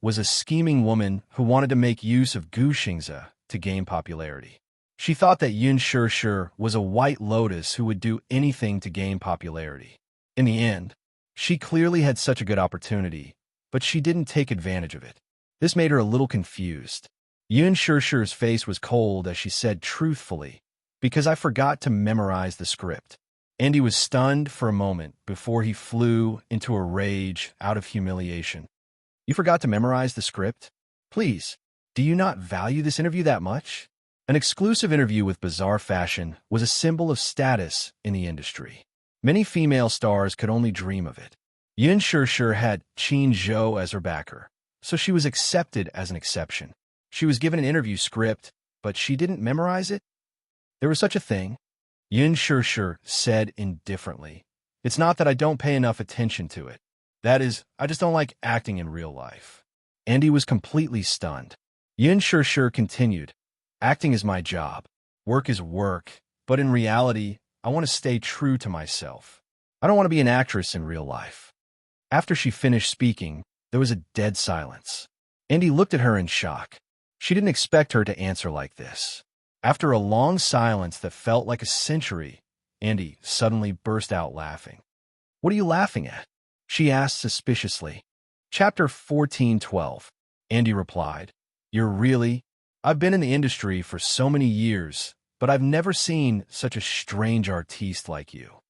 was a scheming woman who wanted to make use of Gu Xingze to gain popularity. She thought that Yin Shih was a white lotus who would do anything to gain popularity. In the end, she clearly had such a good opportunity, but she didn't take advantage of it. This made her a little confused. Yun Shirshi's face was cold as she said truthfully, because I forgot to memorize the script. Andy was stunned for a moment before he flew into a rage out of humiliation. You forgot to memorize the script? Please, do you not value this interview that much? An exclusive interview with Bizarre Fashion was a symbol of status in the industry. Many female stars could only dream of it. Yun Shirshir had Qin Zhou as her backer, so she was accepted as an exception. She was given an interview script, but she didn't memorize it? There was such a thing? Yun Shirshir said indifferently. It's not that I don't pay enough attention to it. That is, I just don't like acting in real life. Andy was completely stunned. Yun Shirshir continued. Acting is my job. Work is work, but in reality, I want to stay true to myself. I don't want to be an actress in real life. After she finished speaking, there was a dead silence. Andy looked at her in shock. She didn't expect her to answer like this. After a long silence that felt like a century, Andy suddenly burst out laughing. What are you laughing at? She asked suspiciously. Chapter 14:12. Andy replied, You're really? I've been in the industry for so many years, but I've never seen such a strange artiste like you.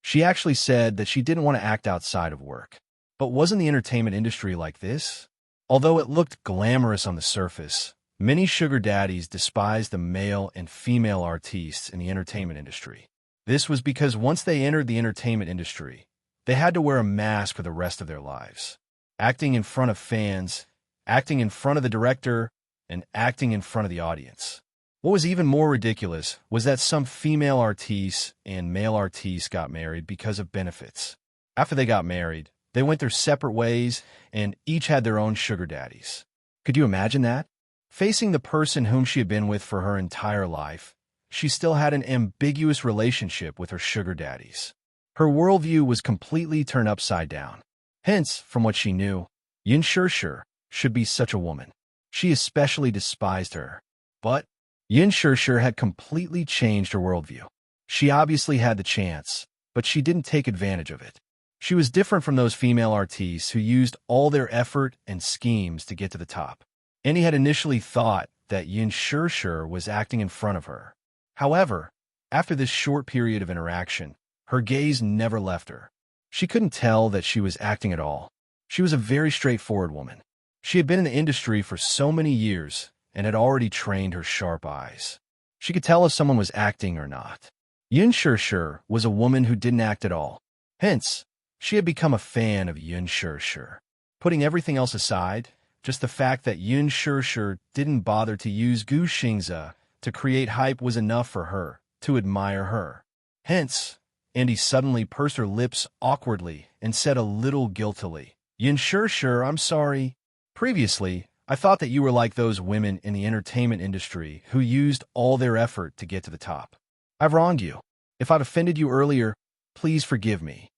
She actually said that she didn't want to act outside of work. But wasn't the entertainment industry like this? Although it looked glamorous on the surface, many sugar daddies despised the male and female artistes in the entertainment industry. This was because once they entered the entertainment industry, they had to wear a mask for the rest of their lives. Acting in front of fans, acting in front of the director, and acting in front of the audience. What was even more ridiculous was that some female artistes and male artistes got married because of benefits. After they got married, they went their separate ways and each had their own sugar daddies. Could you imagine that? Facing the person whom she had been with for her entire life, she still had an ambiguous relationship with her sugar daddies. Her worldview was completely turned upside down. Hence, from what she knew, Yun Shirshir should be such a woman. She especially despised her. But Yun Shirshir had completely changed her worldview. She obviously had the chance, but she didn't take advantage of it. She was different from those female artistes who used all their effort and schemes to get to the top. Annie had initially thought that Yun Shirshir was acting in front of her. However, after this short period of interaction, her gaze never left her. She couldn't tell that she was acting at all. She was a very straightforward woman. She had been in the industry for so many years and had already trained her sharp eyes. She could tell if someone was acting or not. Yun Shirshir was a woman who didn't act at all. Hence, she had become a fan of Yun Shirshir. Putting everything else aside, just the fact that Yun Shirshir didn't bother to use Gu Xingzi to create hype was enough for her to admire her. Hence, Andy suddenly pursed her lips awkwardly and said a little guiltily, Yun Shirshir, I'm sorry. Previously, I thought that you were like those women in the entertainment industry who used all their effort to get to the top. I've wronged you. If I've offended you earlier, please forgive me.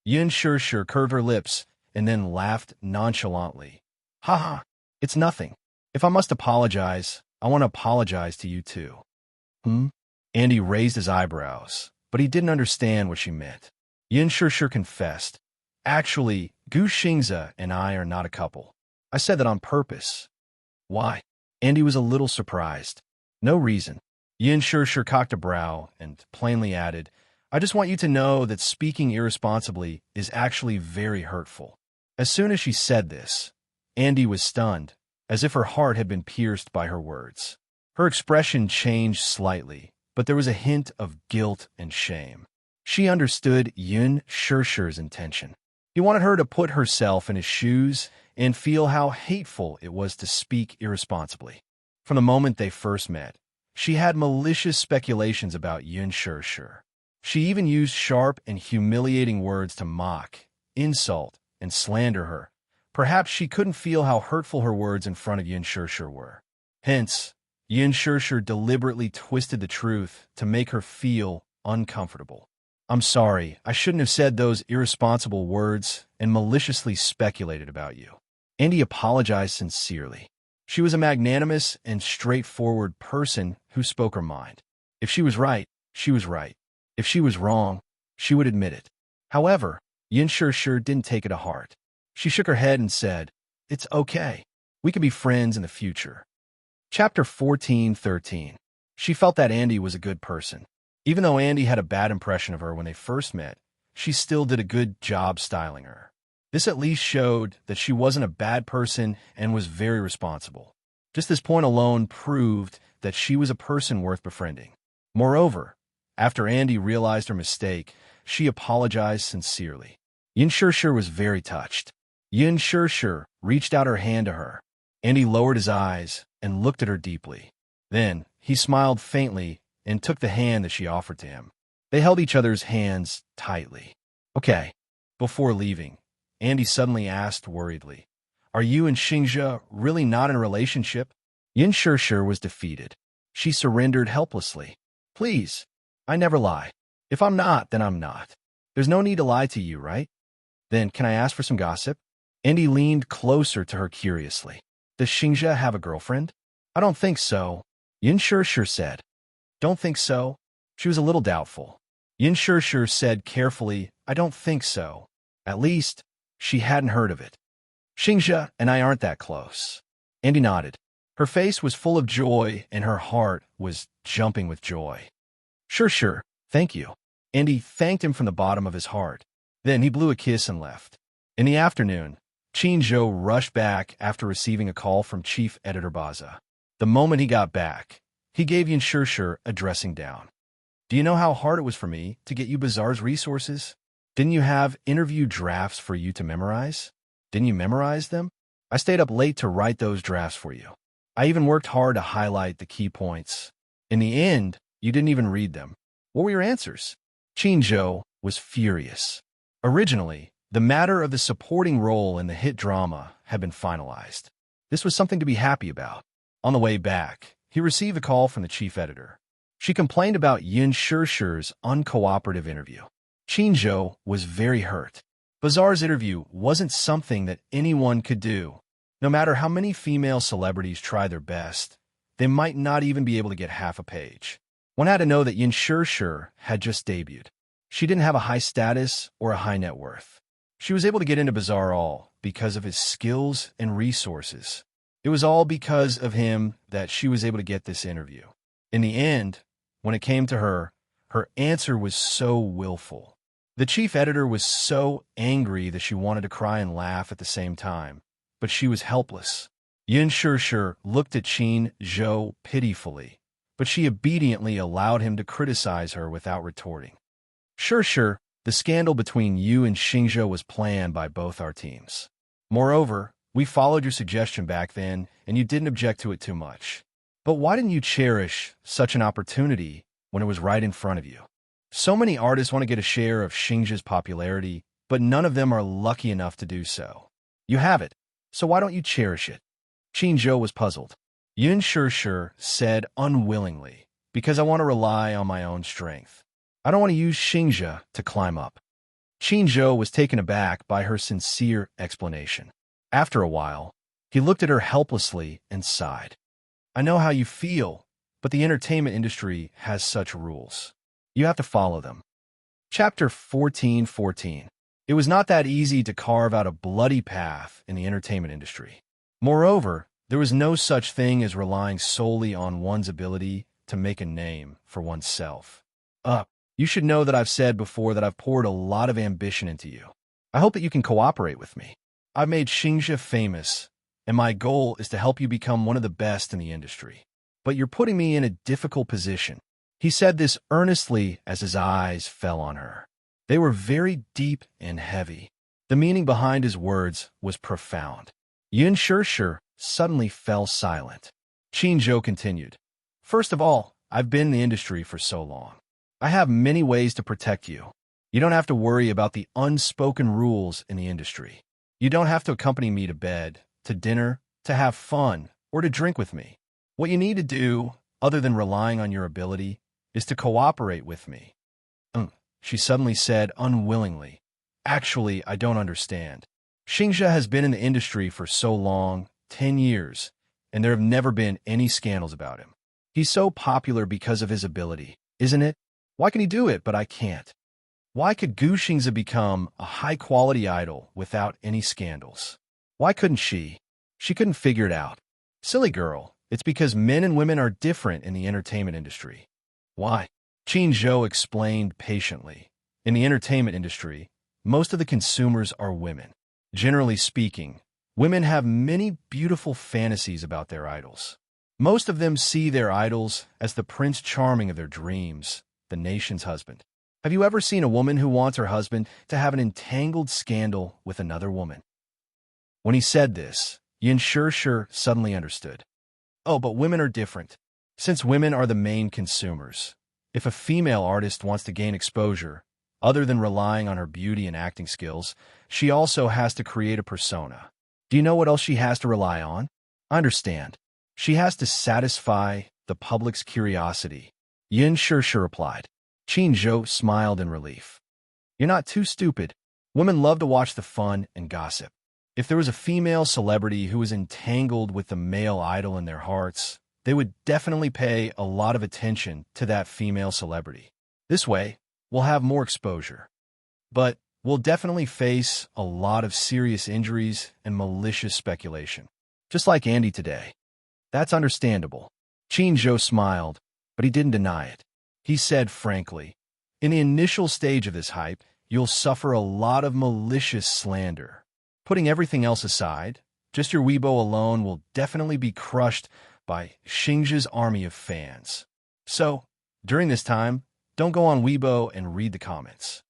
Yun Shirshir curved her lips and then laughed nonchalantly. Haha, it's nothing. If I must apologize, I want to apologize to you too. Andy raised his eyebrows, but he didn't understand what she meant. Yun Shirshir confessed. Actually, Gu Xingzi and I are not a couple. I said that on purpose. Why? Andy was a little surprised. No reason. Yun Shirshir cocked a brow and plainly added, I just want you to know that speaking irresponsibly is actually very hurtful. As soon as she said this, Andy was stunned, as if her heart had been pierced by her words. Her expression changed slightly, but there was a hint of guilt and shame. She understood Yun Shirshir's intention. He wanted her to put herself in his shoes and feel how hateful it was to speak irresponsibly. From the moment they first met, she had malicious speculations about Yun Shirshir. She even used sharp and humiliating words to mock, insult, and slander her. Perhaps she couldn't feel how hurtful her words in front of Yun Shirshir were. Hence, Yun Shirshir deliberately twisted the truth to make her feel uncomfortable. I'm sorry, I shouldn't have said those irresponsible words and maliciously speculated about you. Andy apologized sincerely. She was a magnanimous and straightforward person who spoke her mind. If she was right, she was right. If she was wrong, she would admit it. However, Yun Shirshir didn't take it to heart. She shook her head and said, It's okay. We can be friends in the future. Chapter 14:13. She felt that Andy was a good person. Even though Andy had a bad impression of her when they first met, she still did a good job styling her. This at least showed that she wasn't a bad person and was very responsible. Just this point alone proved that she was a person worth befriending. Moreover, after Andy realized her mistake, she apologized sincerely. Yin Shirshir was very touched. Yin Shirshir reached out her hand to her. Andy lowered his eyes and looked at her deeply. Then, he smiled faintly and took the hand that she offered to him. They held each other's hands tightly. Okay. Before leaving, Andy suddenly asked worriedly, "Are you and Xingzhe really not in a relationship?" Yin Shirshir was defeated. She surrendered helplessly. "Please, I never lie. If I'm not, then I'm not. There's no need to lie to you, right? Then can I ask for some gossip?" Andy leaned closer to her curiously. "Does Xingzhe have a girlfriend?" "I don't think so," Yin Shirshir said. "Don't think so?" She was a little doubtful. Yin Shirshir said carefully, "I don't think so." At least, she hadn't heard of it. "Xingzhe and I aren't that close." Andy nodded. Her face was full of joy and her heart was jumping with joy. Sure, thank you." Andy thanked him from the bottom of his heart. Then he blew a kiss and left. In the afternoon, Qin rushed back after receiving a call from Chief Editor Baza. The moment he got back, he gave Yin Shirshir a dressing down. "Do you know how hard it was for me to get you Bazaar's resources? Didn't you have interview drafts for you to memorize? Didn't you memorize them? I stayed up late to write those drafts for you. I even worked hard to highlight the key points. In the end, you didn't even read them. What were your answers?" Qin was furious. Originally, the matter of the supporting role in the hit drama had been finalized. This was something to be happy about. On the way back, he received a call from the chief editor. She complained about Yin Shirshir's uncooperative interview. Qin was very hurt. Bazaar's interview wasn't something that anyone could do. No matter how many female celebrities try their best, they might not even be able to get half a page. One had to know that Yin Shirshir had just debuted. She didn't have a high status or a high net worth. She was able to get into Bazaar all because of his skills and resources. It was all because of him that she was able to get this interview. In the end, when it came to her answer was so willful. The chief editor was so angry that she wanted to cry and laugh at the same time, but she was helpless. Yin Shirshir looked at Qin Zhou pitifully, but she obediently allowed him to criticize her without retorting. "Sure, the scandal between you and Xingzhe was planned by both our teams. Moreover, we followed your suggestion back then, and you didn't object to it too much. But why didn't you cherish such an opportunity when it was right in front of you? So many artists want to get a share of Xingzhe's popularity, but none of them are lucky enough to do so. You have it, so why don't you cherish it?" Qin was puzzled. Yin Shirshir said unwillingly, "Because I want to rely on my own strength. I don't want to use Xingzhe to climb up." Qin was taken aback by her sincere explanation. After a while, he looked at her helplessly and sighed. "I know how you feel, but the entertainment industry has such rules. You have to follow them." Chapter 14:14. It was not that easy to carve out a bloody path in the entertainment industry. Moreover, there was no such thing as relying solely on one's ability to make a name for oneself. You should know that I've said before that I've poured a lot of ambition into you. I hope that you can cooperate with me. I've made Xingzhe famous, and my goal is to help you become one of the best in the industry. But you're putting me in a difficult position." He said this earnestly as his eyes fell on her. They were very deep and heavy. The meaning behind his words was profound. Yin Shirshir suddenly fell silent. Qin continued. "First of all, I've been in the industry for so long. I have many ways to protect you. You don't have to worry about the unspoken rules in the industry. You don't have to accompany me to bed, to dinner, to have fun, or to drink with me. What you need to do, other than relying on your ability, is to cooperate with me." She suddenly said unwillingly. "Actually, I don't understand. Xingzhe has been in the industry for so long, 10 years, and there have never been any scandals about him. He's so popular because of his ability, isn't it? Why can he do it, but I can't? Why could Gu Xingzhe become a high-quality idol without any scandals? Why couldn't she? She couldn't figure it out. Silly girl, It's because men and women are different in the entertainment industry. Why? Qin Zhou explained patiently. In the entertainment industry, most of the consumers are women. Generally speaking, women have many beautiful fantasies about their idols. Most of them see their idols as the Prince Charming of their dreams, the nation's husband. Have you ever seen a woman who wants her husband to have an entangled scandal with another woman? When he said this, Yin Shishir suddenly understood. Oh, but women are different. Since women are the main consumers, if a female artist wants to gain exposure, other than relying on her beauty and acting skills, she also has to create a persona. Do you know what else she has to rely on? I understand. She has to satisfy the public's curiosity. Yin Shishir replied. Qin Zhou smiled in relief. You're not too stupid. Women love to watch the fun and gossip. If there was a female celebrity who was entangled with the male idol in their hearts, they would definitely pay a lot of attention to that female celebrity. This way, we'll have more exposure. But we'll definitely face a lot of serious injuries and malicious speculation. Just like Andy today. That's understandable. Qin Zhou smiled, but he didn't deny it. He said frankly, in the initial stage of this hype, you'll suffer a lot of malicious slander. Putting everything else aside, just your Weibo alone will definitely be crushed by Xingzhe's army of fans. So, during this time, don't go on Weibo and read the comments.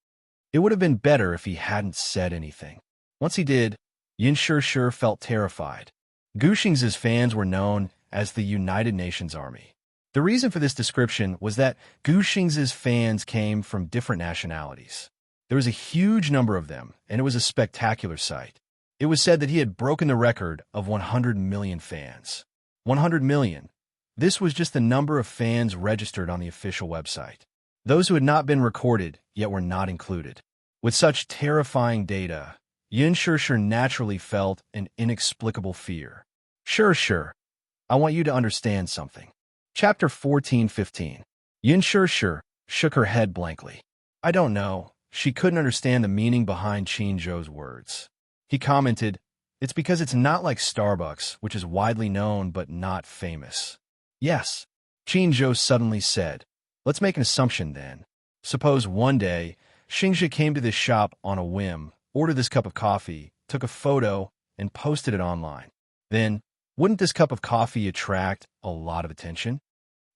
It would have been better if he hadn't said anything. Once he did, Yin Shishir felt terrified. Gu Xingzhe's fans were known as the United Nations Army. The reason for this description was that Gu Xingzhe's fans came from different nationalities. There was a huge number of them, and it was a spectacular sight. It was said that he had broken the record of 100 million fans. 100 million. This was just the number of fans registered on the official website. Those who had not been recorded yet were not included. With such terrifying data, Yin Shishir naturally felt an inexplicable fear. Sure. I want you to understand something. Chapter 14:15. Yin Shishir shook her head blankly. I don't know. She couldn't understand the meaning behind Qin Zhou's words. He commented, it's because it's not like Starbucks, which is widely known but not famous. Yes, Qin Zhou suddenly said. Let's make an assumption then. Suppose one day, Xingzhe came to this shop on a whim, ordered this cup of coffee, took a photo, and posted it online. Then, wouldn't this cup of coffee attract a lot of attention?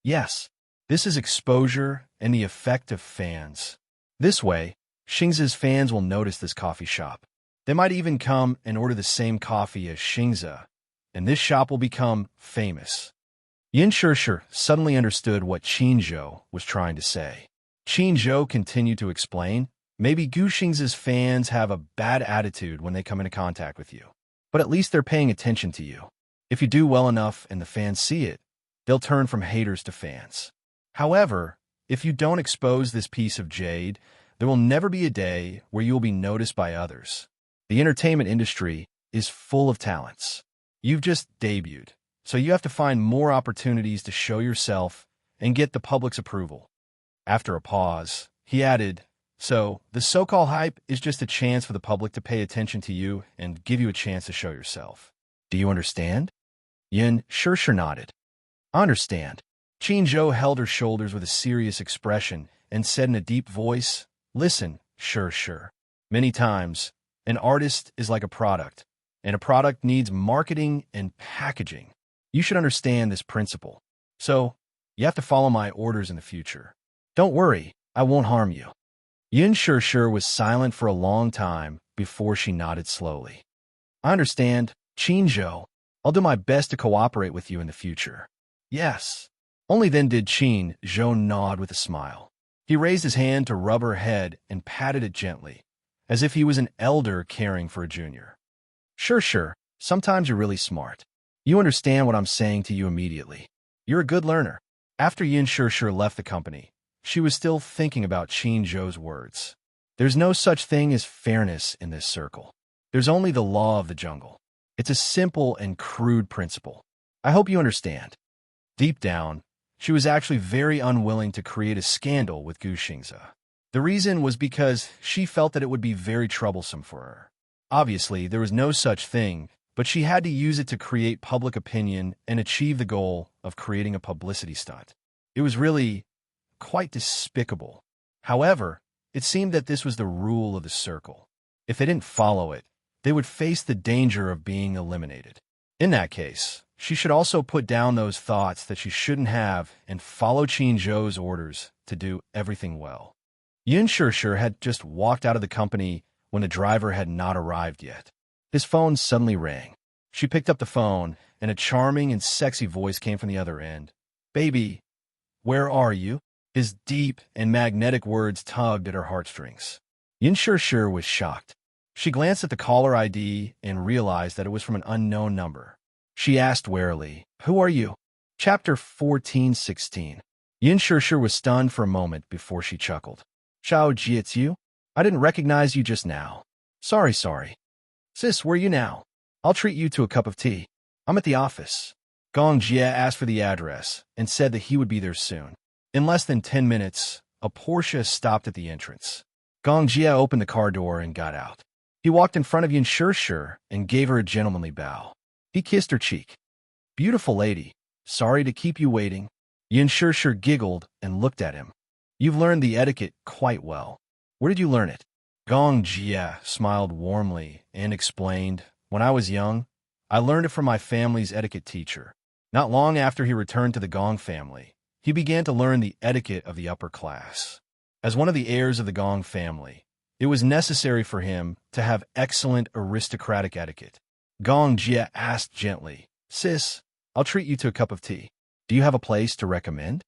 Yes, this is exposure and the effect of fans. This way, Xingzhe's fans will notice this coffee shop. They might even come and order the same coffee as Xingzhe, and this shop will become famous. Yin Shishir suddenly understood what Qin Zhou was trying to say. Qin Zhou continued to explain, maybe Gu Xingzhe's fans have a bad attitude when they come into contact with you, but at least they're paying attention to you. If you do well enough and the fans see it, they'll turn from haters to fans. However, if you don't expose this piece of jade, there will never be a day where you will be noticed by others. The entertainment industry is full of talents. You've just debuted, so you have to find more opportunities to show yourself and get the public's approval. After a pause, he added, so the so-called hype is just a chance for the public to pay attention to you and give you a chance to show yourself. Do you understand? Yin Shishir nodded. I understand. Qin Zhou held her shoulders with a serious expression and said in a deep voice, listen, Shishir. Many times, an artist is like a product, and a product needs marketing and packaging. You should understand this principle. So, you have to follow my orders in the future. Don't worry, I won't harm you. Yin Shishir was silent for a long time before she nodded slowly. I understand, Qin Zhou. I'll do my best to cooperate with you in the future. Yes. Only then did Qin Zhou nod with a smile. He raised his hand to rub her head and patted it gently, as if he was an elder caring for a junior. Sure. Sometimes you're really smart. You understand what I'm saying to you immediately. You're a good learner. After Yin Shishir left the company, she was still thinking about Qin Zhou's words. There's no such thing as fairness in this circle. There's only the law of the jungle. It's a simple and crude principle. I hope you understand. Deep down, she was actually very unwilling to create a scandal with Gu Xingzhe. The reason was because she felt that it would be very troublesome for her. Obviously, there was no such thing, but she had to use it to create public opinion and achieve the goal of creating a publicity stunt. It was really quite despicable. However, it seemed that this was the rule of the circle. If they didn't follow it, they would face the danger of being eliminated. In that case, she should also put down those thoughts that she shouldn't have and follow Qin Zhou's orders to do everything well. Yun Shishir had just walked out of the company when the driver had not arrived yet. His phone suddenly rang. She picked up the phone, and a charming and sexy voice came from the other end. "Baby, where are you?" His deep and magnetic words tugged at her heartstrings. Yun Shishir was shocked. She glanced at the caller ID and realized that it was from an unknown number. She asked warily, "Who are you?" Chapter 14:16. Yun Shishir was stunned for a moment before she chuckled. "Xiao Ji, it's you? I didn't recognize you just now. Sorry. Sis, where are you now? I'll treat you to a cup of tea. I'm at the office." Gong Jie asked for the address and said that he would be there soon. In less than 10 minutes, a Porsche stopped at the entrance. Gong Jie opened the car door and got out. He walked in front of Yun Shishir and gave her a gentlemanly bow. He kissed her cheek. "Beautiful lady, sorry to keep you waiting." Yun Shishir giggled and looked at him. "You've learned the etiquette quite well. Where did you learn it?" Gong Jie smiled warmly and explained, "When I was young, I learned it from my family's etiquette teacher. Not long after he returned to the Gong family, he began to learn the etiquette of the upper class. As one of the heirs of the Gong family, it was necessary for him to have excellent aristocratic etiquette." Gong Jie asked gently, "Sis, I'll treat you to a cup of tea. Do you have a place to recommend?"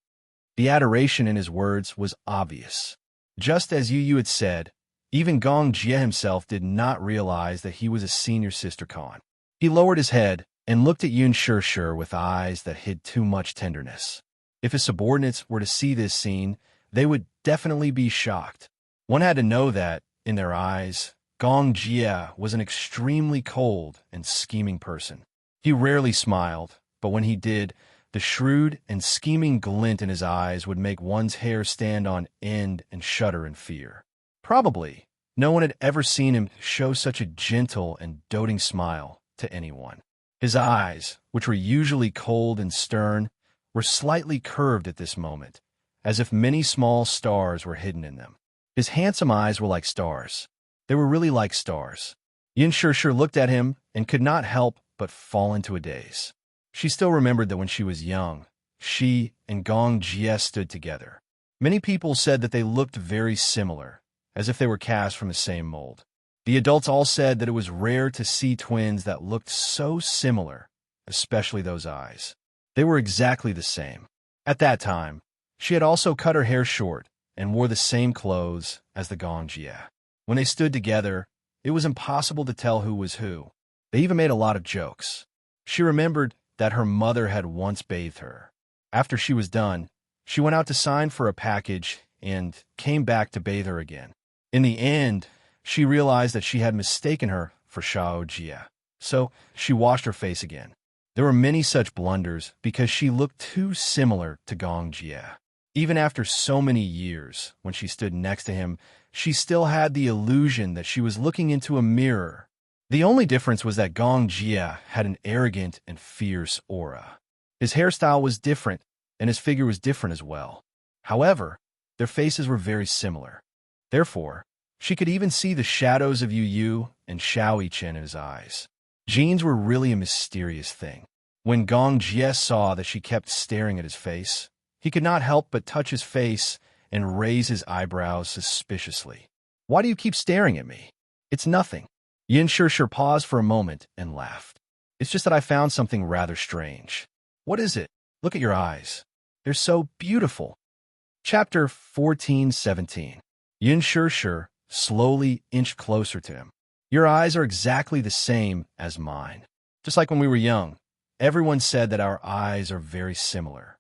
The adoration in his words was obvious. Just as Yu had said, even Gong Jie himself did not realize that he was a senior sister Khan. He lowered his head and looked at Yun Shishir with eyes that hid too much tenderness. If his subordinates were to see this scene, they would definitely be shocked. One had to know that, in their eyes, Gong Jie was an extremely cold and scheming person. He rarely smiled, but when he did, the shrewd and scheming glint in his eyes would make one's hair stand on end and shudder in fear. Probably, no one had ever seen him show such a gentle and doting smile to anyone. His eyes, which were usually cold and stern, were slightly curved at this moment, as if many small stars were hidden in them. His handsome eyes were like stars. They were really like stars. Yun Shishir looked at him and could not help but fall into a daze. She still remembered that when she was young, she and Gong Jie stood together. Many people said that they looked very similar, as if they were cast from the same mold. The adults all said that it was rare to see twins that looked so similar, especially those eyes. They were exactly the same. At that time, she had also cut her hair short and wore the same clothes as the Gong Jie. When they stood together, it was impossible to tell who was who. They even made a lot of jokes. She remembered that her mother had once bathed her. After she was done, she went out to sign for a package and came back to bathe her again. In the end, she realized that she had mistaken her for Xiao Jie, so she washed her face again. There were many such blunders because she looked too similar to Gong Jie. Even after so many years, when she stood next to him, she still had the illusion that she was looking into a mirror. The only difference was that Gong Jie had an arrogant and fierce aura. His hairstyle was different, and his figure was different as well. However, their faces were very similar. Therefore, she could even see the shadows of Yu and Xiao Yichen in his eyes. Genes were really a mysterious thing. When Gong Jie saw that she kept staring at his face, he could not help but touch his face and raise his eyebrows suspiciously. "Why do you keep staring at me?" "It's nothing." Yun Shishir paused for a moment and laughed. "It's just that I found something rather strange." "What is it?" "Look at your eyes. They're so beautiful." Chapter 14:17. Yun Shishir slowly inched closer to him. "Your eyes are exactly the same as mine. Just like when we were young, everyone said that our eyes are very similar."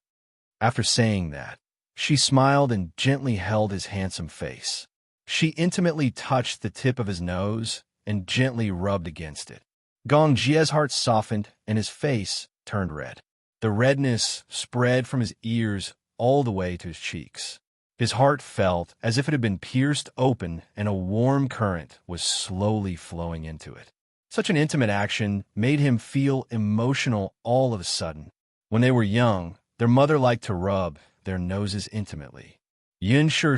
After saying that, she smiled and gently held his handsome face. She intimately touched the tip of his nose and gently rubbed against it. Gong Jie's heart softened and his face turned red. The redness spread from his ears all the way to his cheeks. His heart felt as if it had been pierced open and a warm current was slowly flowing into it. Such an intimate action made him feel emotional all of a sudden. When they were young, their mother liked to rub their noses intimately. Yun Shih,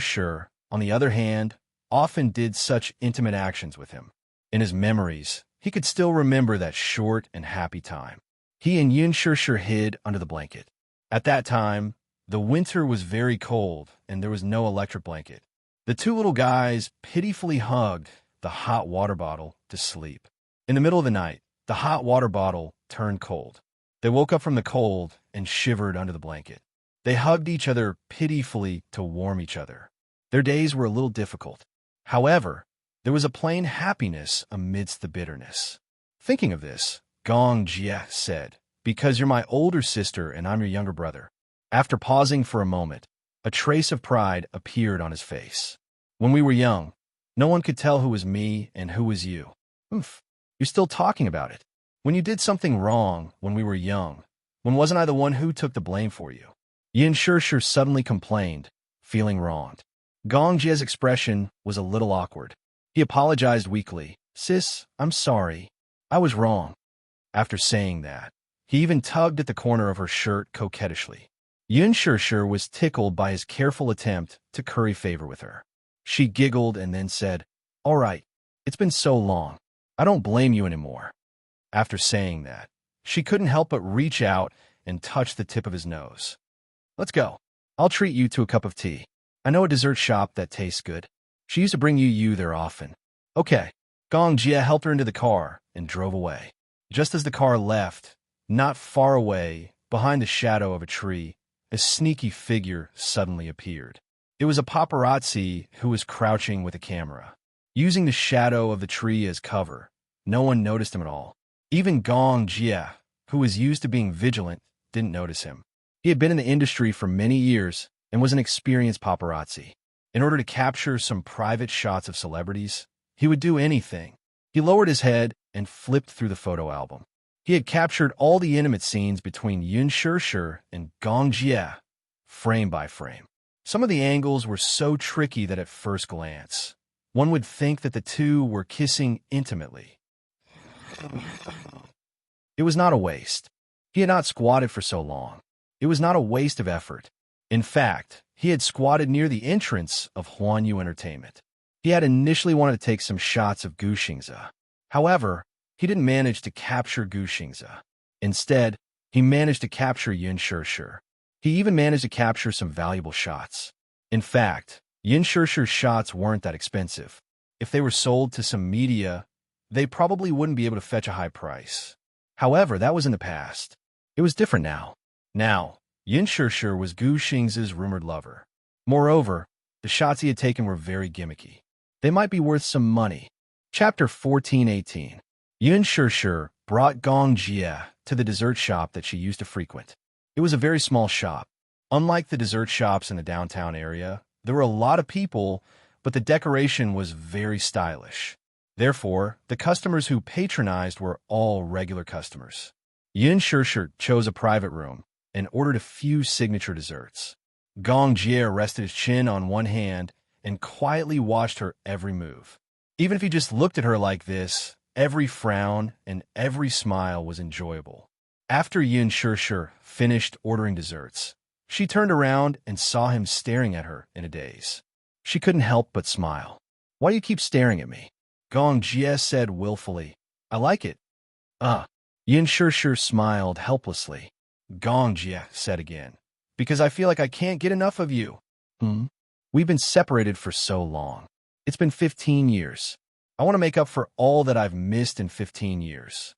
on the other hand, often did such intimate actions with him. In his memories, he could still remember that short and happy time. He and Yun Shih hid under the blanket. At that time, the winter was very cold and there was no electric blanket. The two little guys pitifully hugged the hot water bottle to sleep. In the middle of the night, the hot water bottle turned cold. They woke up from the cold and shivered under the blanket. They hugged each other pitifully to warm each other. Their days were a little difficult. However, there was a plain happiness amidst the bitterness. Thinking of this, Gong Jie said, "Because you're my older sister and I'm your younger brother." After pausing for a moment, a trace of pride appeared on his face. "When we were young, no one could tell who was me and who was you." "Oomph, you're still talking about it. When you did something wrong when we were young, when wasn't I the one who took the blame for you?" Yin Shih suddenly complained, feeling wronged. Gong Jie's expression was a little awkward. He apologized weakly. "Sis, I'm sorry. I was wrong." After saying that, he even tugged at the corner of her shirt coquettishly. Yun Shih was tickled by his careful attempt to curry favor with her. She giggled and then said, "All right, it's been so long. I don't blame you anymore." After saying that, she couldn't help but reach out and touch the tip of his nose. "Let's go. I'll treat you to a cup of tea. I know a dessert shop that tastes good. She used to bring you there often." "Okay." Gong Jie helped her into the car and drove away. Just as the car left, not far away, behind the shadow of a tree, a sneaky figure suddenly appeared. It was a paparazzi who was crouching with a camera. Using the shadow of the tree as cover, no one noticed him at all. Even Gong Jie, who was used to being vigilant, didn't notice him. He had been in the industry for many years and was an experienced paparazzi. In order to capture some private shots of celebrities, he would do anything. He lowered his head and flipped through the photo album. He had captured all the intimate scenes between Yun Shih and Gong Jie, frame by frame. Some of the angles were so tricky that at first glance, one would think that the two were kissing intimately. It was not a waste. He had not squatted for so long. It was not a waste of effort. In fact, he had squatted near the entrance of Huanyu Entertainment. He had initially wanted to take some shots of Gu Xingze. However, he didn't manage to capture Gu Xingze. Instead, he managed to capture Yun Shih. He even managed to capture some valuable shots. In fact, Yun Shih's shots weren't that expensive. If they were sold to some media, they probably wouldn't be able to fetch a high price. However, that was in the past. It was different now. Now, Yun Shih was Gu Xingze's rumored lover. Moreover, the shots he had taken were very gimmicky. They might be worth some money. Chapter 14:18. Yun Shih brought Gong Jie to the dessert shop that she used to frequent. It was a very small shop. Unlike the dessert shops in the downtown area, there were a lot of people, but the decoration was very stylish. Therefore, the customers who patronized were all regular customers. Yun Shih chose a private room and ordered a few signature desserts. Gong Jie rested his chin on one hand and quietly watched her every move. Even if he just looked at her like this, every frown and every smile was enjoyable. After Yun Shih finished ordering desserts, she turned around and saw him staring at her in a daze. She couldn't help but smile. "Why do you keep staring at me?" Gong Jie said willfully. "I like it." Yun Shih smiled helplessly. Gong Jie said again, "Because I feel like I can't get enough of you." We've been separated for so long. It's been 15 years. I want to make up for all that I've missed in 15 years.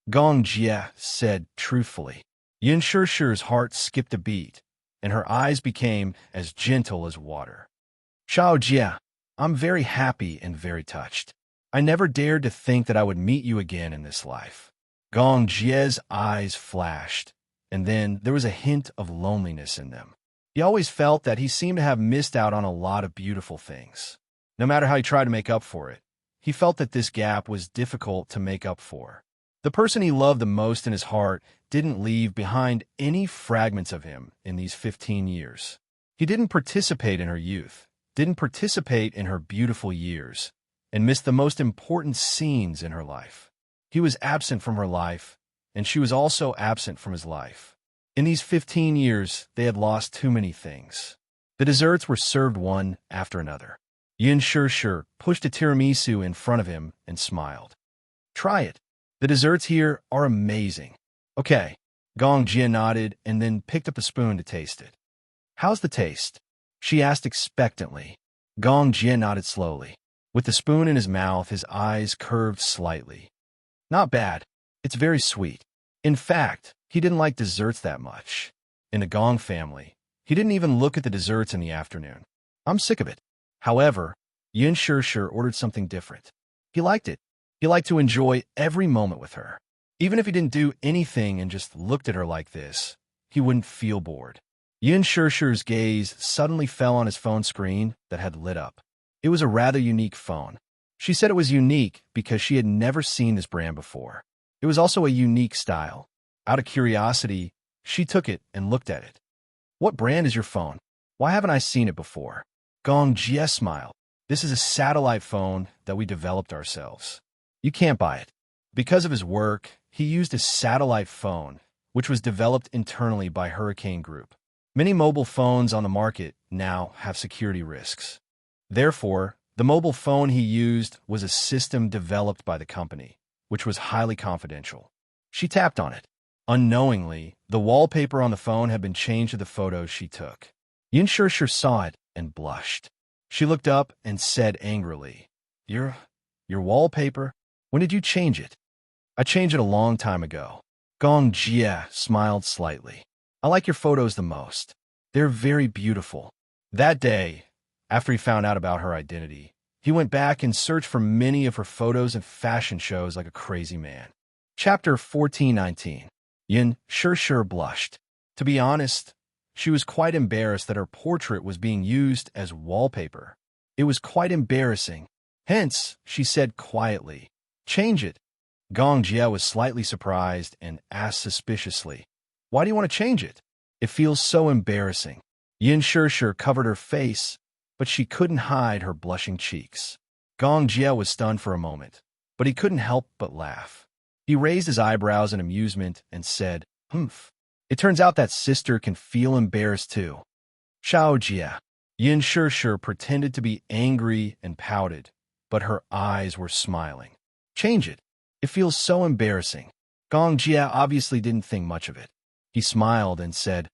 Gong Jie said truthfully. Yun Shih's heart skipped a beat, and her eyes became as gentle as water. "Xiao Jie, I'm very happy and very touched. I never dared to think that I would meet you again in this life." Gong Jie's eyes flashed, and then there was a hint of loneliness in them. He always felt that he seemed to have missed out on a lot of beautiful things. No matter how he tried to make up for it, he felt that this gap was difficult to make up for. The person he loved the most in his heart didn't leave behind any fragments of him in these 15 years. He didn't participate in her youth, didn't participate in her beautiful years, and missed the most important scenes in her life. He was absent from her life, and she was also absent from his life. In these 15 years, they had lost too many things. The desserts were served one after another. Yin Shishir pushed a tiramisu in front of him and smiled. Try it. The desserts here are amazing. Okay. Gong Jia nodded and then picked up a spoon to taste it. How's the taste? She asked expectantly. Gong Jia nodded slowly. With the spoon in his mouth, his eyes curved slightly. Not bad. It's very sweet. In fact, he didn't like desserts that much. In the Gong family, he didn't even look at the desserts in the afternoon. I'm sick of it. However, Yin Shishir ordered something different. He liked it. He liked to enjoy every moment with her. Even if he didn't do anything and just looked at her like this, he wouldn't feel bored. Yin Shishir's gaze suddenly fell on his phone screen that had lit up. It was a rather unique phone. She said it was unique because she had never seen this brand before. It was also a unique style. Out of curiosity, she took it and looked at it. What brand is your phone? Why haven't I seen it before? Gong Jia smiled. This is a satellite phone that we developed ourselves. You can't buy it. Because of his work, he used a satellite phone, which was developed internally by Hurricane Group. Many mobile phones on the market now have security risks. Therefore, the mobile phone he used was a system developed by the company, which was highly confidential. She tapped on it. Unknowingly, the wallpaper on the phone had been changed to the photos she took. Yin Shishir saw it and blushed. She looked up and said angrily, Your wallpaper? When did you change it? I changed it a long time ago. Gong Jia smiled slightly. I like your photos the most. They're very beautiful. That day, after he found out about her identity, he went back and searched for many of her photos and fashion shows like a crazy man. Chapter 1419. Yin Shishir blushed. To be honest, she was quite embarrassed that her portrait was being used as wallpaper. It was quite embarrassing. Hence, she said quietly, Change it. Gong Jia was slightly surprised and asked suspiciously, Why do you want to change it? It feels so embarrassing. Yin Shishir covered her face, but she couldn't hide her blushing cheeks. Gong Jia was stunned for a moment, but he couldn't help but laugh. He raised his eyebrows in amusement and said, Humph. It turns out that sister can feel embarrassed too. Xiao Jia. Yin Shishir pretended to be angry and pouted, but her eyes were smiling. Change it. It feels so embarrassing. Gong Jia obviously didn't think much of it. He smiled and said,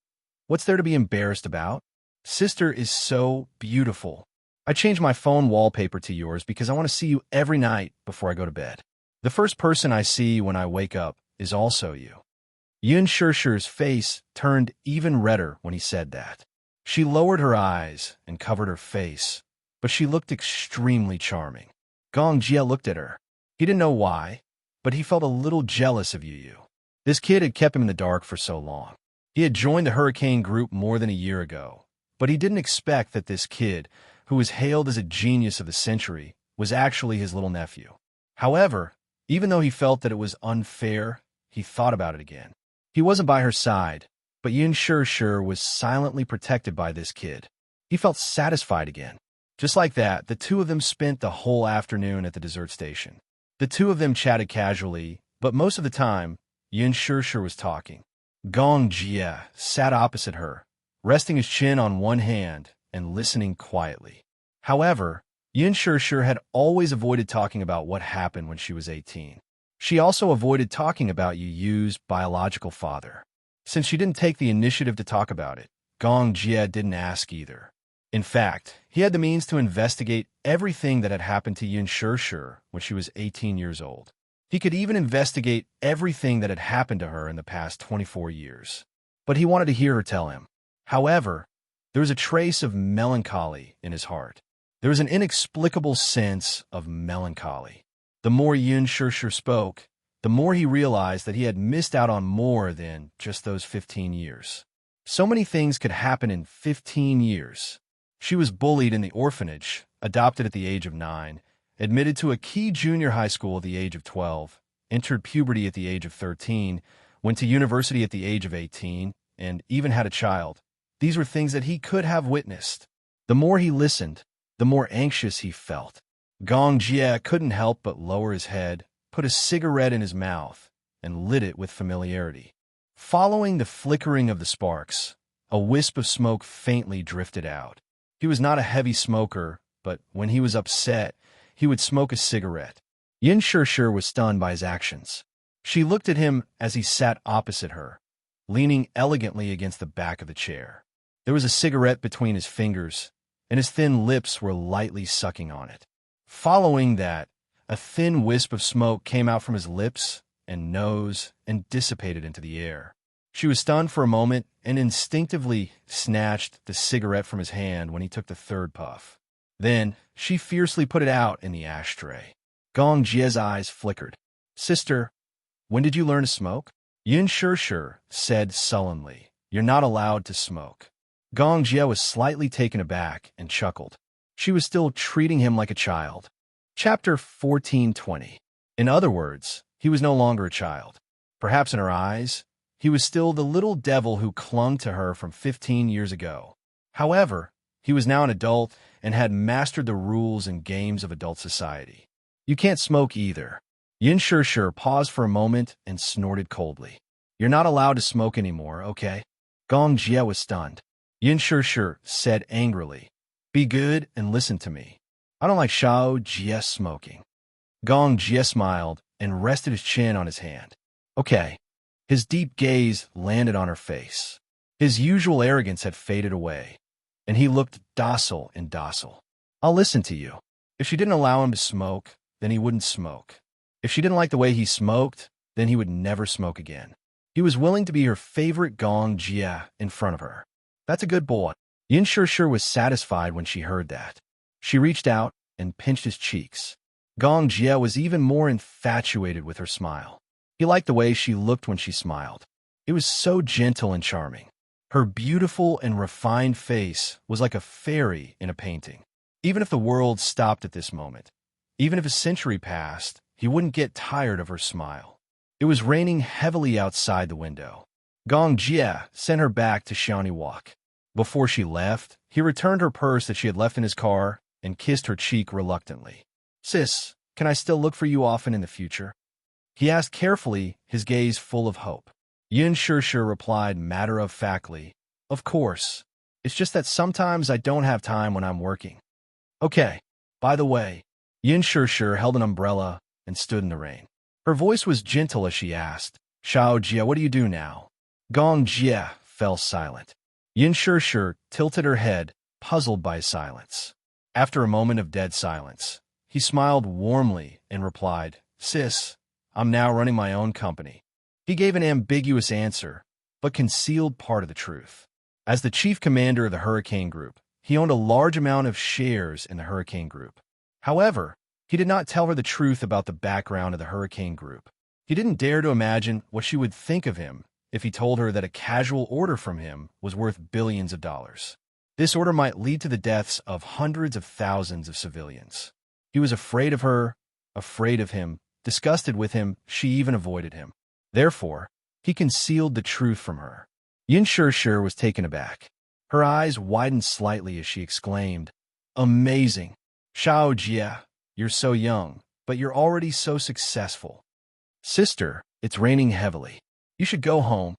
What's there to be embarrassed about? Sister is so beautiful. I changed my phone wallpaper to yours because I want to see you every night before I go to bed. The first person I see when I wake up is also you. Yin Shishir's face turned even redder when he said that. She lowered her eyes and covered her face, but she looked extremely charming. Gong Jia looked at her. He didn't know why, but he felt a little jealous of Yu. This kid had kept him in the dark for so long. He had joined the Hurricane Group more than a year ago, but he didn't expect that this kid, who was hailed as a genius of the century, was actually his little nephew. However, even though he felt that it was unfair, he thought about it again. He wasn't by her side, but Yin Shishir was silently protected by this kid. He felt satisfied again. Just like that, the two of them spent the whole afternoon at the dessert station. The two of them chatted casually, but most of the time, Yin Shishir was talking. Gong Jia sat opposite her, resting his chin on one hand and listening quietly. However, Yin Shishir had always avoided talking about what happened when she was 18. She also avoided talking about Yu's biological father. Since she didn't take the initiative to talk about it, Gong Jia didn't ask either. In fact, he had the means to investigate everything that had happened to Yin Shishir when she was 18 years old. He could even investigate everything that had happened to her in the past 24 years. But he wanted to hear her tell him. However, there was a trace of melancholy in his heart. There was an inexplicable sense of melancholy. The more Yin Shishir spoke, the more he realized that he had missed out on more than just those 15 years. So many things could happen in 15 years. She was bullied in the orphanage, adopted at the age of 9, admitted to a key junior high school at the age of 12, entered puberty at the age of 13, went to university at the age of 18, and even had a child. These were things that he could have witnessed. The more he listened, the more anxious he felt. Gong Jia couldn't help but lower his head, put a cigarette in his mouth, and lit it with familiarity. Following the flickering of the sparks, a wisp of smoke faintly drifted out. He was not a heavy smoker, but when he was upset, he would smoke a cigarette. Yin Shishir was stunned by his actions. She looked at him as he sat opposite her, leaning elegantly against the back of the chair. There was a cigarette between his fingers, and his thin lips were lightly sucking on it. Following that, a thin wisp of smoke came out from his lips and nose and dissipated into the air. She was stunned for a moment and instinctively snatched the cigarette from his hand when he took the third puff. Then, she fiercely put it out in the ashtray. Gong Jie's eyes flickered. "Sister, when did you learn to smoke?" Yin Shishir said sullenly, "You're not allowed to smoke." Gong Jie was slightly taken aback and chuckled. She was still treating him like a child. Chapter 14:20. In other words, he was no longer a child. Perhaps in her eyes, he was still the little devil who clung to her from 15 years ago. However, he was now an adult and had mastered the rules and games of adult society. "You can't smoke either." Yin Shishir paused for a moment and snorted coldly. "You're not allowed to smoke anymore, okay?" Gong Jie was stunned. Yin Shishir said angrily, "Be good and listen to me. I don't like Shao Jie smoking." Gong Jie smiled and rested his chin on his hand. "Okay." His deep gaze landed on her face. His usual arrogance had faded away, and he looked docile and docile. "I'll listen to you." If she didn't allow him to smoke, then he wouldn't smoke. If she didn't like the way he smoked, then he would never smoke again. He was willing to be her favorite Gong Jie in front of her. "That's a good boy." Yin Shishir was satisfied when she heard that. She reached out and pinched his cheeks. Gong Jie was even more infatuated with her smile. He liked the way she looked when she smiled. It was so gentle and charming. Her beautiful and refined face was like a fairy in a painting. Even if the world stopped at this moment, even if a century passed, he wouldn't get tired of her smile. It was raining heavily outside the window. Gong Jie sent her back to Xiaoni Walk. Before she left, he returned her purse that she had left in his car and kissed her cheek reluctantly. "Sis, can I still look for you often in the future?" He asked carefully, his gaze full of hope. Yin Shishir replied matter-of-factly, "Of course. It's just that sometimes I don't have time when I'm working." "Okay. By the way," Yin Shishir held an umbrella and stood in the rain. Her voice was gentle as she asked, "Shao Jie, what do you do now?" Gong Jie fell silent. Yin Shishir tilted her head, puzzled by his silence. After a moment of dead silence, he smiled warmly and replied, "Sis, I'm now running my own company." He gave an ambiguous answer, but concealed part of the truth. As the chief commander of the Hurricane Group, he owned a large amount of shares in the Hurricane Group. However, he did not tell her the truth about the background of the Hurricane Group. He didn't dare to imagine what she would think of him if he told her that a casual order from him was worth billions of dollars. This order might lead to the deaths of hundreds of thousands of civilians. He was afraid of her, afraid of him, disgusted with him. She even avoided him. Therefore, he concealed the truth from her. Yin Shishir was taken aback. Her eyes widened slightly as she exclaimed, "Amazing! Shao Jie, you're so young, but you're already so successful." "Sister, it's raining heavily. You should go home."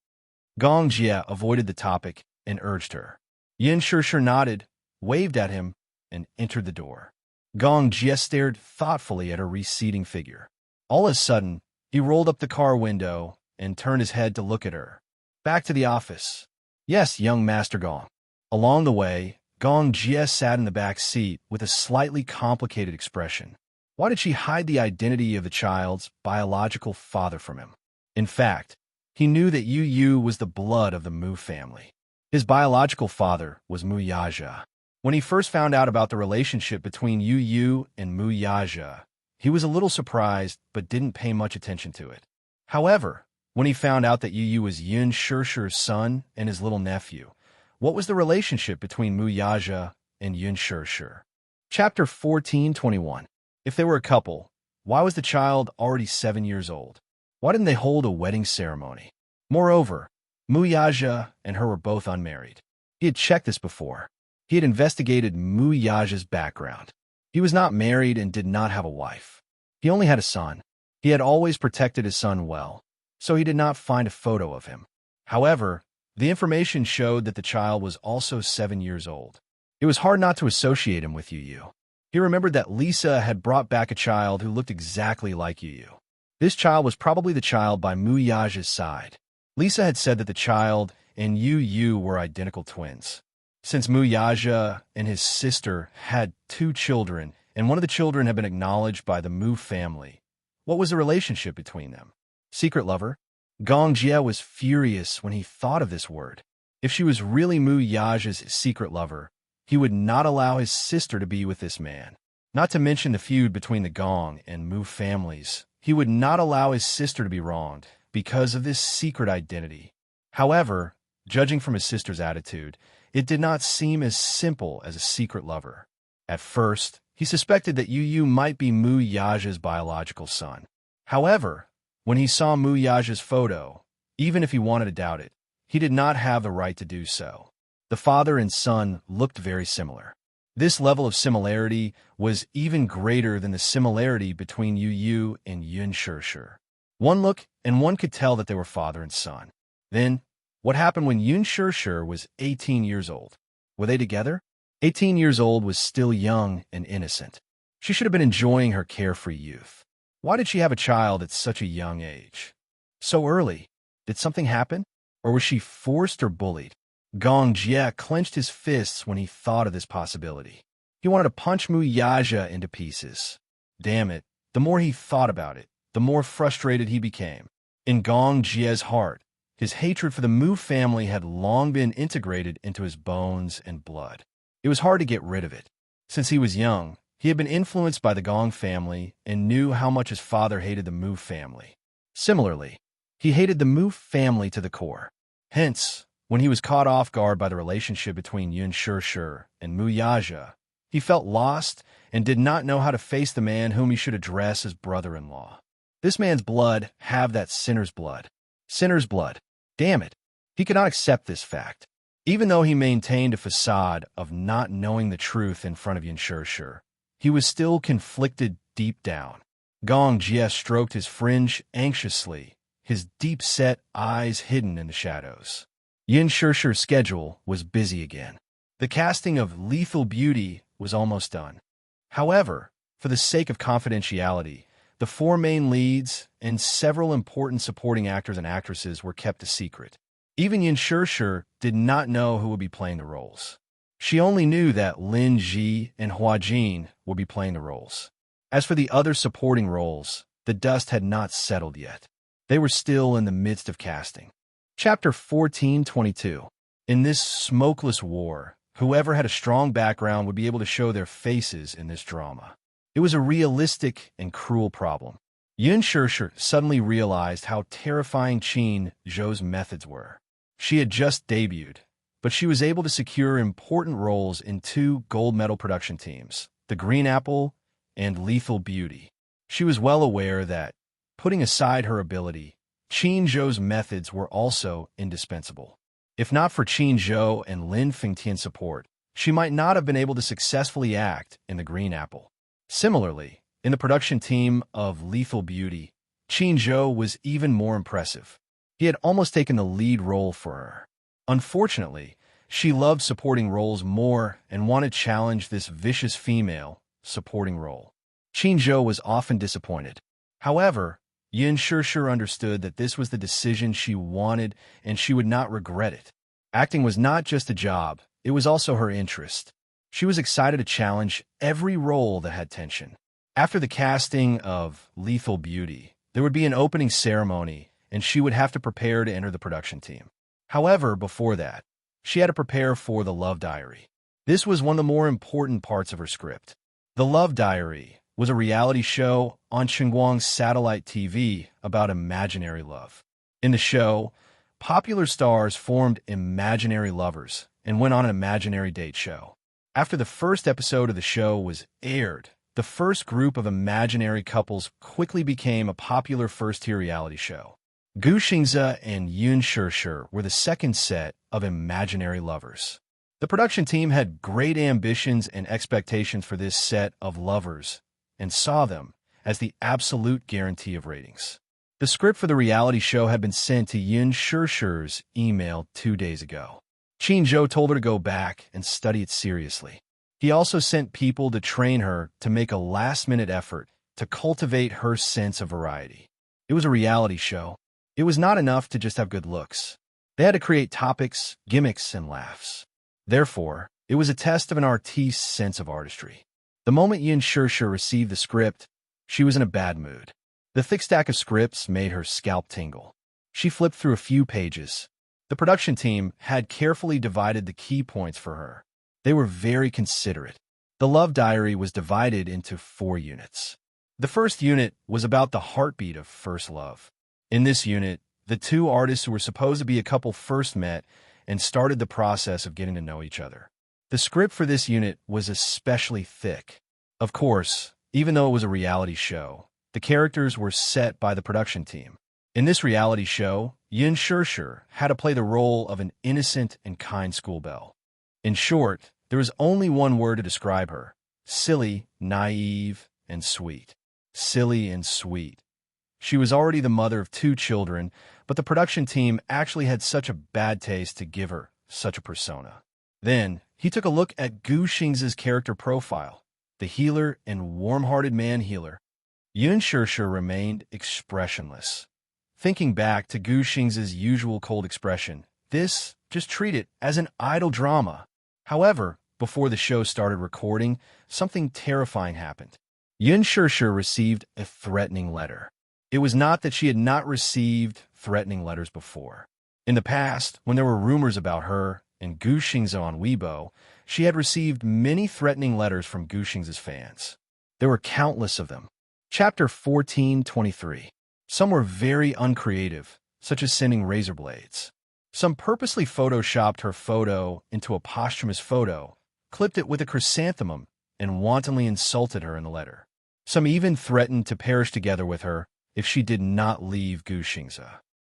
Gong Jie avoided the topic and urged her. Yin Shishir nodded, waved at him, and entered the door. Gong Jie stared thoughtfully at her receding figure. All of a sudden, he rolled up the car window and turned his head to look at her. "Back to the office." "Yes, young Master Gong." Along the way, Gong Jie sat in the back seat with a slightly complicated expression. Why did she hide the identity of the child's biological father from him? In fact, he knew that Yu Yu was the blood of the Mu family. His biological father was Mu Yaja. When he first found out about the relationship between Yu Yu and Mu Yaja, he was a little surprised but didn't pay much attention to it. However, when he found out that Yu Yu was Yin Shishir's son and his little nephew, what was the relationship between Mu Yaja and Yin Shishir? Chapter 14:21. If they were a couple, why was the child already 7 years old? Why didn't they hold a wedding ceremony? Moreover, Mu Yaja and her were both unmarried. He had checked this before. He had investigated Mu Yaja's background. He was not married and did not have a wife. He only had a son. He had always protected his son well, so he did not find a photo of him. However, the information showed that the child was also 7 years old. It was hard not to associate him with Yu Yu. He remembered that Lisa had brought back a child who looked exactly like Yu Yu. This child was probably the child by Mu Yaja's side. Lisa had said that the child and Yu Yu were identical twins. Since Mu Yaja and his sister had 2 children, and one of the children had been acknowledged by the Mu family, what was the relationship between them? Secret lover? Gong Jie was furious when he thought of this word. If she was really Mu Yaja's secret lover, he would not allow his sister to be with this man. Not to mention the feud between the Gong and Mu families. He would not allow his sister to be wronged because of this secret identity. However, judging from his sister's attitude, it did not seem as simple as a secret lover. At first, he suspected that Yu Yu might be Mu Yaja's biological son. However, when he saw Mu Yaja's photo, even if he wanted to doubt it, he did not have the right to do so. The father and son looked very similar. This level of similarity was even greater than the similarity between Yu Yu and Yun Shishir. One look, and one could tell that they were father and son. Then, what happened when Yun Shishir was 18 years old? Were they together? 18 years old was still young and innocent. She should have been enjoying her carefree youth. Why did she have a child at such a young age? So early? Did something happen? Or was she forced or bullied? Gong Jie clenched his fists when he thought of this possibility. He wanted to punch Mu Yaja into pieces. Damn it, the more he thought about it, the more frustrated he became. In Gong Jie's heart, his hatred for the Mu family had long been integrated into his bones and blood. It was hard to get rid of it. Since he was young, he had been influenced by the Gong family and knew how much his father hated the Mu family. Similarly, he hated the Mu family to the core. Hence, when he was caught off guard by the relationship between Yun Shishir and Mu Yaja, he felt lost and did not know how to face the man whom he should address as brother-in-law. This man's blood have that sinner's blood. Sinner's blood. Damn it. He could not accept this fact. Even though he maintained a facade of not knowing the truth in front of Yun Shishir, he was still conflicted deep down. Gong Jie stroked his fringe anxiously, his deep-set eyes hidden in the shadows. Yun Shishir's schedule was busy again. The casting of Lethal Beauty was almost done. However, for the sake of confidentiality, the 4 main leads and several important supporting actors and actresses were kept a secret. Even Yun Shishir did not know who would be playing the roles. She only knew that Lin Ji and Hua Jin would be playing the roles. As for the other supporting roles, the dust had not settled yet. They were still in the midst of casting. Chapter 1422. In this smokeless war, whoever had a strong background would be able to show their faces in this drama. It was a realistic and cruel problem. Yun Shishir suddenly realized how terrifying Qin Zhou's methods were. She had just debuted, but she was able to secure important roles in 2 gold medal production teams, the Green Apple and Lethal Beauty. She was well aware that, putting aside her ability, Qin Zhou's methods were also indispensable. If not for Qin Zhou and Lin Fengtian's support, she might not have been able to successfully act in the Green Apple. Similarly, in the production team of Lethal Beauty, Qin Zhou was even more impressive. He had almost taken the lead role for her. Unfortunately, she loved supporting roles more and wanted to challenge this vicious female supporting role. Qin Zhou was often disappointed. However, Yun Shishir understood that this was the decision she wanted and she would not regret it. Acting was not just a job, it was also her interest. She was excited to challenge every role that had tension. After the casting of Lethal Beauty, there would be an opening ceremony and she would have to prepare to enter the production team. However, before that, she had to prepare for the Love Diary. This was one of the more important parts of her script. The Love Diary was a reality show on Xinguang's satellite TV about imaginary love. In the show, popular stars formed imaginary lovers and went on an imaginary date show. After the first episode of the show was aired, the first group of imaginary couples quickly became a popular first-tier reality show. Gu Xingze and Yun Shishir were the second set of imaginary lovers. The production team had great ambitions and expectations for this set of lovers, and saw them as the absolute guarantee of ratings. The script for the reality show had been sent to Yin Shishir's email 2 days ago. Qin Zhou told her to go back and study it seriously. He also sent people to train her to make a last-minute effort to cultivate her sense of variety. It was a reality show. It was not enough to just have good looks. They had to create topics, gimmicks, and laughs. Therefore, it was a test of an artist's sense of artistry. The moment Yin Shishir received the script, she was in a bad mood. The thick stack of scripts made her scalp tingle. She flipped through a few pages. The production team had carefully divided the key points for her. They were very considerate. The love diary was divided into 4 units. The first unit was about the heartbeat of first love. In this unit, the 2 artists who were supposed to be a couple first met and started the process of getting to know each other. The script for this unit was especially thick. Of course, even though it was a reality show, the characters were set by the production team. In this reality show, Yin Shishir had to play the role of an innocent and kind schoolgirl. In short, there was only one word to describe her: silly, naive, and sweet. Silly and sweet. She was already the mother of 2 children, but the production team actually had such a bad taste to give her such a persona. Then, he took a look at Gu Xing's character profile, the healer and warm-hearted man-healer. Yin Shishir remained expressionless. Thinking back to Gu Xing's usual cold expression, just treat it as an idle drama. However, before the show started recording, something terrifying happened. Yin Shishir received a threatening letter. It was not that she had not received threatening letters before. In the past, when there were rumors about her and Gu Xing's on Weibo, she had received many threatening letters from Gu Xing's fans. There were countless of them. Chapter 1423. Some were very uncreative, such as sending razor blades. Some purposely photoshopped her photo into a posthumous photo, clipped it with a chrysanthemum, and wantonly insulted her in the letter. Some even threatened to perish together with her if she did not leave Gu Xing's.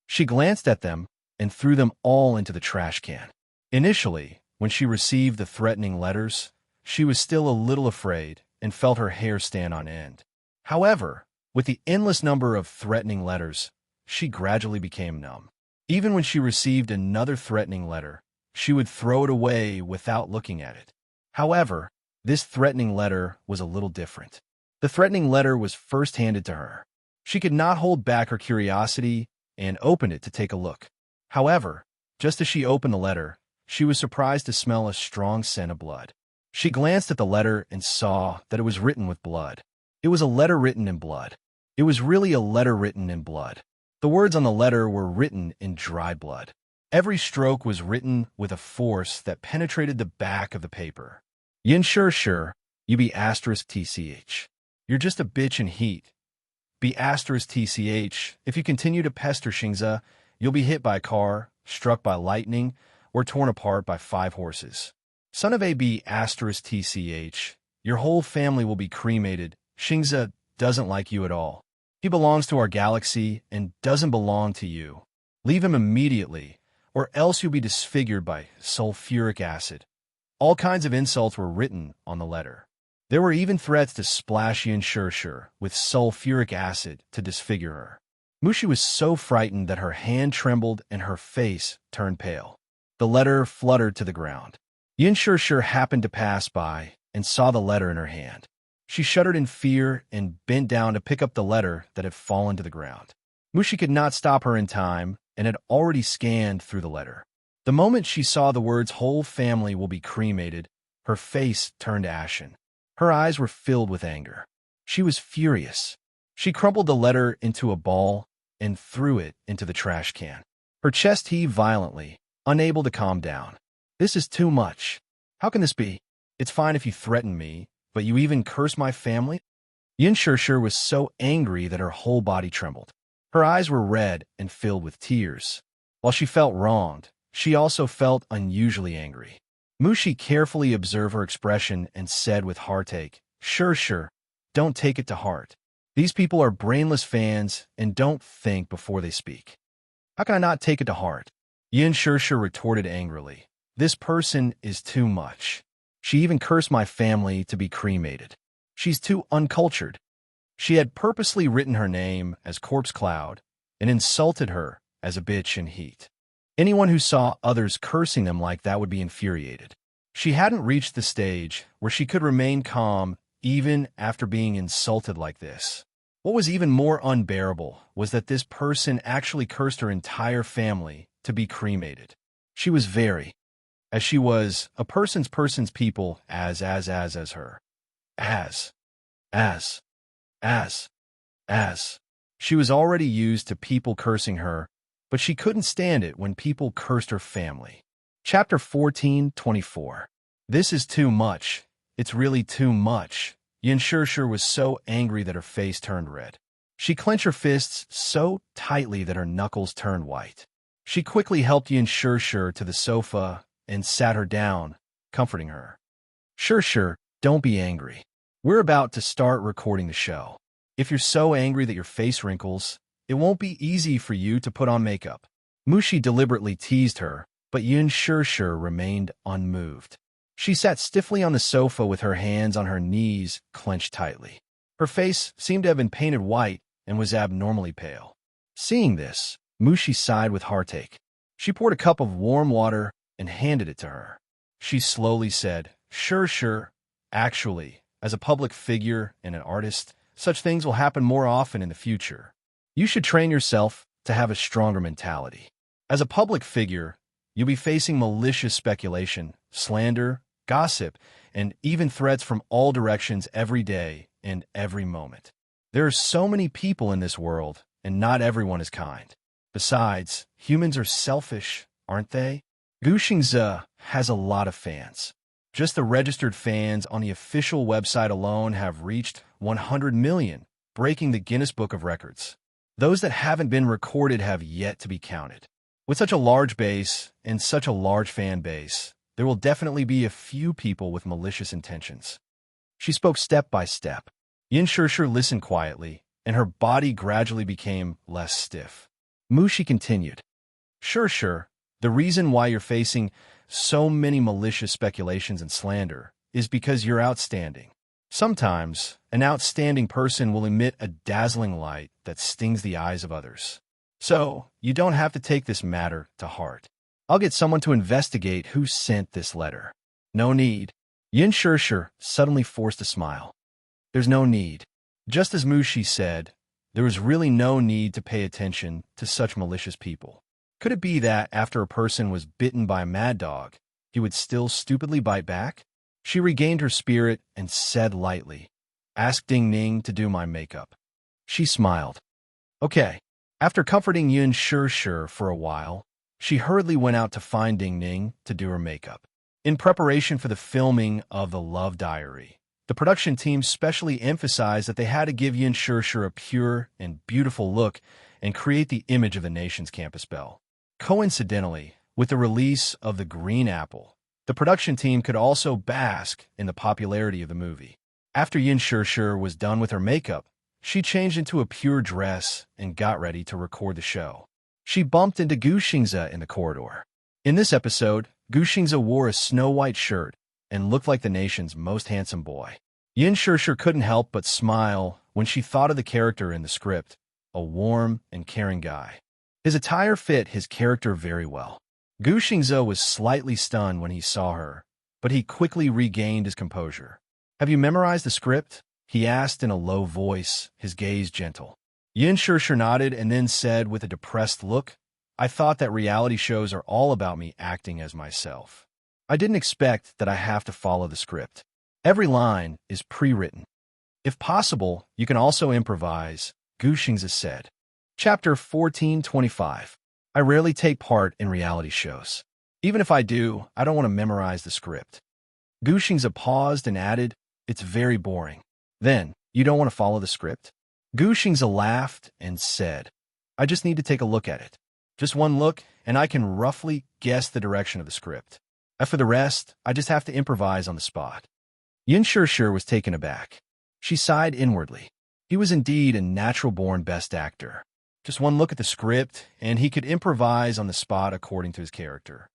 She glanced at them and threw them all into the trash can. Initially, when she received the threatening letters, she was still a little afraid and felt her hair stand on end. However, with the endless number of threatening letters, she gradually became numb. Even when she received another threatening letter, she would throw it away without looking at it. However, this threatening letter was a little different. The threatening letter was first handed to her. She could not hold back her curiosity and opened it to take a look. However, just as she opened the letter, she was surprised to smell a strong scent of blood. She glanced at the letter and saw that it was written with blood. It was a letter written in blood. It was really a letter written in blood. The words on the letter were written in dried blood. Every stroke was written with a force that penetrated the back of the paper. Yin Shishir, you be *tch. You're just a bitch in heat. Be *tch. If you continue to pester Xingza, you'll be hit by a car, struck by lightning, or torn apart by 5 horses. Son of a be *tch. Your whole family will be cremated. Xingza doesn't like you at all. He belongs to our galaxy and doesn't belong to you. Leave him immediately, or else you'll be disfigured by sulfuric acid. All kinds of insults were written on the letter. There were even threats to splash Yin Shishir with sulfuric acid to disfigure her. Mushi was so frightened that her hand trembled and her face turned pale. The letter fluttered to the ground. Yin Shishir happened to pass by and saw the letter in her hand. She shuddered in fear and bent down to pick up the letter that had fallen to the ground. Mushi could not stop her in time and had already scanned through the letter. The moment she saw the words "whole family will be cremated," her face turned ashen. Her eyes were filled with anger. She was furious. She crumpled the letter into a ball and threw it into the trash can. Her chest heaved violently, unable to calm down. This is too much. How can this be? It's fine if you threaten me, but you even curse my family? Yin Shishir was so angry that her whole body trembled. Her eyes were red and filled with tears. While she felt wronged, she also felt unusually angry. Mushi carefully observed her expression and said with heartache, Shishir, don't take it to heart. These people are brainless fans and don't think before they speak. How can I not take it to heart? Yin Shishir retorted angrily. This person is too much. She even cursed my family to be cremated. She's too uncultured. She had purposely written her name as Corpse Cloud and insulted her as a bitch in heat. Anyone who saw others cursing them like that would be infuriated. She hadn't reached the stage where she could remain calm even after being insulted like this. What was even more unbearable was that this person actually cursed her entire family to be cremated. She was very, as she was, a person's people as her. As. She was already used to people cursing her, but she couldn't stand it when people cursed her family. Chapter 14:24. This is too much. It's really too much. Yin Shishir was so angry that her face turned red. She clenched her fists so tightly that her knuckles turned white. She quickly helped Yin Shishir to the sofa and sat her down, comforting her. Shishir, don't be angry. We're about to start recording the show. If you're so angry that your face wrinkles, it won't be easy for you to put on makeup. Mushi deliberately teased her, but Yin Shishir remained unmoved. She sat stiffly on the sofa with her hands on her knees clenched tightly. Her face seemed to have been painted white and was abnormally pale. Seeing this, Mushi sighed with heartache. She poured a cup of warm water and handed it to her. She slowly said, Sure. Actually, as a public figure and an artist, such things will happen more often in the future. You should train yourself to have a stronger mentality. As a public figure, you'll be facing malicious speculation, slander, gossip, and even threats from all directions every day and every moment. There are so many people in this world, and not everyone is kind. Besides, humans are selfish, aren't they? Gu Xingze has a lot of fans. Just the registered fans on the official website alone have reached 100 million, breaking the Guinness Book of Records. Those that haven't been recorded have yet to be counted. With such a large base and such a large fan base, there will definitely be a few people with malicious intentions. She spoke step by step. Yin Shishir listened quietly, and her body gradually became less stiff. Mushi continued. Sure. The reason why you're facing so many malicious speculations and slander is because you're outstanding. Sometimes, an outstanding person will emit a dazzling light that stings the eyes of others. So, you don't have to take this matter to heart. I'll get someone to investigate who sent this letter. No need. Yin Shishir suddenly forced a smile. There's no need. Just as Mushi said, there was really no need to pay attention to such malicious people. Could it be that after a person was bitten by a mad dog, he would still stupidly bite back? She regained her spirit and said lightly, Ask Ding Ning to do my makeup. She smiled. Okay. After comforting Yin Shishir for a while, she hurriedly went out to find Ding Ning to do her makeup. In preparation for the filming of The Love Diary, the production team specially emphasized that they had to give Yin Shishir a pure and beautiful look and create the image of the nation's campus belle. Coincidentally, with the release of The Green Apple, the production team could also bask in the popularity of the movie. After Yin Shishir was done with her makeup, she changed into a pure dress and got ready to record the show. She bumped into Gu Xingze in the corridor. In this episode, Gu Xingze wore a snow-white shirt and looked like the nation's most handsome boy. Yin Shishir couldn't help but smile when she thought of the character in the script, a warm and caring guy. His attire fit his character very well. Gu Xingze was slightly stunned when he saw her, but he quickly regained his composure. Have you memorized the script? He asked in a low voice, his gaze gentle. Yin Shishir nodded and then said with a depressed look, I thought that reality shows are all about me acting as myself. I didn't expect that I have to follow the script. Every line is pre-written. If possible, you can also improvise, Gu Xingze said. Chapter 14:25. I rarely take part in reality shows. Even if I do, I don't want to memorize the script. Gu Xingze paused and added, It's very boring. Then, you don't want to follow the script? Gu Xingze laughed and said, I just need to take a look at it. Just one look, and I can roughly guess the direction of the script. As for the rest, I just have to improvise on the spot. Yin Shishir was taken aback. She sighed inwardly. He was indeed a natural-born best actor. Just one look at the script, and he could improvise on the spot according to his character.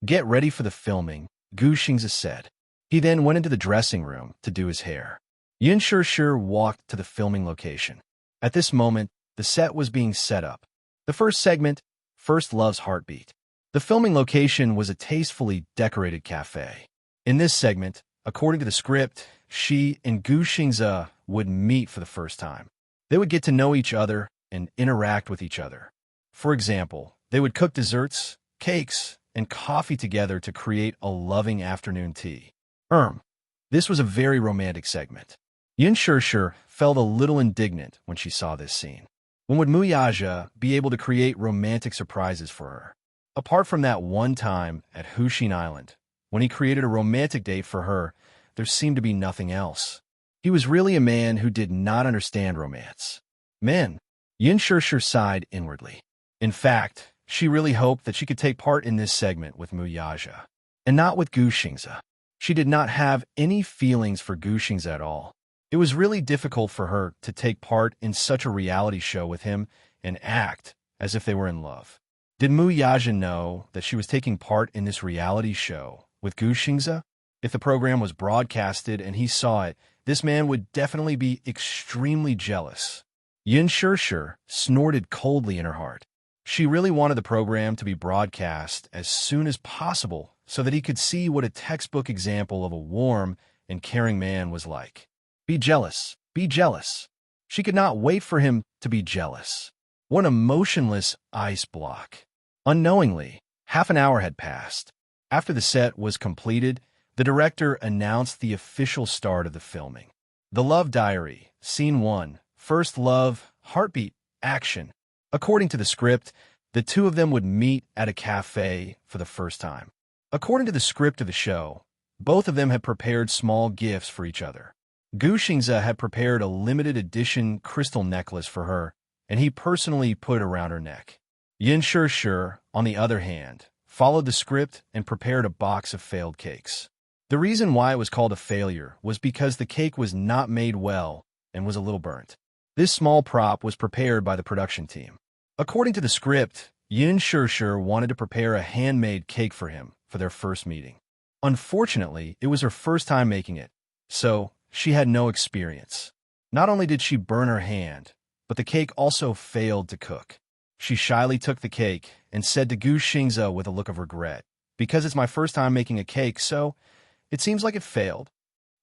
Get ready for the filming, Gu Xingze said. He then went into the dressing room to do his hair. Yin Shishir walked to the filming location. At this moment, the set was being set up. The first segment, First Love's Heartbeat. The filming location was a tastefully decorated cafe. In this segment, according to the script, she and Gu Xingze would meet for the first time. They would get to know each other and interact with each other. For example, they would cook desserts, cakes, and coffee together to create a loving afternoon tea. This was a very romantic segment. Yin Shishir felt a little indignant when she saw this scene. When would Muyaja be able to create romantic surprises for her? Apart from that one time at Hushin Island, when he created a romantic date for her, there seemed to be nothing else. He was really a man who did not understand romance. Men. Yin Shishir sighed inwardly. In fact, she really hoped that she could take part in this segment with Muyaja, and not with Gu Xingze. She did not have any feelings for Gu Xingze at all. It was really difficult for her to take part in such a reality show with him and act as if they were in love. Did Muyaja know that she was taking part in this reality show with Gu Xingze? If the program was broadcasted and he saw it, this man would definitely be extremely jealous. Yin Shishir snorted coldly in her heart. She really wanted the program to be broadcast as soon as possible so that he could see what a textbook example of a warm and caring man was like. Be jealous. Be jealous. She could not wait for him to be jealous. What an emotionless ice block. Unknowingly, half an hour had passed. After the set was completed, the director announced the official start of the filming. The Love Diary, Scene 1, First Love, Heartbeat, Action. According to the script, the two of them would meet at a cafe for the first time. According to the script of the show, both of them had prepared small gifts for each other. Gu Xingze had prepared a limited edition crystal necklace for her, and he personally put it around her neck. Yin Shishir, on the other hand, followed the script and prepared a box of failed cakes. The reason why it was called a failure was because the cake was not made well and was a little burnt. This small prop was prepared by the production team. According to the script, Yin Shishir wanted to prepare a handmade cake for him for their first meeting. Unfortunately, it was her first time making it, so she had no experience. Not only did she burn her hand, but the cake also failed to cook. She shyly took the cake and said to Gu Xingze with a look of regret, "Because it's my first time making a cake, so it seems like it failed."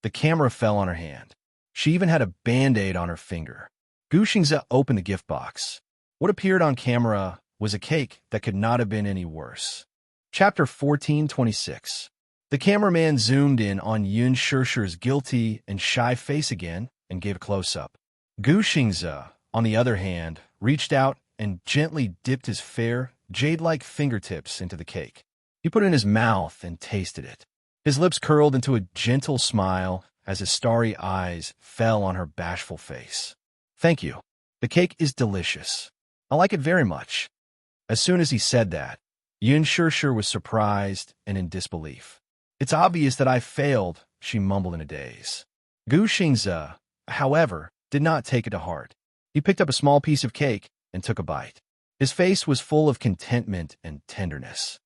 The camera fell on her hand. She even had a band-aid on her finger. Gu Xingze opened the gift box. What appeared on camera was a cake that could not have been any worse. Chapter 14:26. The cameraman zoomed in on Yin Shishir's guilty and shy face again and gave a close-up. Gu Xingze, on the other hand, reached out and gently dipped his fair, jade-like fingertips into the cake. He put it in his mouth and tasted it. His lips curled into a gentle smile as his starry eyes fell on her bashful face. "Thank you. The cake is delicious. I like it very much." As soon as he said that, Yin Shishir was surprised and in disbelief. "It's obvious that I failed," she mumbled in a daze. Gu Xingze, however, did not take it to heart. He picked up a small piece of cake and took a bite. His face was full of contentment and tenderness.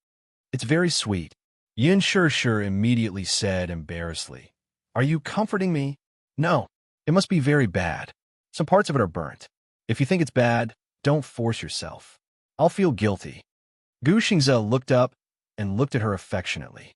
"It's very sweet," Yin Shishir immediately said embarrassedly. "Are you comforting me?" "No. It must be very bad. Some parts of it are burnt. If you think it's bad, don't force yourself. I'll feel guilty." Gu Xingze looked up and looked at her affectionately.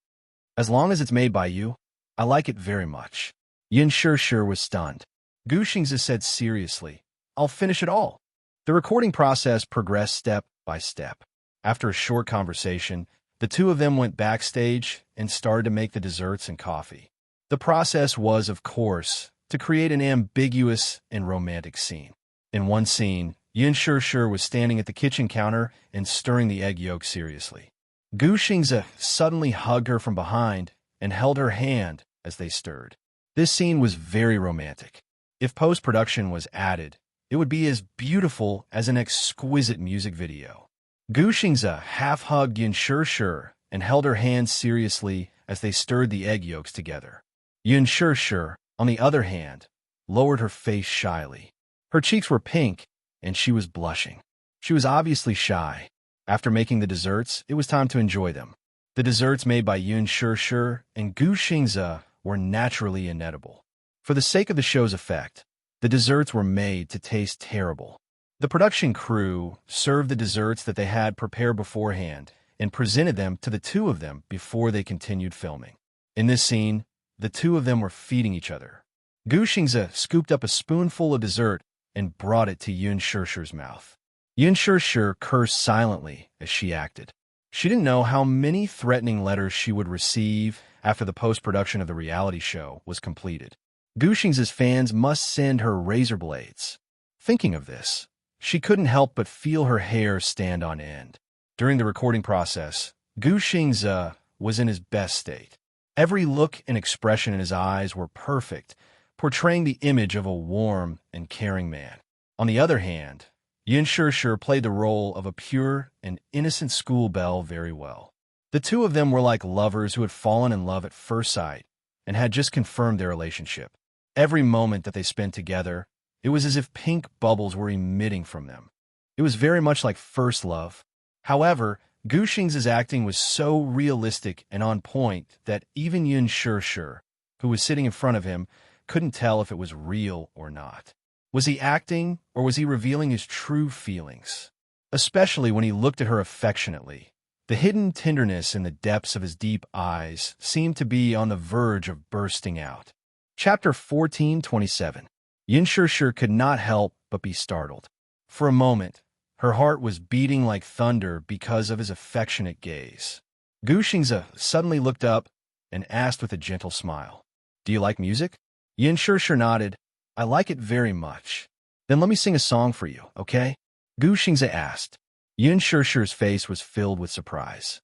"As long as it's made by you, I like it very much." Yin Shishir was stunned. Gu Xingze said seriously, "I'll finish it all." The recording process progressed step by step. After a short conversation, the two of them went backstage and started to make the desserts and coffee. The process was, of course, to create an ambiguous and romantic scene. In one scene, Yin Shishir was standing at the kitchen counter and stirring the egg yolk seriously. Gu Xingze suddenly hugged her from behind and held her hand as they stirred. This scene was very romantic. If post-production was added, it would be as beautiful as an exquisite music video. Gu Xingze half-hugged Yin Shishir and held her hand seriously as they stirred the egg yolks together. Yin Shishir, on the other hand, lowered her face shyly. Her cheeks were pink, and she was blushing. She was obviously shy. After making the desserts, it was time to enjoy them. The desserts made by Yin Shishir and Gu Xingze were naturally inedible. For the sake of the show's effect, the desserts were made to taste terrible. The production crew served the desserts that they had prepared beforehand and presented them to the two of them before they continued filming. In this scene, the two of them were feeding each other. Gu Xingze scooped up a spoonful of dessert and brought it to Yun Shishir's mouth. Yun Shishir cursed silently as she acted. She didn't know how many threatening letters she would receive after the post-production of the reality show was completed. Gu Xingze's fans must send her razor blades. Thinking of this, she couldn't help but feel her hair stand on end. During the recording process, Gu Xingze was in his best state. Every look and expression in his eyes were perfect, portraying the image of a warm and caring man. On the other hand, Yun Shishir played the role of a pure and innocent schoolbelle very well. The two of them were like lovers who had fallen in love at first sight and had just confirmed their relationship. Every moment that they spent together, it was as if pink bubbles were emitting from them. It was very much like first love. However, Gu Xingze's acting was so realistic and on point that even Yun Shishir, who was sitting in front of him, couldn't tell if it was real or not. Was he acting, or was he revealing his true feelings? Especially when he looked at her affectionately. The hidden tenderness in the depths of his deep eyes seemed to be on the verge of bursting out. Chapter 14:27. Yun Shishir could not help but be startled. For a moment, her heart was beating like thunder because of his affectionate gaze. Gu Xingze suddenly looked up and asked with a gentle smile, "Do you like music?" Yun Shishir nodded. "I like it very much." "Then let me sing a song for you, okay?" Gu Xingze asked. Yun Shishir's face was filled with surprise.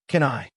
"Can I?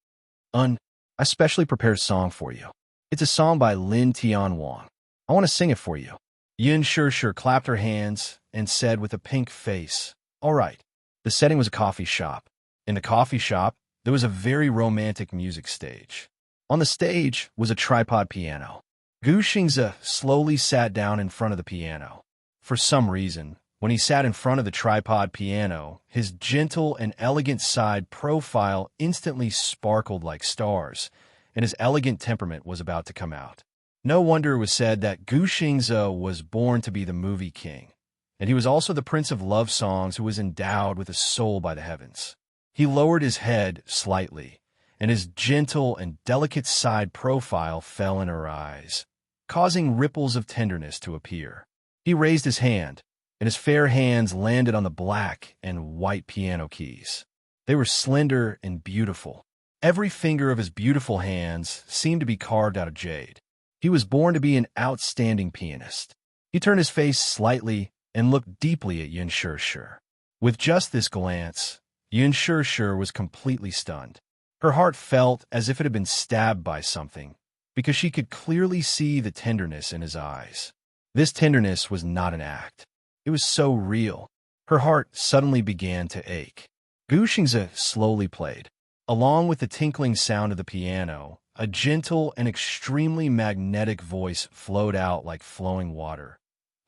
I specially prepared a song for you. It's a song by Lin Tian Wang. I want to sing it for you." Yun Shishir clapped her hands and said with a pink face, "All right." The setting was a coffee shop. In the coffee shop, there was a very romantic music stage. On the stage was a tripod piano. Gu Xingze slowly sat down in front of the piano. For some reason, when he sat in front of the tripod piano, his gentle and elegant side profile instantly sparkled like stars, and his elegant temperament was about to come out. No wonder it was said that Gu Xingze was born to be the movie king, and he was also the prince of love songs who was endowed with a soul by the heavens. He lowered his head slightly, and his gentle and delicate side profile fell in her eyes, causing ripples of tenderness to appear. He raised his hand, and his fair hands landed on the black and white piano keys. They were slender and beautiful. Every finger of his beautiful hands seemed to be carved out of jade. He was born to be an outstanding pianist. He turned his face slightly and looked deeply at Yun Shishir. With just this glance, Yun Shishir was completely stunned. Her heart felt as if it had been stabbed by something, because she could clearly see the tenderness in his eyes. This tenderness was not an act. It was so real. Her heart suddenly began to ache. Gu Xingze slowly played. Along with the tinkling sound of the piano, a gentle and extremely magnetic voice flowed out like flowing water.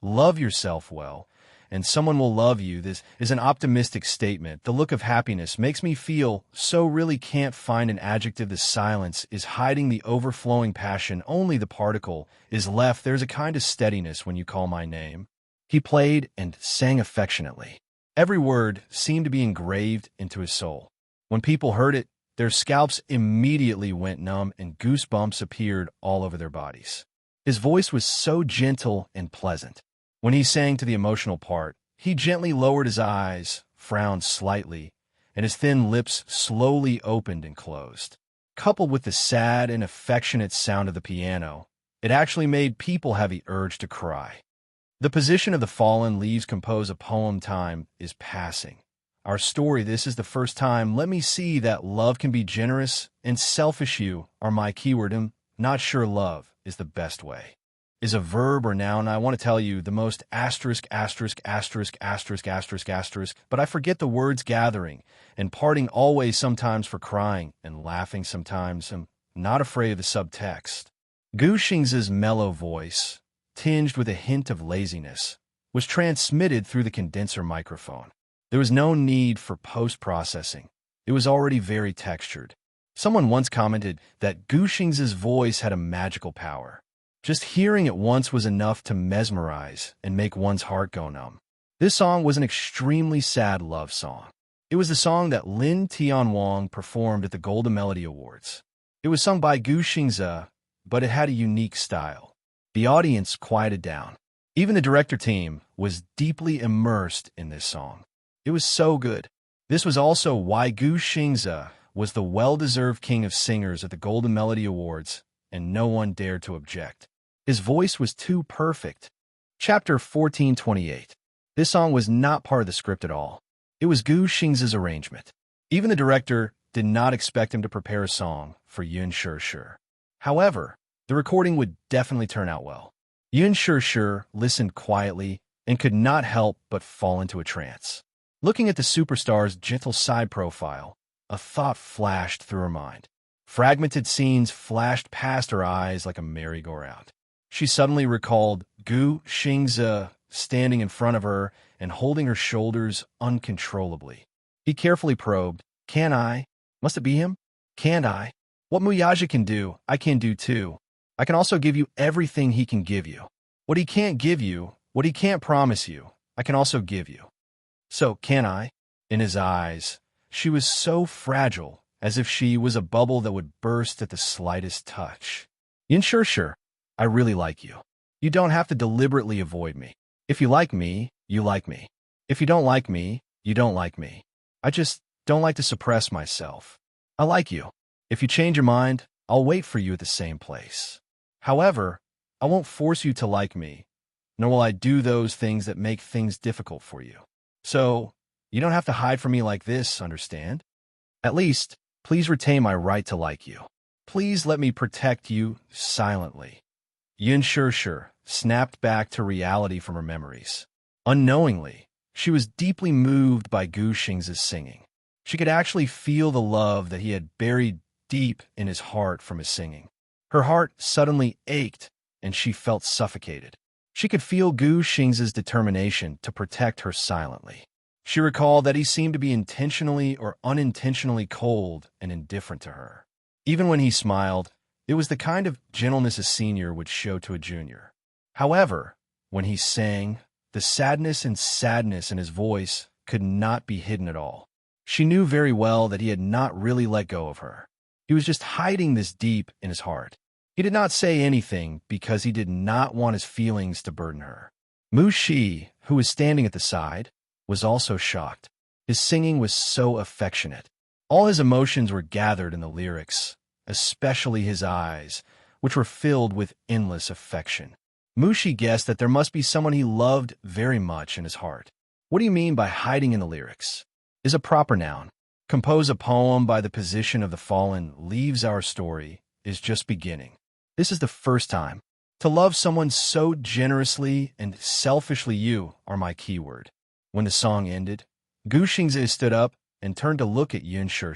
"Love yourself well, and someone will love you." This is an optimistic statement. The look of happiness makes me feel so really can't find an adjective. The silence is hiding the overflowing passion. Only the particle is left. There's a kind of steadiness when you call my name. He played and sang affectionately. Every word seemed to be engraved into his soul. When people heard it, their scalps immediately went numb and goosebumps appeared all over their bodies. His voice was so gentle and pleasant. When he sang to the emotional part, he gently lowered his eyes, frowned slightly, and his thin lips slowly opened and closed. Coupled with the sad and affectionate sound of the piano, it actually made people have the urge to cry. The position of the fallen leaves compose a poem. Time is passing. Our story, this is the first time. Let me see that love can be generous and selfish. You are my keyword. I'm not sure love is the best way. Is a verb or noun. I want to tell you the most asterisk, asterisk, asterisk, asterisk, asterisk, asterisk, but I forget the words gathering and parting always, sometimes for crying and laughing sometimes. I'm not afraid of the subtext. Gu Xingze's mellow voice, tinged with a hint of laziness, was transmitted through the condenser microphone. There was no need for post-processing. It was already very textured. Someone once commented that Gu Xingze's voice had a magical power. Just hearing it once was enough to mesmerize and make one's heart go numb. This song was an extremely sad love song. It was the song that Lin Tianwang performed at the Golden Melody Awards. It was sung by Gu Xingze, but it had a unique style. The audience quieted down. Even the director team was deeply immersed in this song. It was so good. This was also why Gu Xingze was the well-deserved king of singers at the Golden Melody Awards, and no one dared to object. His voice was too perfect. Chapter 1428. This song was not part of the script at all. It was Gu Xingze's arrangement. Even the director did not expect him to prepare a song for Yun Shi. However, the recording would definitely turn out well. Yun Shi listened quietly and could not help but fall into a trance. Looking at the superstar's gentle side profile, a thought flashed through her mind. Fragmented scenes flashed past her eyes like a merry-go-round. She suddenly recalled Gu Xingze standing in front of her and holding her shoulders uncontrollably. He carefully probed, "Can I? Must it be him? Can't I? What Muyaja can do, I can do too. I can also give you everything he can give you. What he can't give you, what he can't promise you, I can also give you. So, can I?" In his eyes, she was so fragile, as if she was a bubble that would burst at the slightest touch. "Yin Shi, I really like you. You don't have to deliberately avoid me. If you like me, you like me. If you don't like me, you don't like me. I just don't like to suppress myself. I like you. If you change your mind, I'll wait for you at the same place. However, I won't force you to like me, nor will I do those things that make things difficult for you. So, you don't have to hide from me like this, understand? At least, please retain my right to like you. Please let me protect you silently." Yun Shi snapped back to reality from her memories. Unknowingly, she was deeply moved by Gu Xingze's singing. She could actually feel the love that he had buried deep in his heart from his singing. Her heart suddenly ached, and she felt suffocated. She could feel Gu Xingze's determination to protect her silently. She recalled that he seemed to be intentionally or unintentionally cold and indifferent to her. Even when he smiled, it was the kind of gentleness a senior would show to a junior. However, when he sang, the sadness in his voice could not be hidden at all. She knew very well that he had not really let go of her. He was just hiding this deep in his heart. He did not say anything because he did not want his feelings to burden her. Mu Shi, who was standing at the side, was also shocked. His singing was so affectionate. All his emotions were gathered in the lyrics, especially his eyes, which were filled with endless affection. Mu Shi guessed that there must be someone he loved very much in his heart. "What do you mean by hiding in the lyrics?" Is a proper noun. Compose a poem by the position of the fallen leaves our story is just beginning. This is the first time. To love someone so generously and selfishly, you are my keyword. When the song ended, Gu Xingze stood up and turned to look at Yun Shi.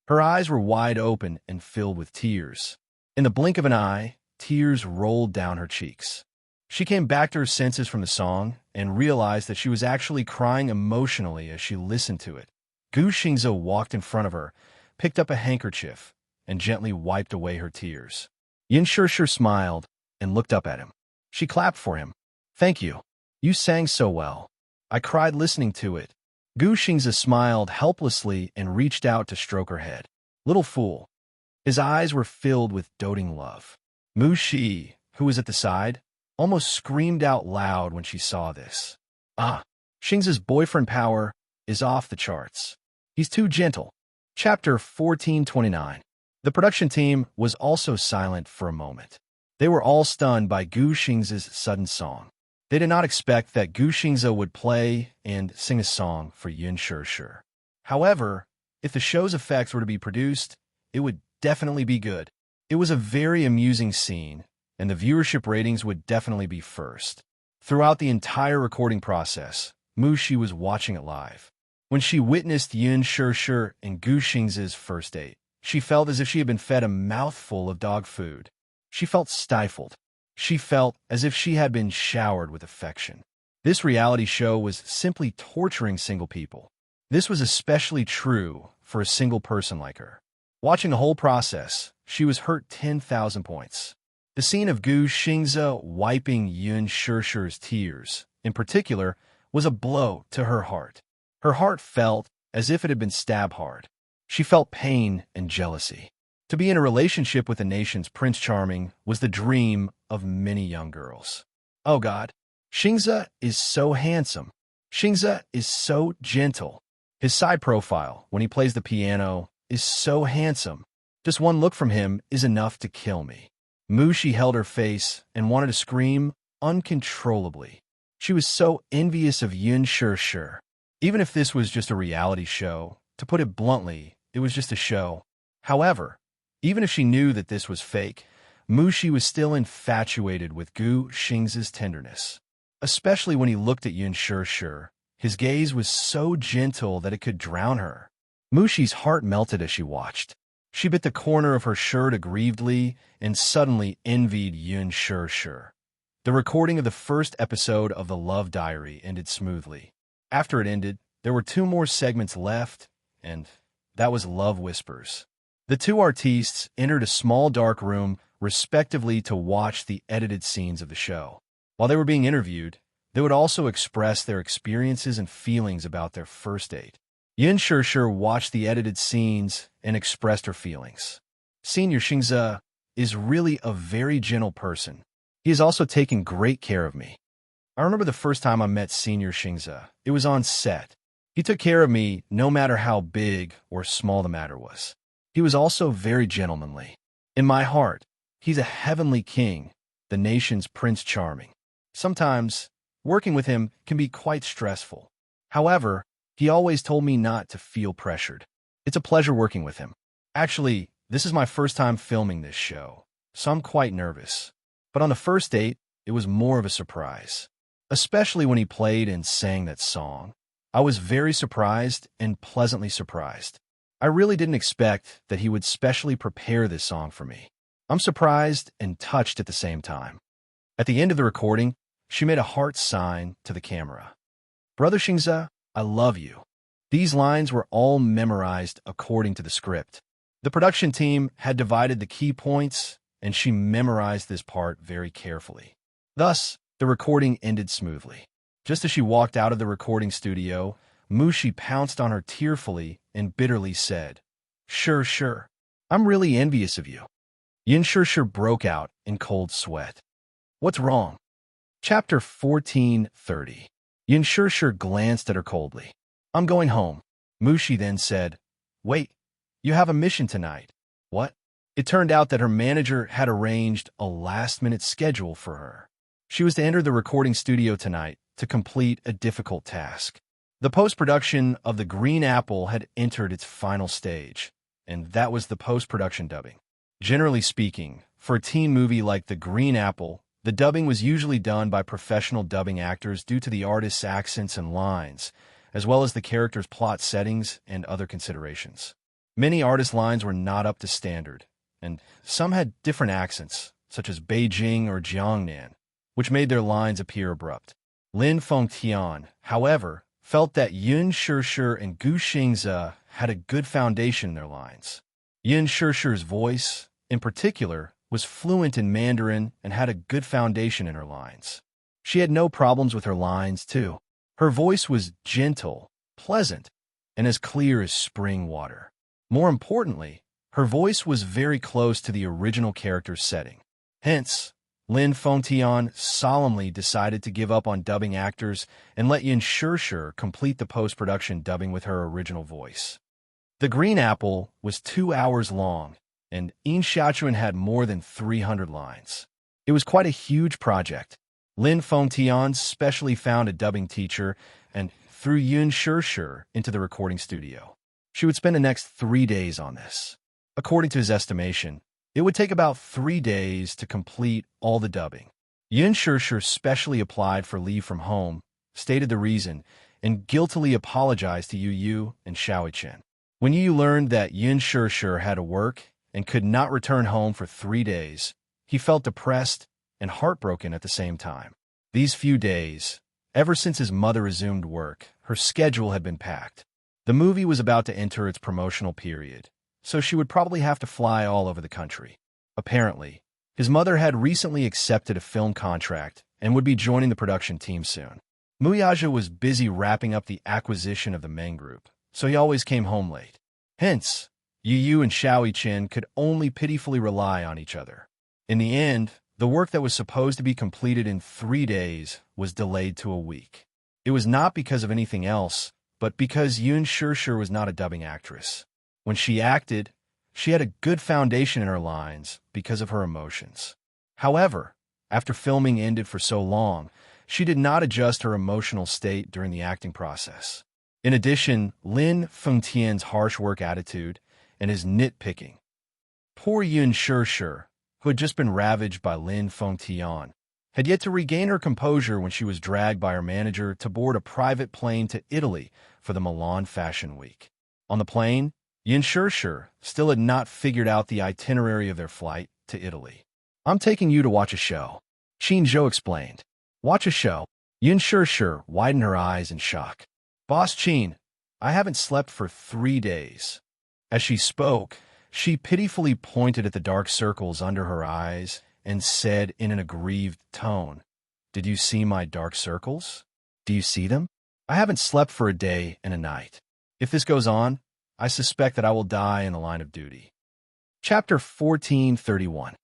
Her eyes were wide open and filled with tears. In the blink of an eye, tears rolled down her cheeks. She came back to her senses from the song and realized that she was actually crying emotionally as she listened to it. Gu Xingze walked in front of her, picked up a handkerchief, and gently wiped away her tears. Yin Shi smiled and looked up at him. She clapped for him. "Thank you. You sang so well. I cried listening to it." Gu Xingze smiled helplessly and reached out to stroke her head. "Little fool." His eyes were filled with doting love. Mu Shi, who was at the side, almost screamed out loud when she saw this. Xingze's boyfriend power is off the charts. He's too gentle. Chapter 1429. The production team was also silent for a moment. They were all stunned by Gu Xingze's sudden song. They did not expect that Gu Xingze would play and sing a song for Yun Shi. However, if the show's effects were to be produced, it would definitely be good. It was a very amusing scene, and the viewership ratings would definitely be first. Throughout the entire recording process, Mu Shi was watching it live. When she witnessed Yun Shi and Gu Xingze's first date, she felt as if she had been fed a mouthful of dog food. She felt stifled. She felt as if she had been showered with affection. This reality show was simply torturing single people. This was especially true for a single person like her. Watching the whole process, she was hurt 10,000 points. The scene of Gu Xingze wiping Yun Shishi's tears, in particular, was a blow to her heart. Her heart felt as if it had been stabbed hard. She felt pain and jealousy. To be in a relationship with the nation's Prince Charming was the dream of many young girls. Oh God, Xingze is so handsome. Xingze is so gentle. His side profile, when he plays the piano, is so handsome. Just one look from him is enough to kill me. Mushi held her face and wanted to scream uncontrollably. She was so envious of Yun Shishi. Even if this was just a reality show, to put it bluntly, it was just a show. However, even if she knew that this was fake, Mushi was still infatuated with Gu Xingze's tenderness. Especially when he looked at Yun Shishi, his gaze was so gentle that it could drown her. Mushi's heart melted as she watched. She bit the corner of her shirt aggrievedly and suddenly envied Yun Shishi. The recording of the first episode of The Love Diary ended smoothly. After it ended, there were 2 more segments left, and that was Love Whispers. The 2 artistes entered a small dark room, respectively, to watch the edited scenes of the show. While they were being interviewed, they would also express their experiences and feelings about their first date. Yun Shishi watched the edited scenes and expressed her feelings. Senior Xingze is really a very gentle person. He has also taken great care of me. I remember the first time I met Senior Xingze. It was on set. He took care of me no matter how big or small the matter was. He was also very gentlemanly. In my heart, he's a heavenly king, the nation's Prince Charming. Sometimes, working with him can be quite stressful. However, he always told me not to feel pressured. It's a pleasure working with him. Actually, this is my first time filming this show, so I'm quite nervous. But on the first date, it was more of a surprise. Especially when he played and sang that song. I was very surprised and pleasantly surprised. I really didn't expect that he would specially prepare this song for me. I'm surprised and touched at the same time. At the end of the recording, she made a heart sign to the camera. Brother Xingze, I love you. These lines were all memorized according to the script. The production team had divided the key points, and she memorized this part very carefully. Thus, the recording ended smoothly. Just as she walked out of the recording studio, Mushi pounced on her tearfully and bitterly said, Sure, I'm really envious of you. Yun Shishi broke out in cold sweat. What's wrong? Chapter 14:30. Yun Shishi glanced at her coldly. I'm going home. Mushi then said, Wait, you have a mission tonight. What? It turned out that her manager had arranged a last-minute schedule for her. She was to enter the recording studio tonight to complete a difficult task. The post-production of The Green Apple had entered its final stage, and that was the post-production dubbing. Generally speaking, for a teen movie like The Green Apple, the dubbing was usually done by professional dubbing actors due to the artist's accents and lines, as well as the character's plot settings and other considerations. Many artists' lines were not up to standard, and some had different accents, such as Beijing or Jiangnan, which made their lines appear abrupt. Lin Fengtian, however, felt that Yun Shishi and Gu Xingze had a good foundation in their lines. Yun Shishi's voice, in particular, was fluent in Mandarin and had a good foundation in her lines. She had no problems with her lines, too. Her voice was gentle, pleasant, and as clear as spring water. More importantly, her voice was very close to the original character's setting. Hence, Lin Fengtian solemnly decided to give up on dubbing actors and let Yun Shishi complete the post-production dubbing with her original voice. The Green Apple was 2 hours long, and enchanting had more than 300 lines. It was quite a huge project. Lin Fengtian specially found a dubbing teacher and threw Yun Shishi into the recording studio. She would spend the next 3 days on this. According to his estimation, it would take about 3 days to complete all the dubbing. Yun Shishi specially applied for leave from home, stated the reason, and guiltily apologized to Yu Yu and Xiao Chen. When Yu Yu learned that Yun Shishi had to work and could not return home for 3 days, he felt depressed and heartbroken at the same time. These few days, ever since his mother resumed work, her schedule had been packed. The movie was about to enter its promotional period, so she would probably have to fly all over the country. Apparently, His mother had recently accepted a film contract and would be joining the production team soon. Muyaja was busy wrapping up the acquisition of the main group, so he always came home late. Hence, Yu and Xiao Chen could only pitifully rely on each other. In the end, the work that was supposed to be completed in 3 days was delayed to a week. It was not because of anything else, but because Yun Shishir was not a dubbing actress. When she acted, she had a good foundation in her lines because of her emotions. However, after filming ended for so long, she did not adjust her emotional state during the acting process. In addition, Lin Fengtian's harsh work attitude and his nitpicking. Poor Yun Shishir, who had just been ravaged by Lin Fengtian, had yet to regain her composure when she was dragged by her manager to board a private plane to Italy for the Milan Fashion Week. On the plane, Yun Shishir still had not figured out the itinerary of their flight to Italy. "I'm taking you to watch a show," Qin Zhou explained. "Watch a show?" Yun Shishir widened her eyes in shock. "Boss Qin, I haven't slept for 3 days." As she spoke, she pitifully pointed at the dark circles under her eyes and said in an aggrieved tone, "Did you see my dark circles? Do you see them? I haven't slept for a day and a night. If this goes on, I suspect that I will die in the line of duty." Chapter 1431.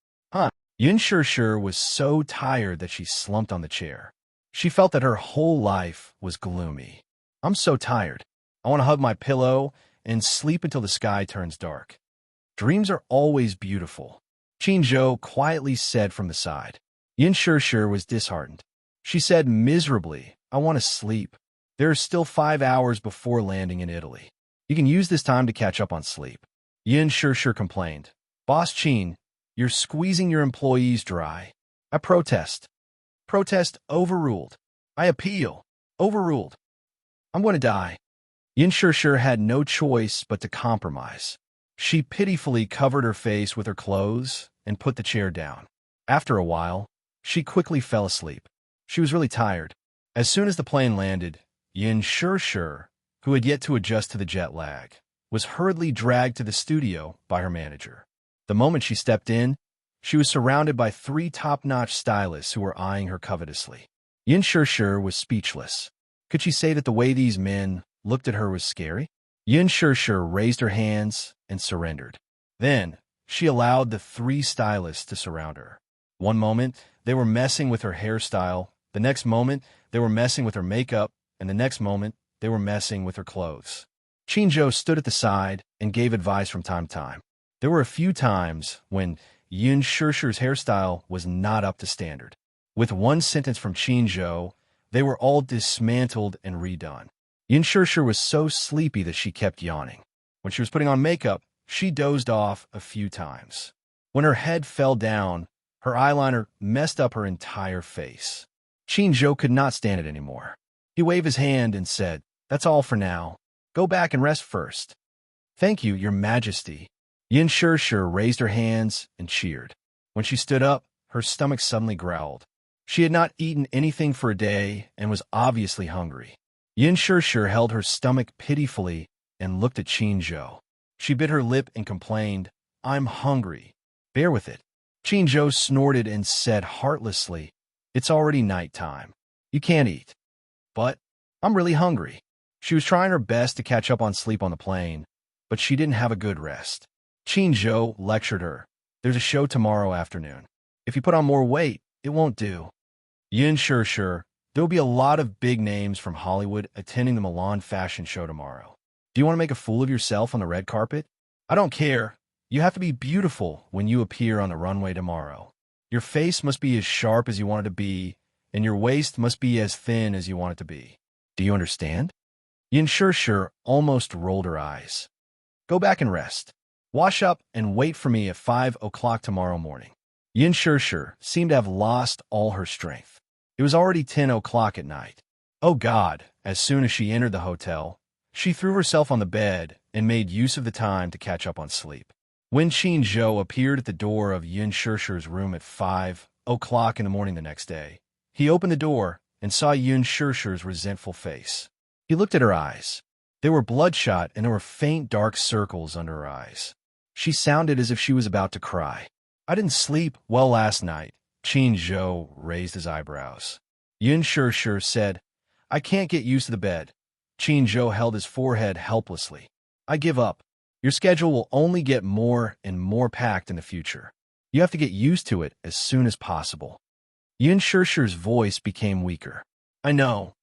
Yun Shishir was so tired that she slumped on the chair. She felt that her whole life was gloomy. "I'm so tired. I want to hug my pillow and sleep until the sky turns dark. Dreams are always beautiful," Qin Zhou quietly said from the side. Yun Shishir was disheartened. She said miserably, "I want to sleep. There are still 5 hours before landing in Italy. You can use this time to catch up on sleep." Yun Shishir complained, "Boss Qin, you're squeezing your employees dry. I protest. Protest overruled. I appeal. Overruled. I'm going to die." Yun Shishir had no choice but to compromise. She pitifully covered her face with her clothes and put the chair down. After a while, she quickly fell asleep. She was really tired. As soon as the plane landed, Yun Shishir, who had yet to adjust to the jet lag, was hurriedly dragged to the studio by her manager. The moment she stepped in, she was surrounded by 3 top-notch stylists who were eyeing her covetously. Yun Shishir was speechless. Could she say that the way these men looked at her was scary? Yun Shishir raised her hands and surrendered. Then, she allowed the 3 stylists to surround her. One moment, they were messing with her hairstyle. The next moment, they were messing with her makeup. And the next moment, they were messing with her clothes. Qin Zhou stood at the side and gave advice from time to time. There were a few times when Yun Shishir's hairstyle was not up to standard. With one sentence from Qin Zhou, they were all dismantled and redone. Yun Shishir was so sleepy that she kept yawning. When she was putting on makeup, she dozed off a few times. When her head fell down, her eyeliner messed up her entire face. Qin Zhou could not stand it anymore. He waved his hand and said, "That's all for now. Go back and rest first." "Thank you, Your Majesty." Yun Shishir raised her hands and cheered. When she stood up, her stomach suddenly growled. She had not eaten anything for a day and was obviously hungry. Yun Shishir held her stomach pitifully and looked at Qin Zhou. She bit her lip and complained, "I'm hungry. Bear with it." Qin Zhou snorted and said heartlessly, "It's already night time. You can't eat." "But I'm really hungry." She was trying her best to catch up on sleep on the plane, but she didn't have a good rest. Qin Zhou lectured her. "There's a show tomorrow afternoon. If you put on more weight, it won't do." Yun Shishir, there will be a lot of big names from Hollywood attending the Milan fashion show tomorrow. Do you want to make a fool of yourself on the red carpet? I don't care. You have to be beautiful when you appear on the runway tomorrow. Your face must be as sharp as you want it to be, and your waist must be as thin as you want it to be. Do you understand? Yun Shishir almost rolled her eyes. "Go back and rest. Wash up and wait for me at 5 o'clock tomorrow morning." Yun Shishir seemed to have lost all her strength. It was already 10 o'clock at night. Oh God, as soon as she entered the hotel, she threw herself on the bed and made use of the time to catch up on sleep. When Qin Zhou appeared at the door of Yun Shishir's room at 5 o'clock in the morning the next day, he opened the door and saw Yun Shishir's resentful face. He looked at her eyes. They were bloodshot and there were faint dark circles under her eyes. She sounded as if she was about to cry. I didn't sleep well last night. Qin Zhou raised his eyebrows. Yun Shishir said, I can't get used to the bed. Qin Zhou held his forehead helplessly. I give up. Your schedule will only get more and more packed in the future. You have to get used to it as soon as possible. Yun Shishir's voice became weaker. I know.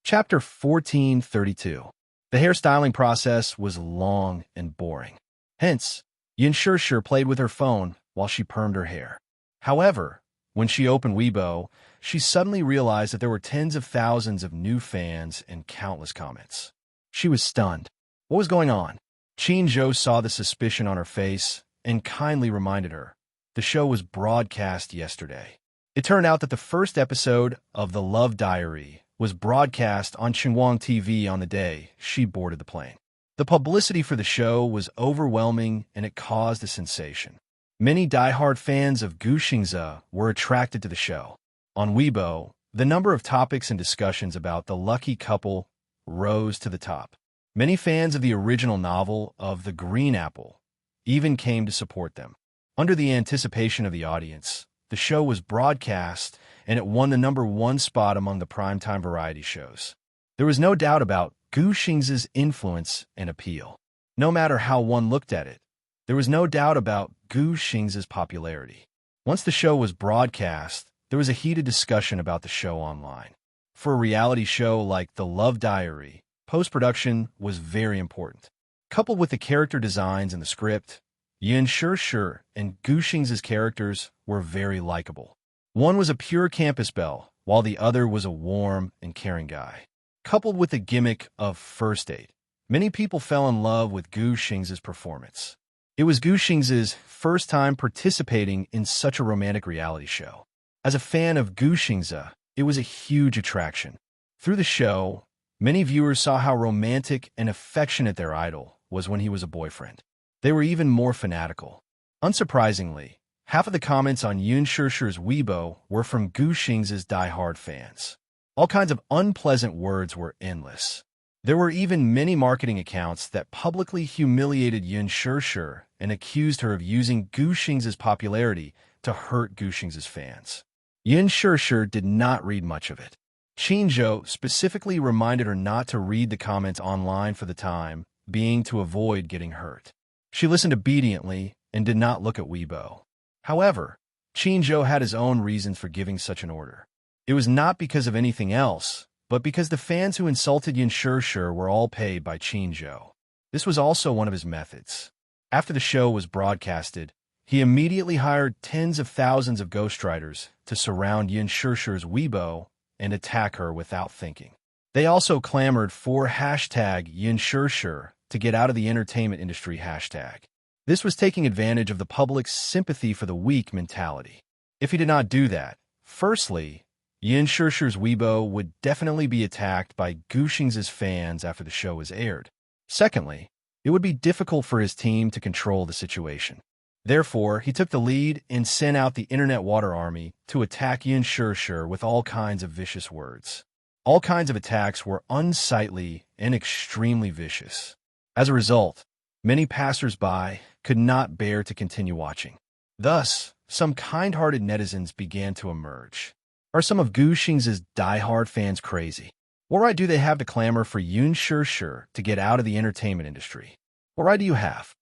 Chapter 1432. The hairstyling process was long and boring. Hence, Yun Shishir played with her phone while she permed her hair. However, when she opened Weibo, she suddenly realized that there were tens of thousands of new fans and countless comments. She was stunned. What was going on? Qin Zhou saw the suspicion on her face and kindly reminded her. The show was broadcast yesterday. It turned out that the first episode of The Love Diary was broadcast on Xinguang TV on the day she boarded the plane. The publicity for the show was overwhelming and it caused a sensation. Many die-hard fans of Gu Xingze were attracted to the show. On Weibo, the number of topics and discussions about the lucky couple rose to the top. Many fans of the original novel of The Green Apple even came to support them. Under the anticipation of the audience, the show was broadcast and it won the #1 spot among the primetime variety shows. There was no doubt about Gu Xingze's influence and appeal. No matter how one looked at it, there was no doubt about Gu Xingze's popularity. Once the show was broadcast, there was a heated discussion about the show online. For a reality show like The Love Diary, post-production was very important. Coupled with the character designs and the script, Yun Shishir and Gu Xingze's characters were very likable. One was a pure campus belle, while the other was a warm and caring guy. Coupled with the gimmick of first date, many people fell in love with Gu Xingze's performance. It was Gu Xingze's first time participating in such a romantic reality show. As a fan of Gu Xingze, it was a huge attraction. Through the show, many viewers saw how romantic and affectionate their idol was when he was a boyfriend. They were even more fanatical. Unsurprisingly, half of the comments on Yun Shishir's Weibo were from Gu Xingze's die-hard fans. All kinds of unpleasant words were endless. There were even many marketing accounts that publicly humiliated Yun Shishir and accused her of using Gu Xingze's popularity to hurt Gu Xingze's fans. Yun Shishir did not read much of it. Qin Zhou specifically reminded her not to read the comments online for the time being to avoid getting hurt. She listened obediently and did not look at Weibo. However, Qin Zhou had his own reasons for giving such an order. It was not because of anything else, but because the fans who insulted Yun Shishir were all paid by Qin Zhou. This was also one of his methods. After the show was broadcasted, he immediately hired tens of thousands of ghostwriters to surround Yun Shishir's Weibo and attack her without thinking. They also clamored for hashtag Yun Shishir to get out of the entertainment industry hashtag. This was taking advantage of the public's sympathy for the weak mentality. If he did not do that, firstly, Yun Shishir's Weibo would definitely be attacked by Gu Xingze's fans after the show was aired. Secondly, it would be difficult for his team to control the situation. Therefore, he took the lead and sent out the Internet Water Army to attack Yun Shishir with all kinds of vicious words. All kinds of attacks were unsightly and extremely vicious. As a result, many passers-by could not bear to continue watching. Thus, some kind-hearted netizens began to emerge. Are some of Gu Xingze's die-hard fans crazy? What right do they have to clamor for Yun Shishir to get out of the entertainment industry? What right do you have?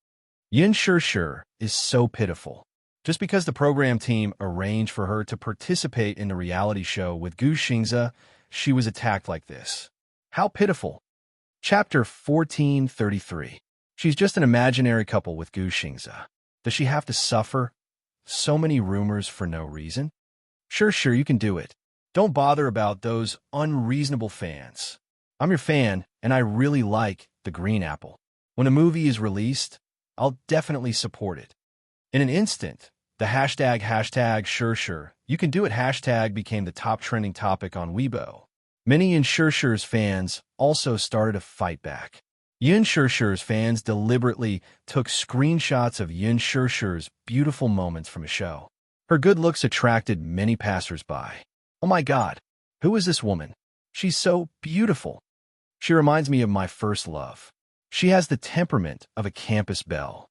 Yun Shishir is so pitiful. Just because the program team arranged for her to participate in the reality show with Gu Xingze, she was attacked like this. How pitiful. Chapter 1433. She's just an imaginary couple with Gu Xingze. Does she have to suffer so many rumors for no reason? Sure, you can do it. Don't bother about those unreasonable fans. I'm your fan, and I really like The Green Apple. When a movie is released, I'll definitely support it. In an instant, the hashtag sure, you can do it hashtag became the top trending topic on Weibo. Many Yun Shishir's fans also started to fight back. Yun Shishir's fans deliberately took screenshots of Yun Shishir's beautiful moments from a show. Her good looks attracted many passers-by. Oh my God, who is this woman? She's so beautiful. She reminds me of my first love. She has the temperament of a campus belle.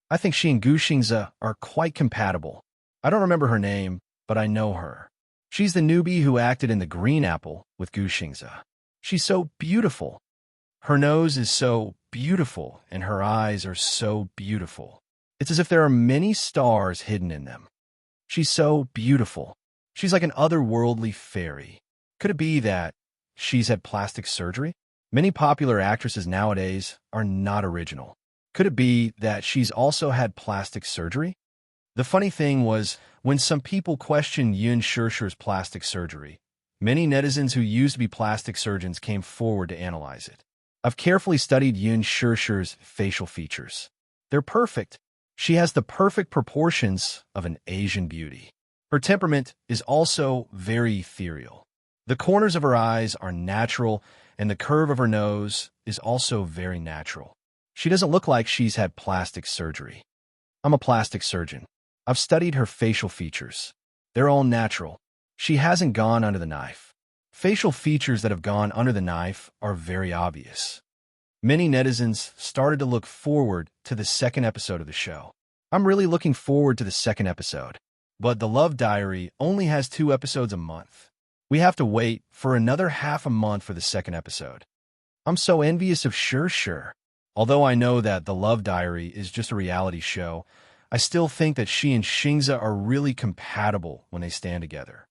I think she and Gu Xingze are quite compatible. I don't remember her name, but I know her. She's the newbie who acted in The Green Apple with Gu Xingze. She's so beautiful. Her nose is so beautiful, and her eyes are so beautiful. It's as if there are many stars hidden in them. She's so beautiful. She's like an otherworldly fairy. Could it be that she's had plastic surgery? Many popular actresses nowadays are not original. Could it be that she's also had plastic surgery? The funny thing was, when some people questioned Yun Shishir's plastic surgery, many netizens who used to be plastic surgeons came forward to analyze it. I've carefully studied Yun Shishir's facial features. They're perfect. She has the perfect proportions of an Asian beauty. Her temperament is also very ethereal. The corners of her eyes are natural, and the curve of her nose is also very natural. She doesn't look like she's had plastic surgery. I'm a plastic surgeon. I've studied her facial features. They're all natural. She hasn't gone under the knife. Facial features that have gone under the knife are very obvious. Many netizens started to look forward to the second episode of the show. I'm really looking forward to the second episode. But The Love Diary only has 2 episodes a month. We have to wait for another half a month for the second episode. I'm so envious of Shishir. Although I know that The Love Diary is just a reality show, I still think that she and Xingze are really compatible when they stand together.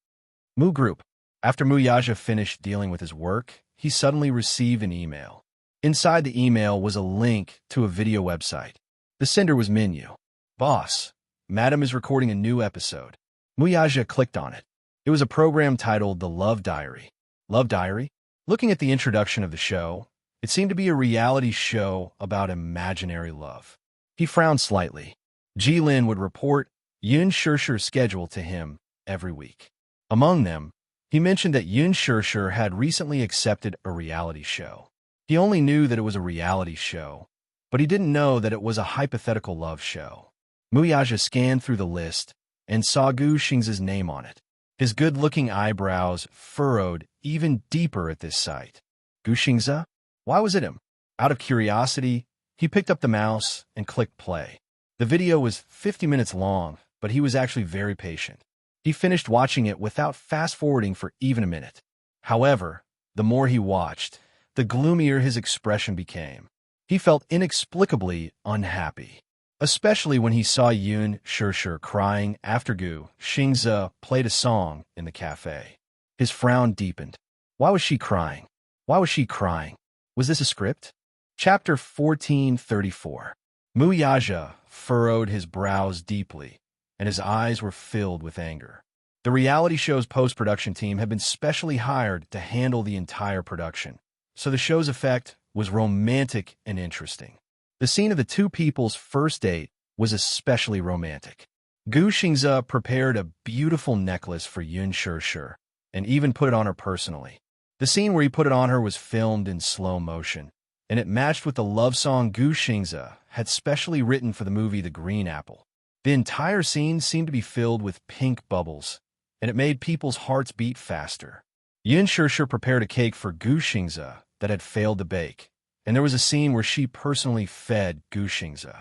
Mu Group. After Mu Yaja finished dealing with his work, he suddenly received an email. Inside the email was a link to a video website. The sender was Minyu. Boss, Madam is recording a new episode. Mu Yaja clicked on it. It was a program titled The Love Diary. Love Diary? Looking at the introduction of the show, it seemed to be a reality show about imaginary love. He frowned slightly. Jilin would report Yun Shishir's schedule to him every week. Among them, he mentioned that Yun Shishir had recently accepted a reality show. He only knew that it was a reality show, but he didn't know that it was a hypothetical love show. Mu Yaja scanned through the list and saw Gu Xingze's name on it. His good-looking eyebrows furrowed even deeper at this sight. Gu Xingze? Why was it him? Out of curiosity, he picked up the mouse and clicked play. The video was 50 minutes long, but he was actually very patient. He finished watching it without fast-forwarding for even a minute. However, the more he watched, the gloomier his expression became. He felt inexplicably unhappy, especially when he saw Yun Shishir crying after Gu Xingze played a song in the cafe. His frown deepened. Why was she crying? Why was she crying? Was this a script? Chapter 1434. Mu Yaja furrowed his brows deeply, and his eyes were filled with anger. The reality show's post-production team had been specially hired to handle the entire production, so the show's effect was romantic and interesting. The scene of the two people's first date was especially romantic. Gu Xingze prepared a beautiful necklace for Yun Shishir and even put it on her personally. The scene where he put it on her was filmed in slow motion, and it matched with the love song Gu Xingze had specially written for the movie The Green Apple. The entire scene seemed to be filled with pink bubbles, and it made people's hearts beat faster. Yun Shishir prepared a cake for Gu Xingze that had failed to bake, and there was a scene where she personally fed Gu Xingze.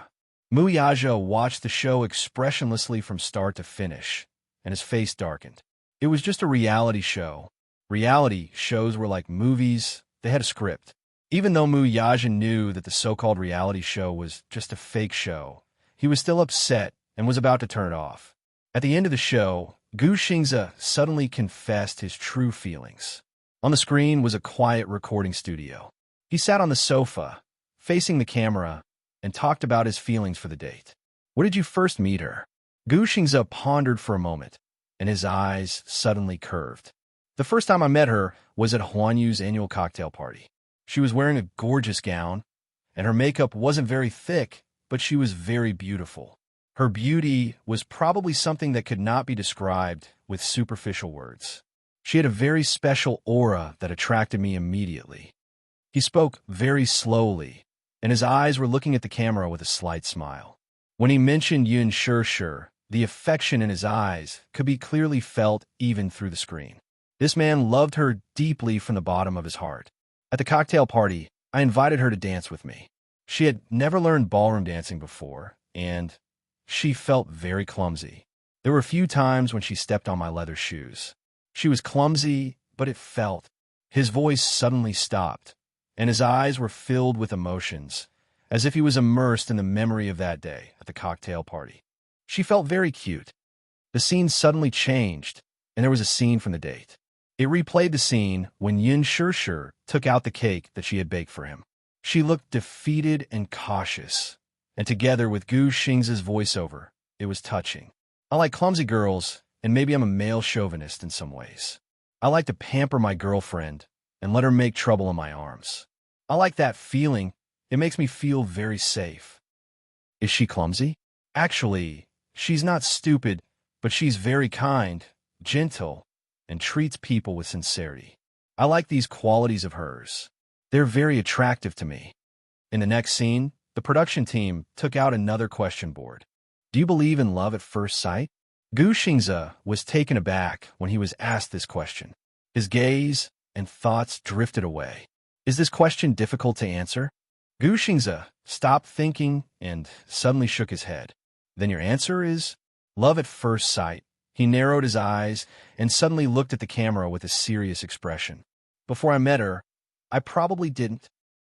Mu Yaja watched the show expressionlessly from start to finish, and his face darkened. It was just a reality show. Reality shows were like movies. They had a script. Even though Mu Yaja knew that the so-called reality show was just a fake show, he was still upset and was about to turn it off. At the end of the show, Gu Xingze suddenly confessed his true feelings. On the screen was a quiet recording studio. He sat on the sofa, facing the camera, and talked about his feelings for the date. Where did you first meet her? Gu Xingze pondered for a moment, and his eyes suddenly curved. The first time I met her was at Huan Yu's annual cocktail party. She was wearing a gorgeous gown, and her makeup wasn't very thick, but she was very beautiful. Her beauty was probably something that could not be described with superficial words. She had a very special aura that attracted me immediately. He spoke very slowly, and his eyes were looking at the camera with a slight smile. When he mentioned Yun Shishir, the affection in his eyes could be clearly felt even through the screen. This man loved her deeply from the bottom of his heart. At the cocktail party, I invited her to dance with me. She had never learned ballroom dancing before, and she felt very clumsy. There were a few times when she stepped on my leather shoes. She was clumsy, but it felt. His voice suddenly stopped, and his eyes were filled with emotions, as if he was immersed in the memory of that day at the cocktail party. She felt very cute. The scene suddenly changed, and there was a scene from the date. It replayed the scene when Yin Shirshir took out the cake that she had baked for him. She looked defeated and cautious, and together with Gu Xing's voiceover, it was touching. I like clumsy girls, and maybe I'm a male chauvinist in some ways. I like to pamper my girlfriend and let her make trouble in my arms. I like that feeling. It makes me feel very safe. Is she clumsy? Actually, she's not stupid, but she's very kind, gentle, and treats people with sincerity. I like these qualities of hers. They're very attractive to me. In the next scene, the production team took out another question board. Do you believe in love at first sight? Gu Xingze was taken aback when he was asked this question. His gaze and thoughts drifted away. Is this question difficult to answer? Gu Xingze stopped thinking and suddenly shook his head. Then your answer is love at first sight. He narrowed his eyes and suddenly looked at the camera with a serious expression. Before I met her, I probably didn't.